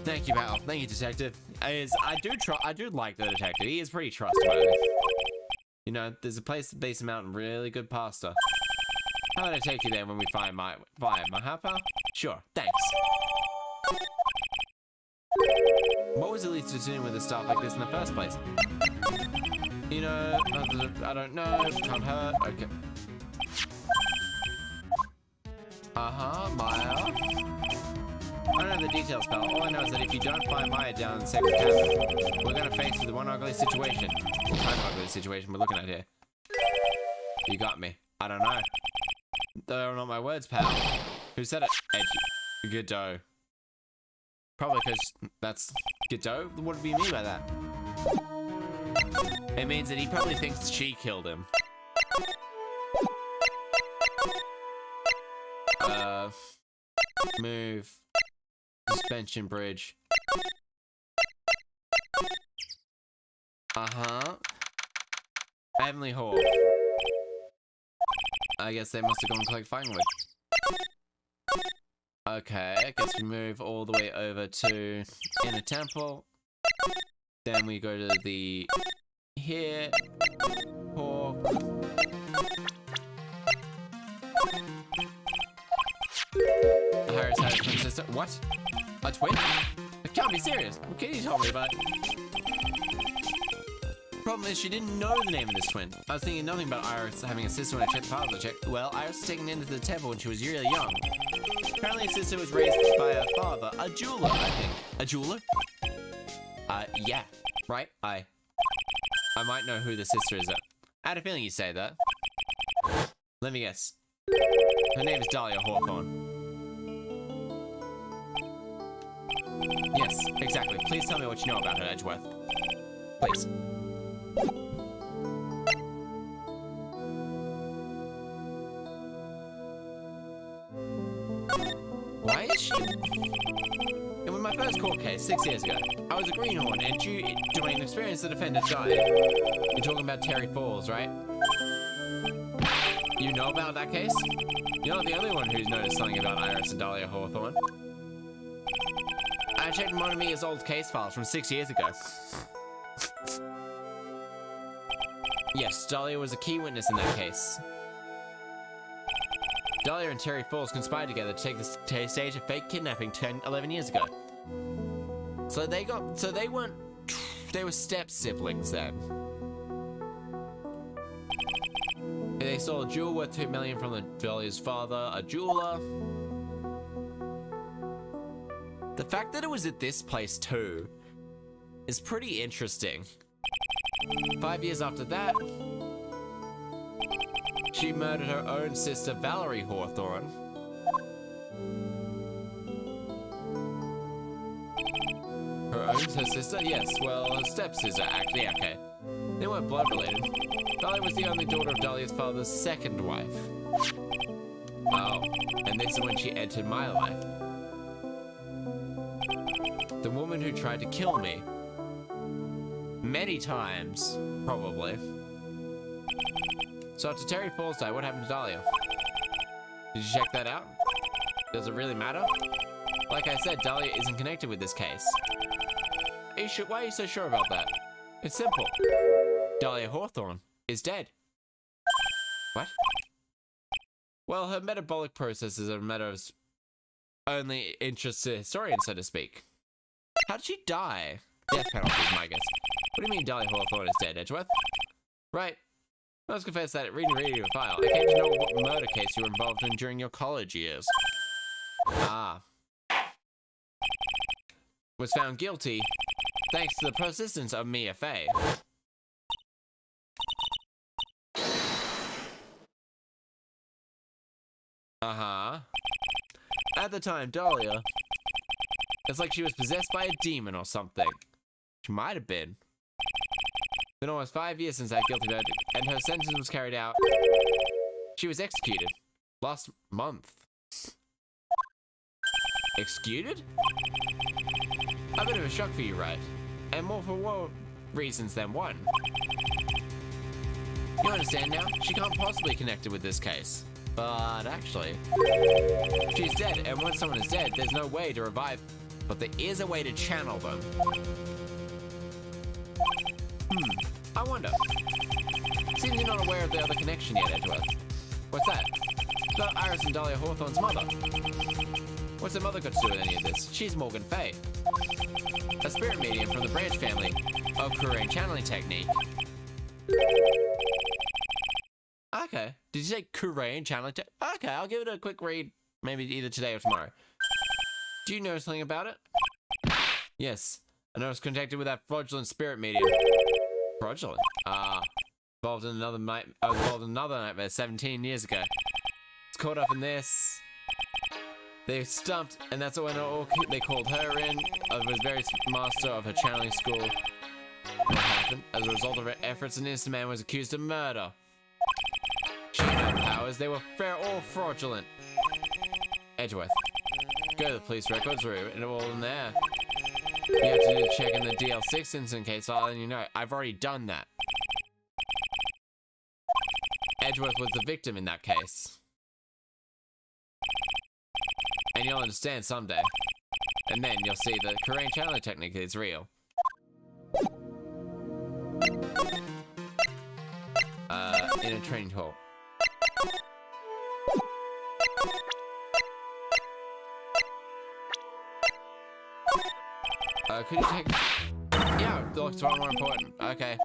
Thank you, pal. Thank you, detective. I do like the detective. He is pretty trustworthy. You know, there's a place to base him out in really good pasta. How about I take you there when we find my pal? Sure, thanks. What was it least to doing with a stuff like this in the first place? You know, I don't know. Can't hurt. Okay. Maya. I don't know the details, pal. All I know is that if you don't find Maya down in the sacred cavern, we're gonna face with one ugly situation. What kind of ugly situation we're looking at here? You got me. I don't know. Those are not my words, pal. Who said it? Edgy. Godot. Probably because that's Godot? What do you mean by that? It means that he probably thinks she killed him. Move. Suspension bridge. Heavenly Hall. I guess they must have gone and collect fine wood. Okay, I guess we move all the way over to Inner Temple. Then we go to the... here. Pork. Harris had a twin sister. What? A twin? It can't be serious. What can you tell me about? Problem is, she didn't know the name of this twin. I was thinking nothing about Iris having a sister when I checked the files I checked. Well, Iris was taken into the temple when she was really young. Apparently, her sister was raised by her father, a jeweler, I think. A jeweler? Yeah. Right? I might know who the sister is. I had a feeling you'd say that. Let me guess. Her name is Dahlia Hawthorne. Yes, exactly. Please tell me what you know about her, Edgeworth. Please. Why is she... It was my first court case 6 years ago. I was a greenhorn, and due to my inexperience, the defendant died. You're talking about Terry Falls, right? You know about that case? You're not the only one who's noticed something about Iris and Dahlia Hawthorne. I checked one of Mia's old case files from 6 years ago. Yes, Dahlia was a key witness in that case. Dahlia and Terry Falls conspired together to take the stage a fake kidnapping 11 years ago. So they were step siblings then. They stole a jewel worth $2 million from Dahlia's father, a jeweler. The fact that it was at this place too is pretty interesting. 5 years after that, she murdered her own sister, Valerie Hawthorne. Her sister? Yes, well, her stepsister, actually, yeah, okay. They weren't blood related. Valerie was the only daughter of Dahlia's father's second wife. Oh, and this is when she entered my life. The woman who tried to kill me. Many times, probably. So after Terry Falls died, what happened to Dahlia? Did you check that out? Does it really matter? Like I said, Dahlia isn't connected with this case. Why are you so sure about that? It's simple. Dahlia Hawthorne is dead. What? Well, her metabolic processes are a matter of only interest to historians, so to speak. How did she die? Death penalty is my guess. What do you mean Dahlia Hawthorne is dead, Edgeworth? Right. I must confess that reading your file, I came to know what murder case you were involved in during your college years. Ah. Was found guilty thanks to the persistence of Mia Fey. Uh-huh. At the time, Dahlia, it's like she was possessed by a demon or something. She might have been. It's been almost 5 years since that guilty verdict, and her sentence was carried out. She was executed last month. Executed? A bit of a shock for you, right? And more for more reasons than one. You understand now? She can't possibly connect it with this case. But actually, she's dead, and once someone is dead, there's no way to revive. But there is a way to channel them. I wonder. Seems you're not aware of the other connection yet, Edgeworth. What's that? It's about Iris and Dahlia Hawthorne's mother. What's her mother got to do with any of this? She's Morgan Fay, a spirit medium from the branch family of Korean channeling technique. Okay. Did you say Korean channeling technique? Okay, I'll give it a quick read, maybe either today or tomorrow. Do you know something about it? Yes. I know I was contacted with that fraudulent spirit medium. Fraudulent? Involved in another nightmare 17 years ago. It's caught up in this. They stumped, and that's when they called her in. Was very master of her channeling school. What happened? As a result of her efforts, an innocent man was accused of murder. She had powers. They were all fraudulent. Edgeworth, go to the police records room, and all in there. You have to do a check in the DL6 incident case. I'll let you know. I've already done that. Edgeworth was the victim in that case. And you'll understand someday. And then you'll see that Korean channeling technique is real. In a training hall. Could you take... Yeah, the looks far more important. Okay.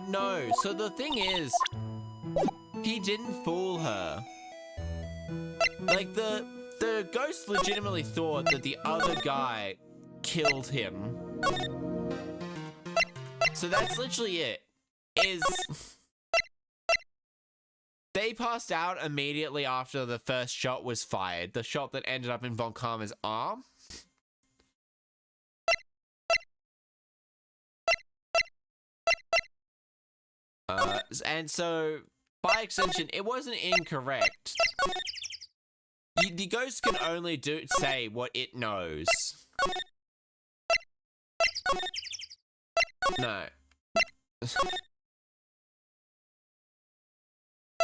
No. So the thing is, he didn't fool her. Like, the ghost legitimately thought that the other guy killed him. So that's literally it. They passed out immediately after the first shot was fired. The shot that ended up in Von Karma's arm. And so, by extension, it wasn't incorrect. The ghost can only say what it knows. No.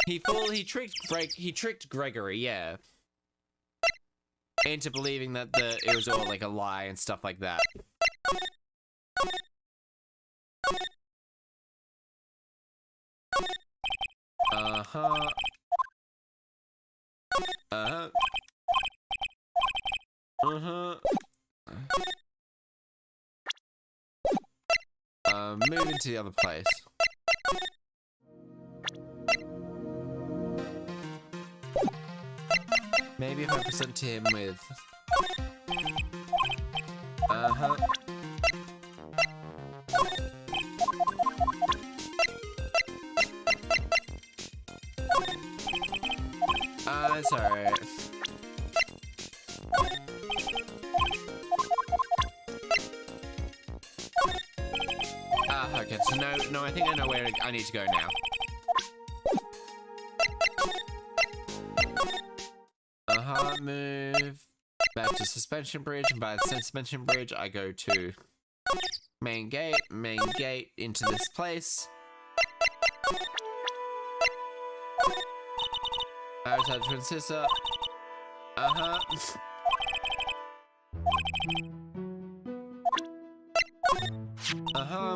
He tricked Gregory, yeah, into believing that it was all like a lie and stuff like that. Move into the other place. Maybe if I present him with... It's alright. Okay, so no, I think I know where I need to go now. Move back to suspension bridge, and by the suspension bridge, I go to main gate into this place. Outside twin sister.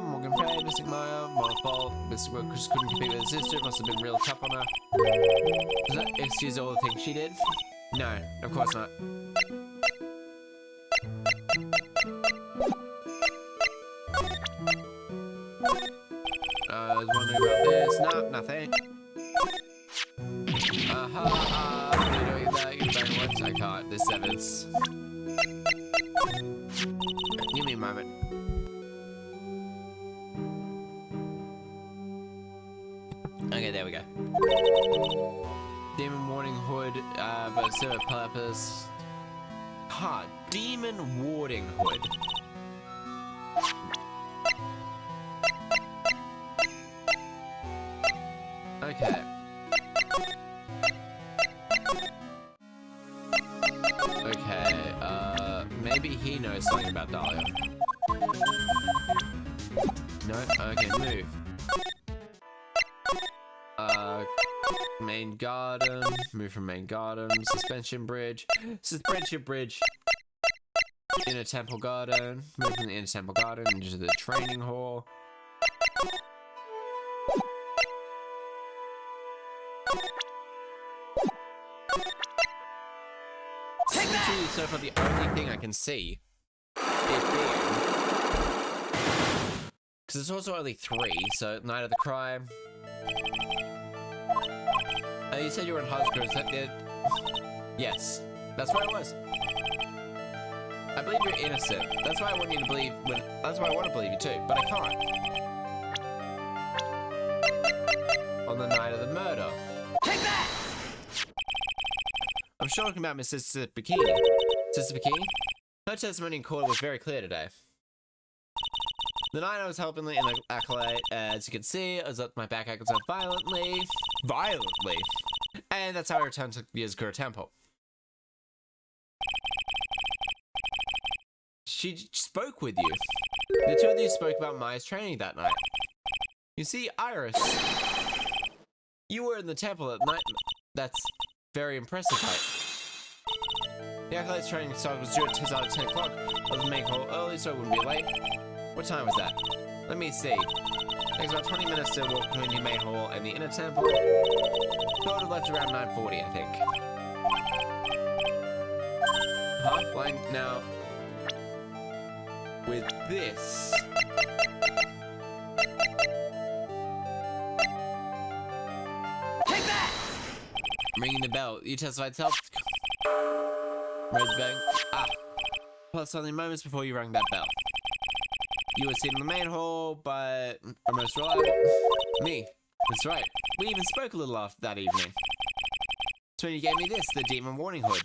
Morgan Pay, Mystic Maya, Monopole, Mystic Work just couldn't compete with her sister, it must have been real tough on her. Does that excuse all the things she did? No, of course not. I was wondering about this. No, nothing. You're doing that, you're doing what? I can't. There's sevens. Give me a moment. Okay, there we go. Demon Warding Hood, but serve purpose. Demon Warding Hood. Okay. Maybe he knows something about Dahlia. No? Okay, move. Main garden, move from main garden, suspension bridge, inner temple garden, move from the inner temple garden into the training hall. Essentially, so far the only thing I can see is because it's also only 3, so Night of the Crime. You said you were in high school, is that it? Yes, that's where I was. I believe you're innocent. That's why I want you to believe. That's why I want to believe you too, but I can't. On the night of the murder. Take that! I'm talking about Miss Sister Bikini. Sister Bikini? Her testimony in court was very clear today. The night I was helping in the accolade, as you can see, I was up my back ankle violently. And that's how I returned to the Yazakura Temple. She spoke with you. The two of you spoke about Maya's training that night. You see, Iris, you were in the temple at night. That's very impressive, right? The acolyte's training started was due at 10 o'clock. I was making hall early, so it wouldn't be late. What time was that? Let me see. It takes about 20 minutes to walk between the main hall and the inner temple. I would have left around 9:40, I think. Like now, with this. Take that! Ringing the bell. You testified self. Red bang. Plus only moments before you rang that bell. You were seen in the main hall by our most reliable. Me. That's right. We even spoke a little after that evening. That's when you gave me this, the Demon Warning Hood.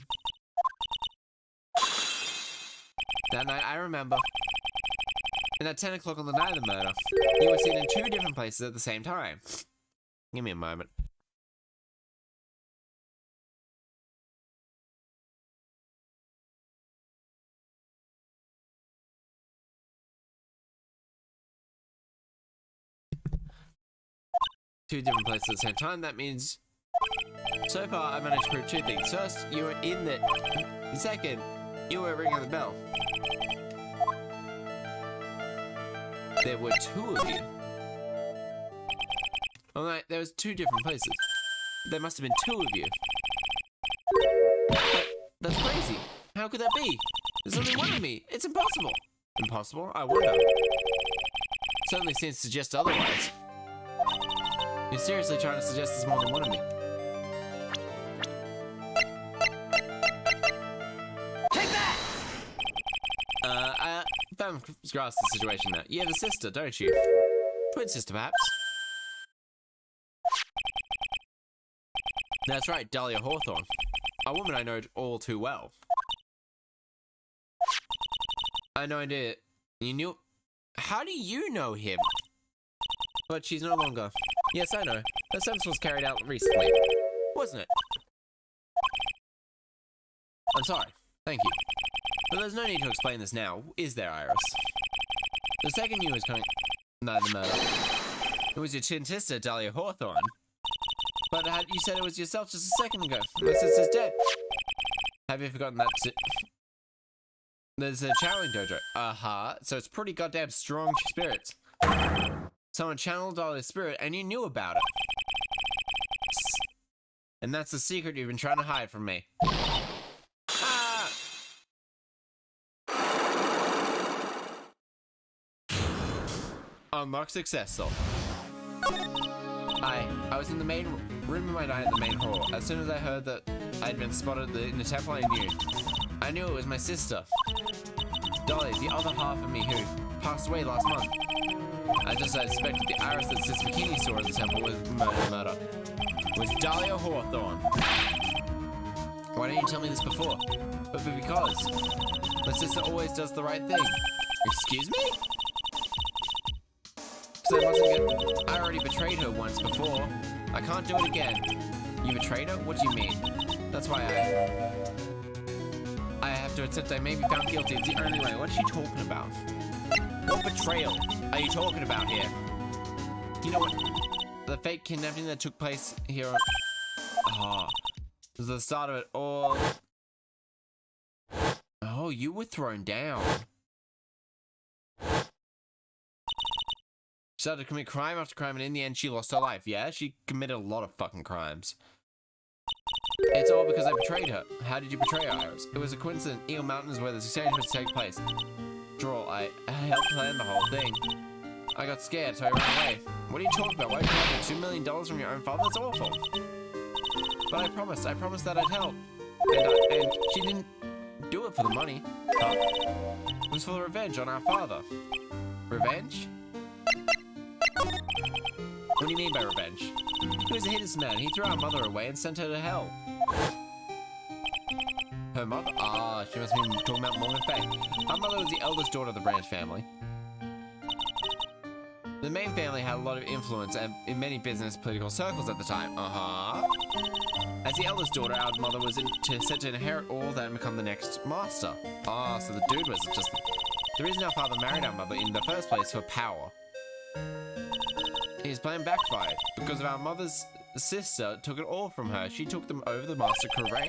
That night, I remember. And at 10 o'clock on the night of the murder, you were seen in 2 different places at the same time. Give me a moment. Two different places at the same time, that means so far I managed to prove 2 things. First, you were in the... Second, you were ringing the bell. There were 2 of you. Alright, there was 2 different places. There must have been 2 of you. But that's crazy. How could that be? There's only 1 of me. It's impossible. Impossible? I wonder. Certainly seems to suggest otherwise. You're seriously trying to suggest there's more than 1 of me. Take that! I found grasp the situation now. You have a sister, don't you? Twin sister, perhaps? That's right, Dahlia Hawthorne. A woman I know all too well. I know I did. You knew... How do you know him? But she's no longer. Yes, I know. The sentence was carried out recently. Wasn't it? I'm sorry. Thank you. But there's no need to explain this now, is there, Iris? The second you was coming... No, the murder. It was your twin sister, Dahlia Hawthorne. But you said it was yourself just a second ago. My sister's dead. Have you forgotten that? There's a channeling dojo. So it's pretty goddamn strong spirits. Someone channeled Dahlia's spirit and you knew about it. And that's the secret you've been trying to hide from me. Unlock successful. I was in the main room of my night in the main hall. As soon as I heard that I'd been spotted in the temple, I knew it was my sister. Dolly, the other half of me who passed away last month. I just suspected the Iris that Sister Bikini saw at the temple was murder. Was Dahlia Hawthorne. Why didn't you tell me this before? But because my sister always does the right thing. Excuse me? I already betrayed her once before. I can't do it again. You betrayed her? What do you mean? That's why I have to accept I may be found guilty. It's the only way. What is she talking about? What betrayal are you talking about here? You know what? The fake kidnapping that took place here was the start of it all. Oh, you were thrown down. She started to commit crime after crime, and in the end, she lost her life. Yeah, she committed a lot of fucking crimes. It's all because I betrayed her. How did you betray her, Iris? It was a coincidence. Eagle Mountain is where the exchange was to take place. Draw, I helped plan the whole thing. I got scared, so I ran away. What are you talking about? Why did you have $2 million from your own father? That's awful. But I promised that I'd help. And she didn't do it for the money. Huh? It was for the revenge on our father. Revenge? What do you mean by revenge? He was a hideous man. He threw our mother away and sent her to hell. Her mother? Ah, she must have been talking about Morgan Faye. Our mother was the eldest daughter of the Branch family. The main family had a lot of influence in many business political circles at the time. As the eldest daughter, our mother was set to inherit all that and become the next master. Ah, so the dude was just... The reason our father married our mother in the first place for power. His plan backfired because of our mother's sister took it all from her. She took them over the Master Corray.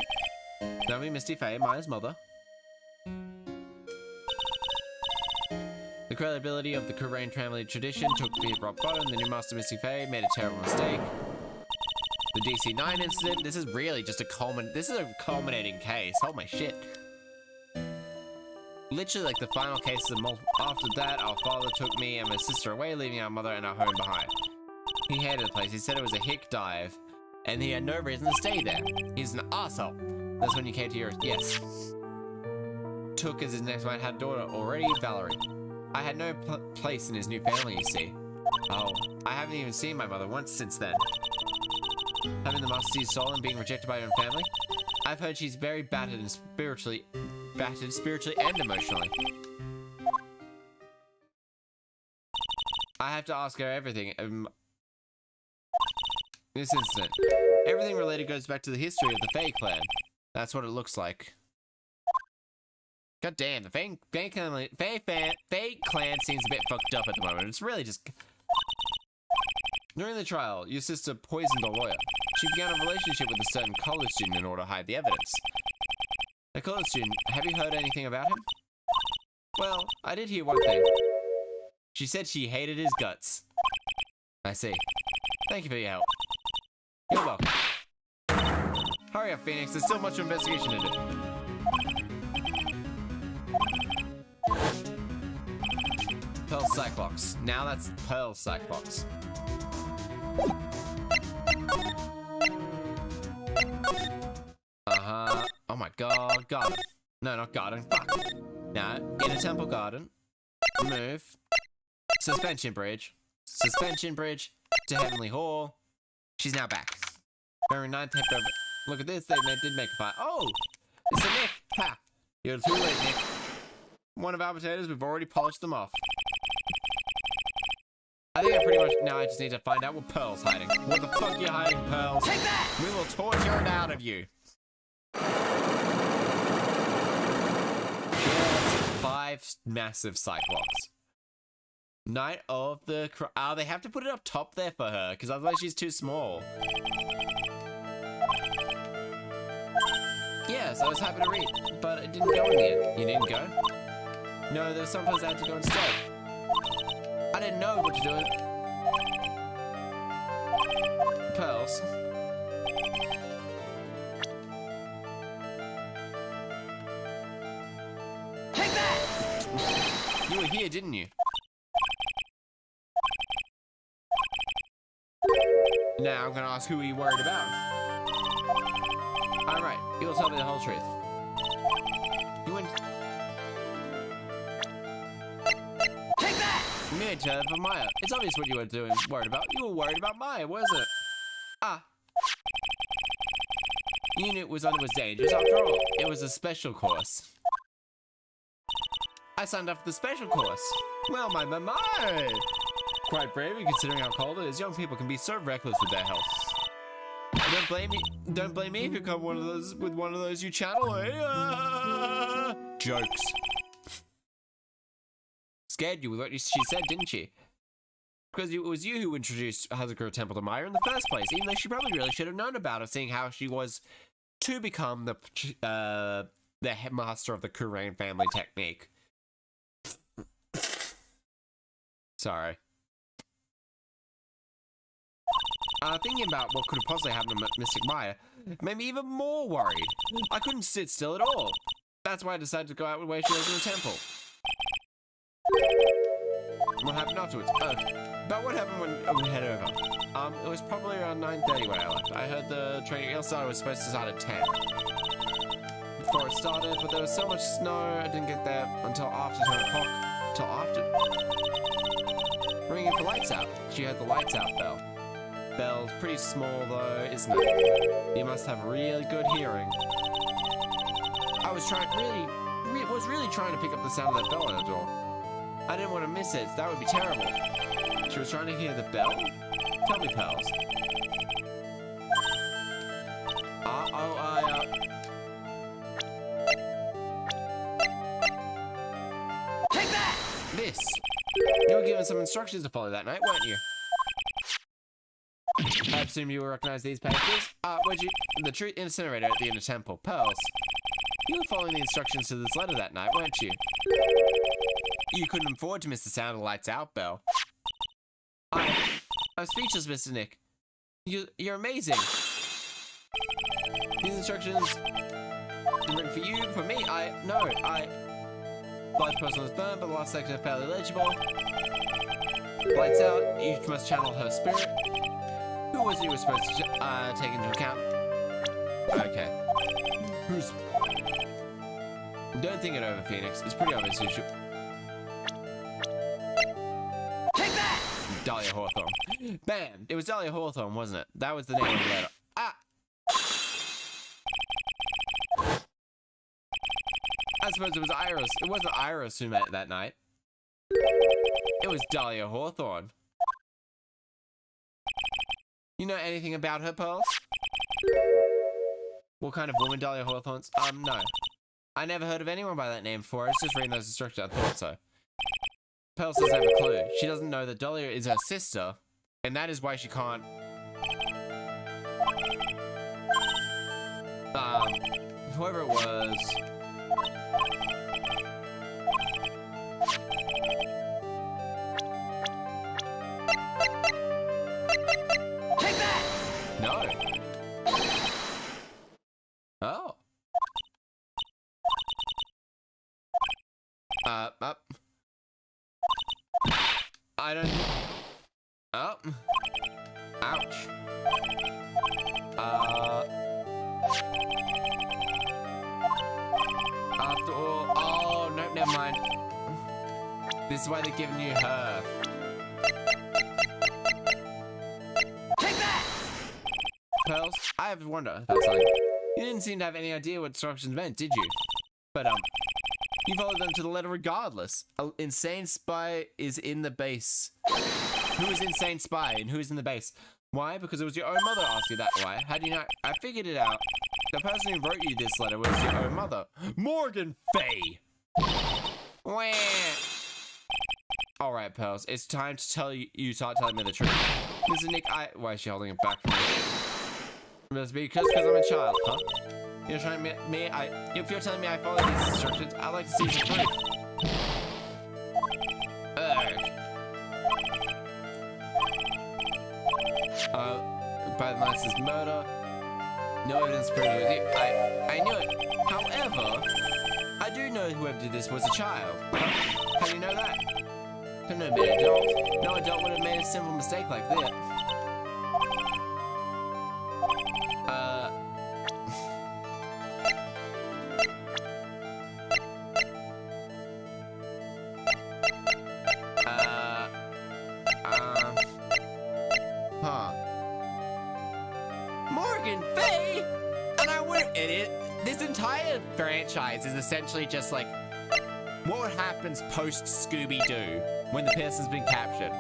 Now we Misty Faye, Maya's mother. The credibility of the Corraine family tradition took the rock bottom. The new Master Misty Faye made a terrible mistake. The DC-9 incident. This is really just a culminating case. Hold my shit. Literally like the final cases of multiple. After that, our father took me and my sister away, leaving our mother and our home behind. He hated the place. He said it was a hick dive, and he had no reason to stay there. He's an asshole. That's when you came to your yes. Took as his next wife had a daughter already, Valerie. I had no place in his new family, you see. Oh, I haven't even seen my mother once since then. Having the Master Sea's soul and being rejected by your own family? I've heard she's very battered spiritually and emotionally. I have to ask her everything. This incident. Everything related goes back to the history of the Fae clan. That's what it looks like. God damn, the Fae clan seems a bit fucked up at the moment. It's really just... During the trial, your sister poisoned a lawyer. She began a relationship with a certain college student in order to hide the evidence. The college student, have you heard anything about him? Well, I did hear one thing. She said she hated his guts. I see. Thank you for your help. You're welcome. Hurry up, Phoenix. There's still much investigation to do. Pearl Cyclops. Now that's Pearl Cyclops. Oh my god, garden. No, not garden. Fuck. Now, in a temple garden. Move. Suspension bridge. Suspension bridge to Heavenly Hall. She's now back. Very 9th chapter. Look at this, they did make a fire. Oh! It's a Nick! Ha! You're too late, Nick. One of our potatoes, we've already polished them off. I think I pretty much, now I just need to find out what Pearl's hiding. What the fuck are you hiding, Pearls? Take that! We will torture it out of you. Yes, 5 massive cyclops. Knight of the they have to put it up top there for her, because otherwise she's too small. Yes, I was happy to read, but it didn't go in the end. You didn't go? No, there's some place I had to go instead. I didn't know what to do. Pearls. Take that! You were here, didn't you? Now I'm gonna ask who are you worried about? Alright, you will tell me the whole truth. You went... Take that! You made for Maya. It's obvious what you were worried about. You were worried about Maya, wasn't it? Ah. You knew it was dangerous after all. It was a special course. I signed up for the special course. Well, my. Quite brave, considering how cold it is. Young people can be so reckless with their health. Don't blame me. Don't blame me if you come one of those you channel. Jokes. Scared you with what she said, didn't she? Because it was you who introduced Hazakura Temple to Maya in the first place, even though she probably really should have known about it, seeing how she was to become the master of the Kurain family technique. Sorry. Thinking about what could have possibly happened to Mystic Maya made me even more worried. I couldn't sit still at all. That's why I decided to go out where she was in the temple. What happened afterwards? Oh, but what happened when we head over? It was probably around 9:30 when I left. I heard the training started was supposed to start at 10. Before it started, but there was so much snow, I didn't get there until after 10 o'clock. Till after. Ringing for lights out. She heard the lights out bell. Bell's pretty small though, isn't it? You must have really good hearing. I was really trying to pick up the sound of that bell at the door. I didn't want to miss it, that would be terrible. She was trying to hear the bell? Tell me, pals. Take that! This! You were given some instructions to follow that night, weren't you? I assume you will recognize these papers. Where'd you... The truth incinerator at the inner temple. Pearls. You were following the instructions to this letter that night, weren't you? You couldn't afford to miss the sound of the lights out bell. I'm speechless, Mr. Nick. You're amazing. These instructions written for you, for me, Light person was burned, but the last section is fairly legible. Lights out, you must channel her spirit. Who was you were supposed to take into account? Okay. Who's... Don't think it over, Phoenix. It's pretty obvious who should... Take that! Dahlia Hawthorne. Bam! It was Dahlia Hawthorne, wasn't it? That was the name of the letter. I suppose it was Iris. It wasn't Iris who met that night. It was Dahlia Hawthorne. You know anything about her, Pearls? What kind of woman Dahlia Hawthorne's? No. I never heard of anyone by that name before. I was just reading those instructions. I thought so. Pearls doesn't have a clue. She doesn't know that Dahlia is her sister, and that is why she can't... whoever it was... Take that! No. Oh. Up. I don't... Oh. Ouch. After all... Oh, no, never mind. This is why they're giving you her. Take that! Pearls, I have to wonder about something. You didn't seem to have any idea what instructions meant, did you? But, you followed them to the letter regardless. An insane spy is in the base. Who is insane spy and who is in the base? Why? Because it was your own mother asked you that. Why? How do you know? I figured it out. The person who wrote you this letter was your own mother. Morgan Fay! Wah! Alright, Pearls. It's time to tell you start telling me the truth. Mr. Nick, why is she holding it back from me? Must be because I'm a child, huh? You're trying me, if you're telling me I follow these instructions, I'd like to see the proof. By the master's murder, no evidence proving it was you. I knew it. However, I do know whoever did this was a child. How do you know that? Couldn't have been an adult. No adult would have made a simple mistake like that. Morgan Fay? And I wouldn't idiot. This entire franchise is essentially just like what happens post Scooby-Doo when the person's been captured.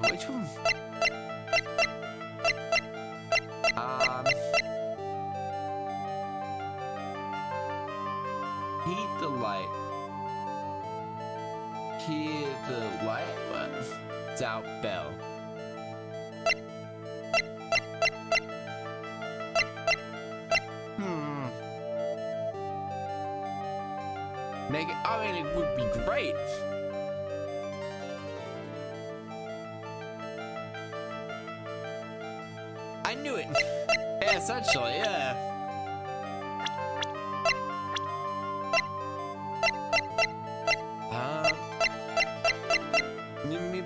Which one? Heed the light. Hear the light. Doubt bell. Make it. I mean, it would be great. I knew it. Yeah, essentially, yeah.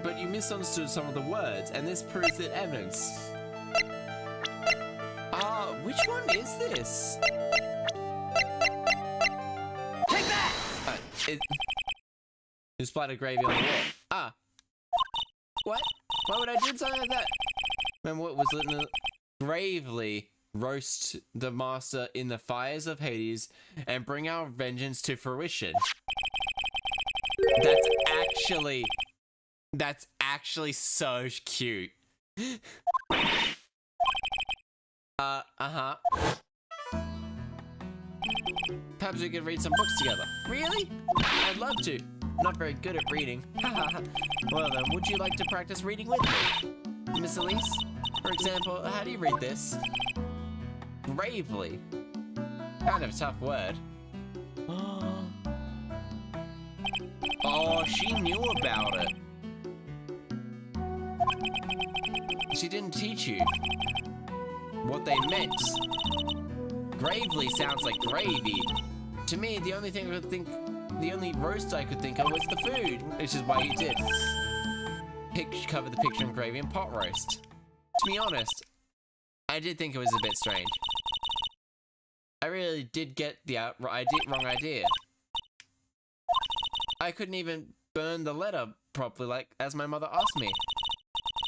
But you misunderstood some of the words, and this proves that evidence. Which one is this? Take that! You splattered gravy on the wall. What? Why would I do something like that? Remember what was written? Bravely roast the master in the fires of Hades and bring our vengeance to fruition. That's actually so cute. Perhaps we could read some books together. Really? I'd love to. I'm not very good at reading. Well then, would you like to practice reading with me? Miss Elise? For example, how do you read this? Bravely. Kind of a tough word. Oh, she knew about it. She didn't teach you what they meant. Gravely sounds like gravy. To me, the only roast I could think of was the food, which is why you did. Cover the picture in gravy and pot roast. To be honest, I did think it was a bit strange. I really did get the wrong idea. I couldn't even burn the letter properly, like as my mother asked me.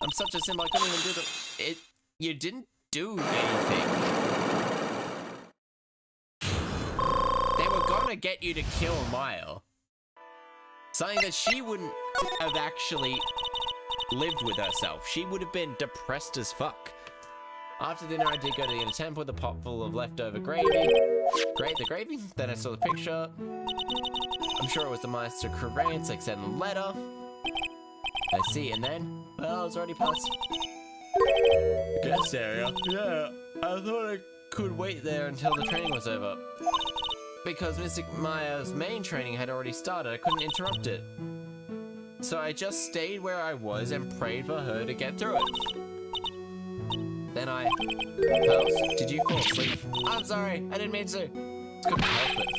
I'm such a simple, I couldn't even do you didn't do anything. They were gonna get you to kill Maya. Something that she wouldn't have actually lived with herself. She would have been depressed as fuck. After dinner, I did go to the inner temple with a pot full of leftover gravy. Great, the gravy. Then I saw the picture. I'm sure it was the Master Crevance, like said in the letter. I see, and then, well, I was already past. Guest area. Yeah, I thought I could wait there until the training was over. Because Mystic Maya's main training had already started, I couldn't interrupt it. So I just stayed where I was and prayed for her to get through it. Then Pearls, did you fall asleep? I'm sorry, I didn't mean to. Couldn't help it.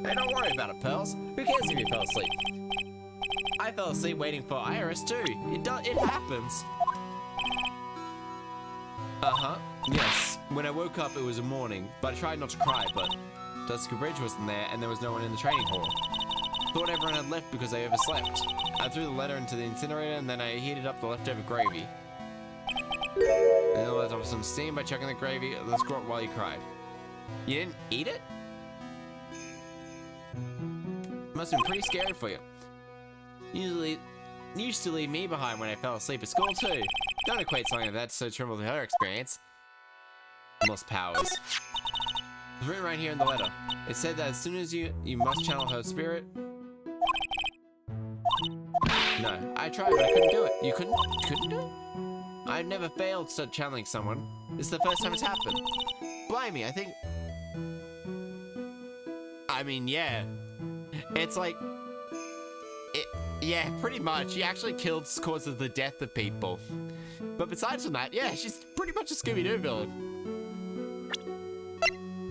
Hey, don't worry about it, Pearls. Who cares if you fell asleep? I fell asleep waiting for Iris too. It happens. Uh-huh. Yes. When I woke up, it was a morning, but I tried not to cry, but Dusky Bridge wasn't there, and there was no one in the training hall. Thought everyone had left because I overslept. I threw the letter into the incinerator, and then I heated up the leftover gravy. And then let off some steam by chucking the gravy on the squat while you cried. You didn't eat it? Must have been pretty scary for you. Used to leave me behind when I fell asleep at school too. Don't equate something like that to so trivial to her experience. Lost powers. It's written right here in the letter. It said that as soon as you must channel her spirit. No, I tried, but I couldn't do it. You couldn't do it? I've never failed to channeling someone. This is the first time it's happened. Blimey, I mean, yeah. It's like... Yeah, pretty much. She actually causes the death of people. But besides from that, yeah, she's pretty much a Scooby-Doo villain.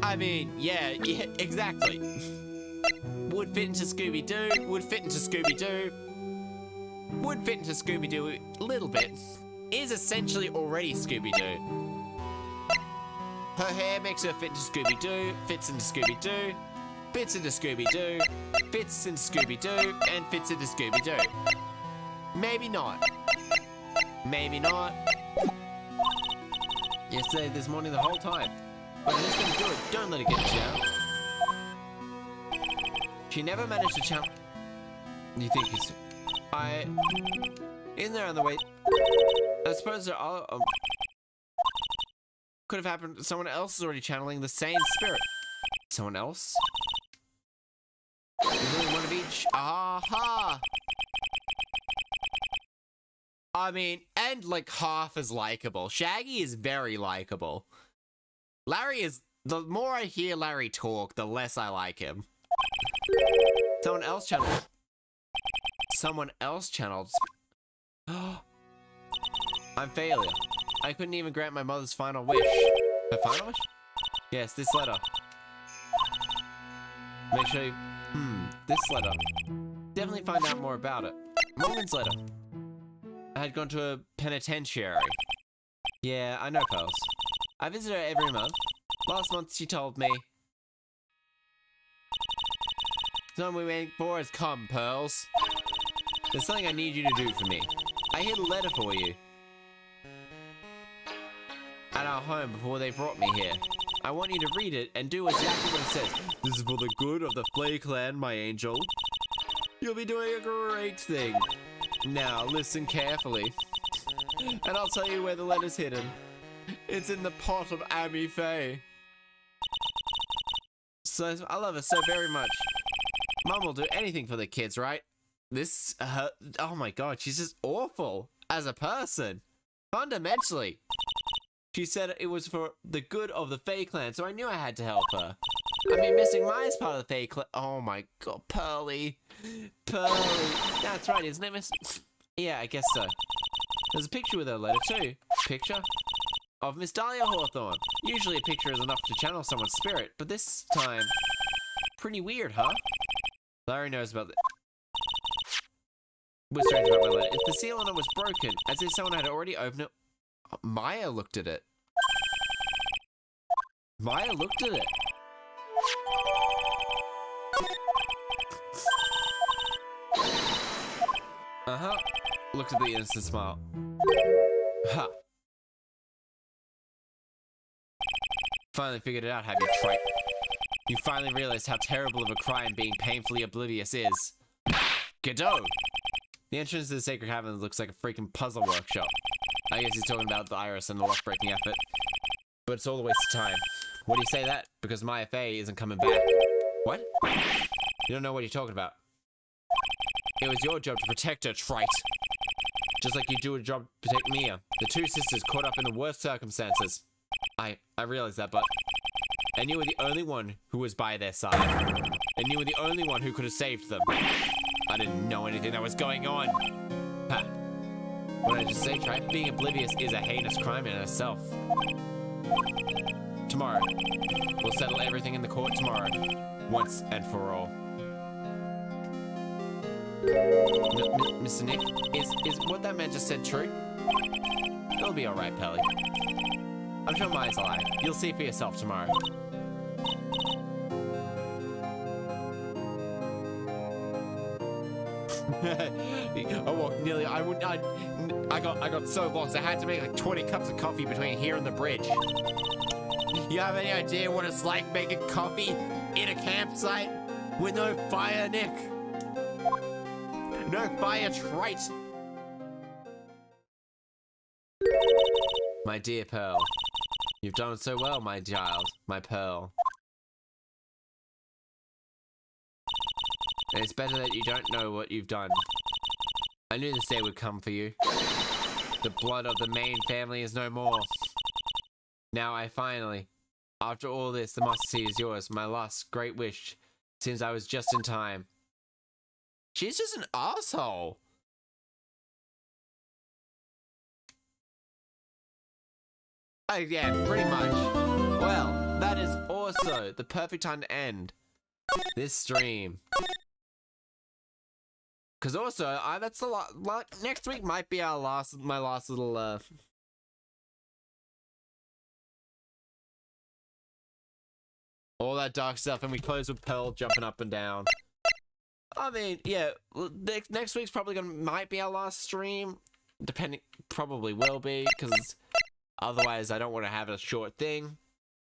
I mean, yeah, exactly. Would fit into Scooby-Doo, would fit into Scooby-Doo, would fit into Scooby-Doo a little bit. Is essentially already Scooby-Doo. Her hair makes her fit into Scooby-Doo, fits into Scooby-Doo, fits into Scooby-Doo, fits into Scooby-Doo, and fits into Scooby-Doo. Maybe not. Maybe not. Yesterday, this morning, the whole time. But who's gonna do it? Don't let it get you down. She never managed to challenge. You think it's... Isn't there on the way? I suppose there are... could have happened. Someone else is already channeling the same spirit. Someone else? There's only one of each. Aha! I mean, and like half as likable. Shaggy is very likable. Larry is... The more I hear Larry talk, the less I like him. Someone else channeled. Someone else channeled. I'm failure. I couldn't even grant my mother's final wish. Her final wish? Yes, this letter. Make sure you... this letter. Definitely find out more about it. Morgan's letter. I had gone to a penitentiary. Yeah, I know, Pearls. I visit her every month. Last month she told me... The time we waiting for has come, Pearls. There's something I need you to do for me. I hid a letter for you. At our home before they brought me here. I want you to read it and do exactly what it says. This is for the good of the Flay clan, my angel. You'll be doing a great thing. Now, listen carefully. And I'll tell you where the letter's hidden. It's in the pot of Amy Faye. So, I love her so very much. Mom will do anything for the kids, right? This, oh my god, she's just awful as a person. Fundamentally. She said it was for the good of the Faye clan, so I knew I had to help her. I mean, missing Maya's part of the Faye clan. Oh my god, Pearly. Pearly. That's right, isn't it, Miss? Yeah, I guess so. There's a picture with her letter, too. Picture of Miss Dahlia Hawthorne. Usually a picture is enough to channel someone's spirit, but this time... Pretty weird, huh? Larry knows about the... We're strange about my letter. If the seal on it was broken, as if someone had already opened it... Maya looked at it. Maya looked at it. Uh-huh. Looked at the innocent smile. Ha. Finally figured it out, have you, trite? You finally realized how terrible of a crime being painfully oblivious is. Godot! The entrance to the Sacred Caverns looks like a freaking puzzle workshop. I guess he's talking about the iris and the lock-breaking effort. But it's all a waste of time. What do you say that? Because Maya Faye isn't coming back. What? You don't know what you're talking about. It was your job to protect her, trite. Just like you do a job to protect Mia. The two sisters caught up in the worst circumstances. I realize that, but... And you were the only one who was by their side. And you were the only one who could have saved them. I didn't know anything that was going on. Ha. What did I just say, trite? Being oblivious is a heinous crime in itself. Tomorrow. We'll settle everything in the court tomorrow. Once and for all. Mr. Nick, is what that man just said true? It'll be alright, Pelly. I'm sure mine's a lie. You'll see for yourself tomorrow. I walked nearly. I got so lost. I had to make like 20 cups of coffee between here and the bridge. You have any idea what it's like making coffee in a campsite with no fire, Nick? No fire trait. My dear Pearl, you've done so well, my child, my Pearl. And it's better that you don't know what you've done. I knew this day would come for you. The blood of the main family is no more. Now I finally, after all this, the master is yours, my last great wish, since I was just in time. She's just an asshole. Oh yeah, pretty much. Well, that is also the perfect time to end this stream. Cause also, that's a lot. Next week might be my last little all that dark stuff, and we close with Pearl jumping up and down. I mean, yeah, next week's probably might be our last stream, depending. Probably will be, because otherwise I don't want to have a short thing.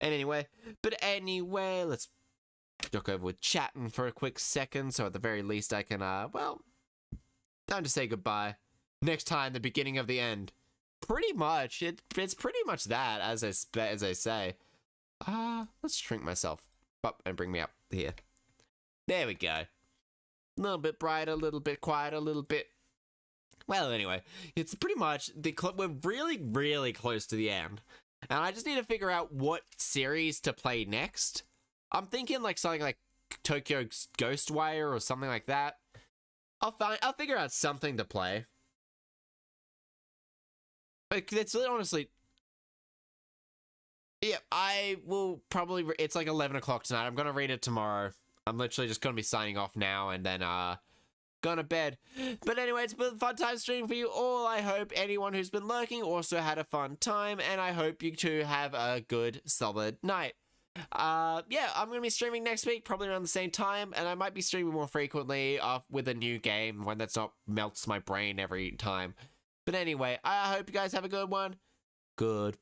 And anyway, let's look over with chatting for a quick second, so at the very least I can well. Time to say goodbye. Next time, the beginning of the end. Pretty much. It's pretty much that, as I say. Let's shrink myself up and bring me up here. There we go. A little bit brighter, a little bit quieter, a little bit... Well, anyway, it's pretty much... We're really, really close to the end. And I just need to figure out what series to play next. I'm thinking like something like Tokyo Ghostwire or something like that. I'll figure out something to play. Like, it's honestly... Yeah, I will probably... It's like 11 o'clock tonight. I'm gonna read it tomorrow. I'm literally just gonna be signing off now and then, going to bed. But anyway, it's been a fun time streaming for you all. I hope anyone who's been lurking also had a fun time, and I hope you two have a good, solid night. Yeah, I'm gonna be streaming next week, probably around the same time, and I might be streaming more frequently with a new game, one that's not melts my brain every time. But anyway, I hope you guys have a good one. Good.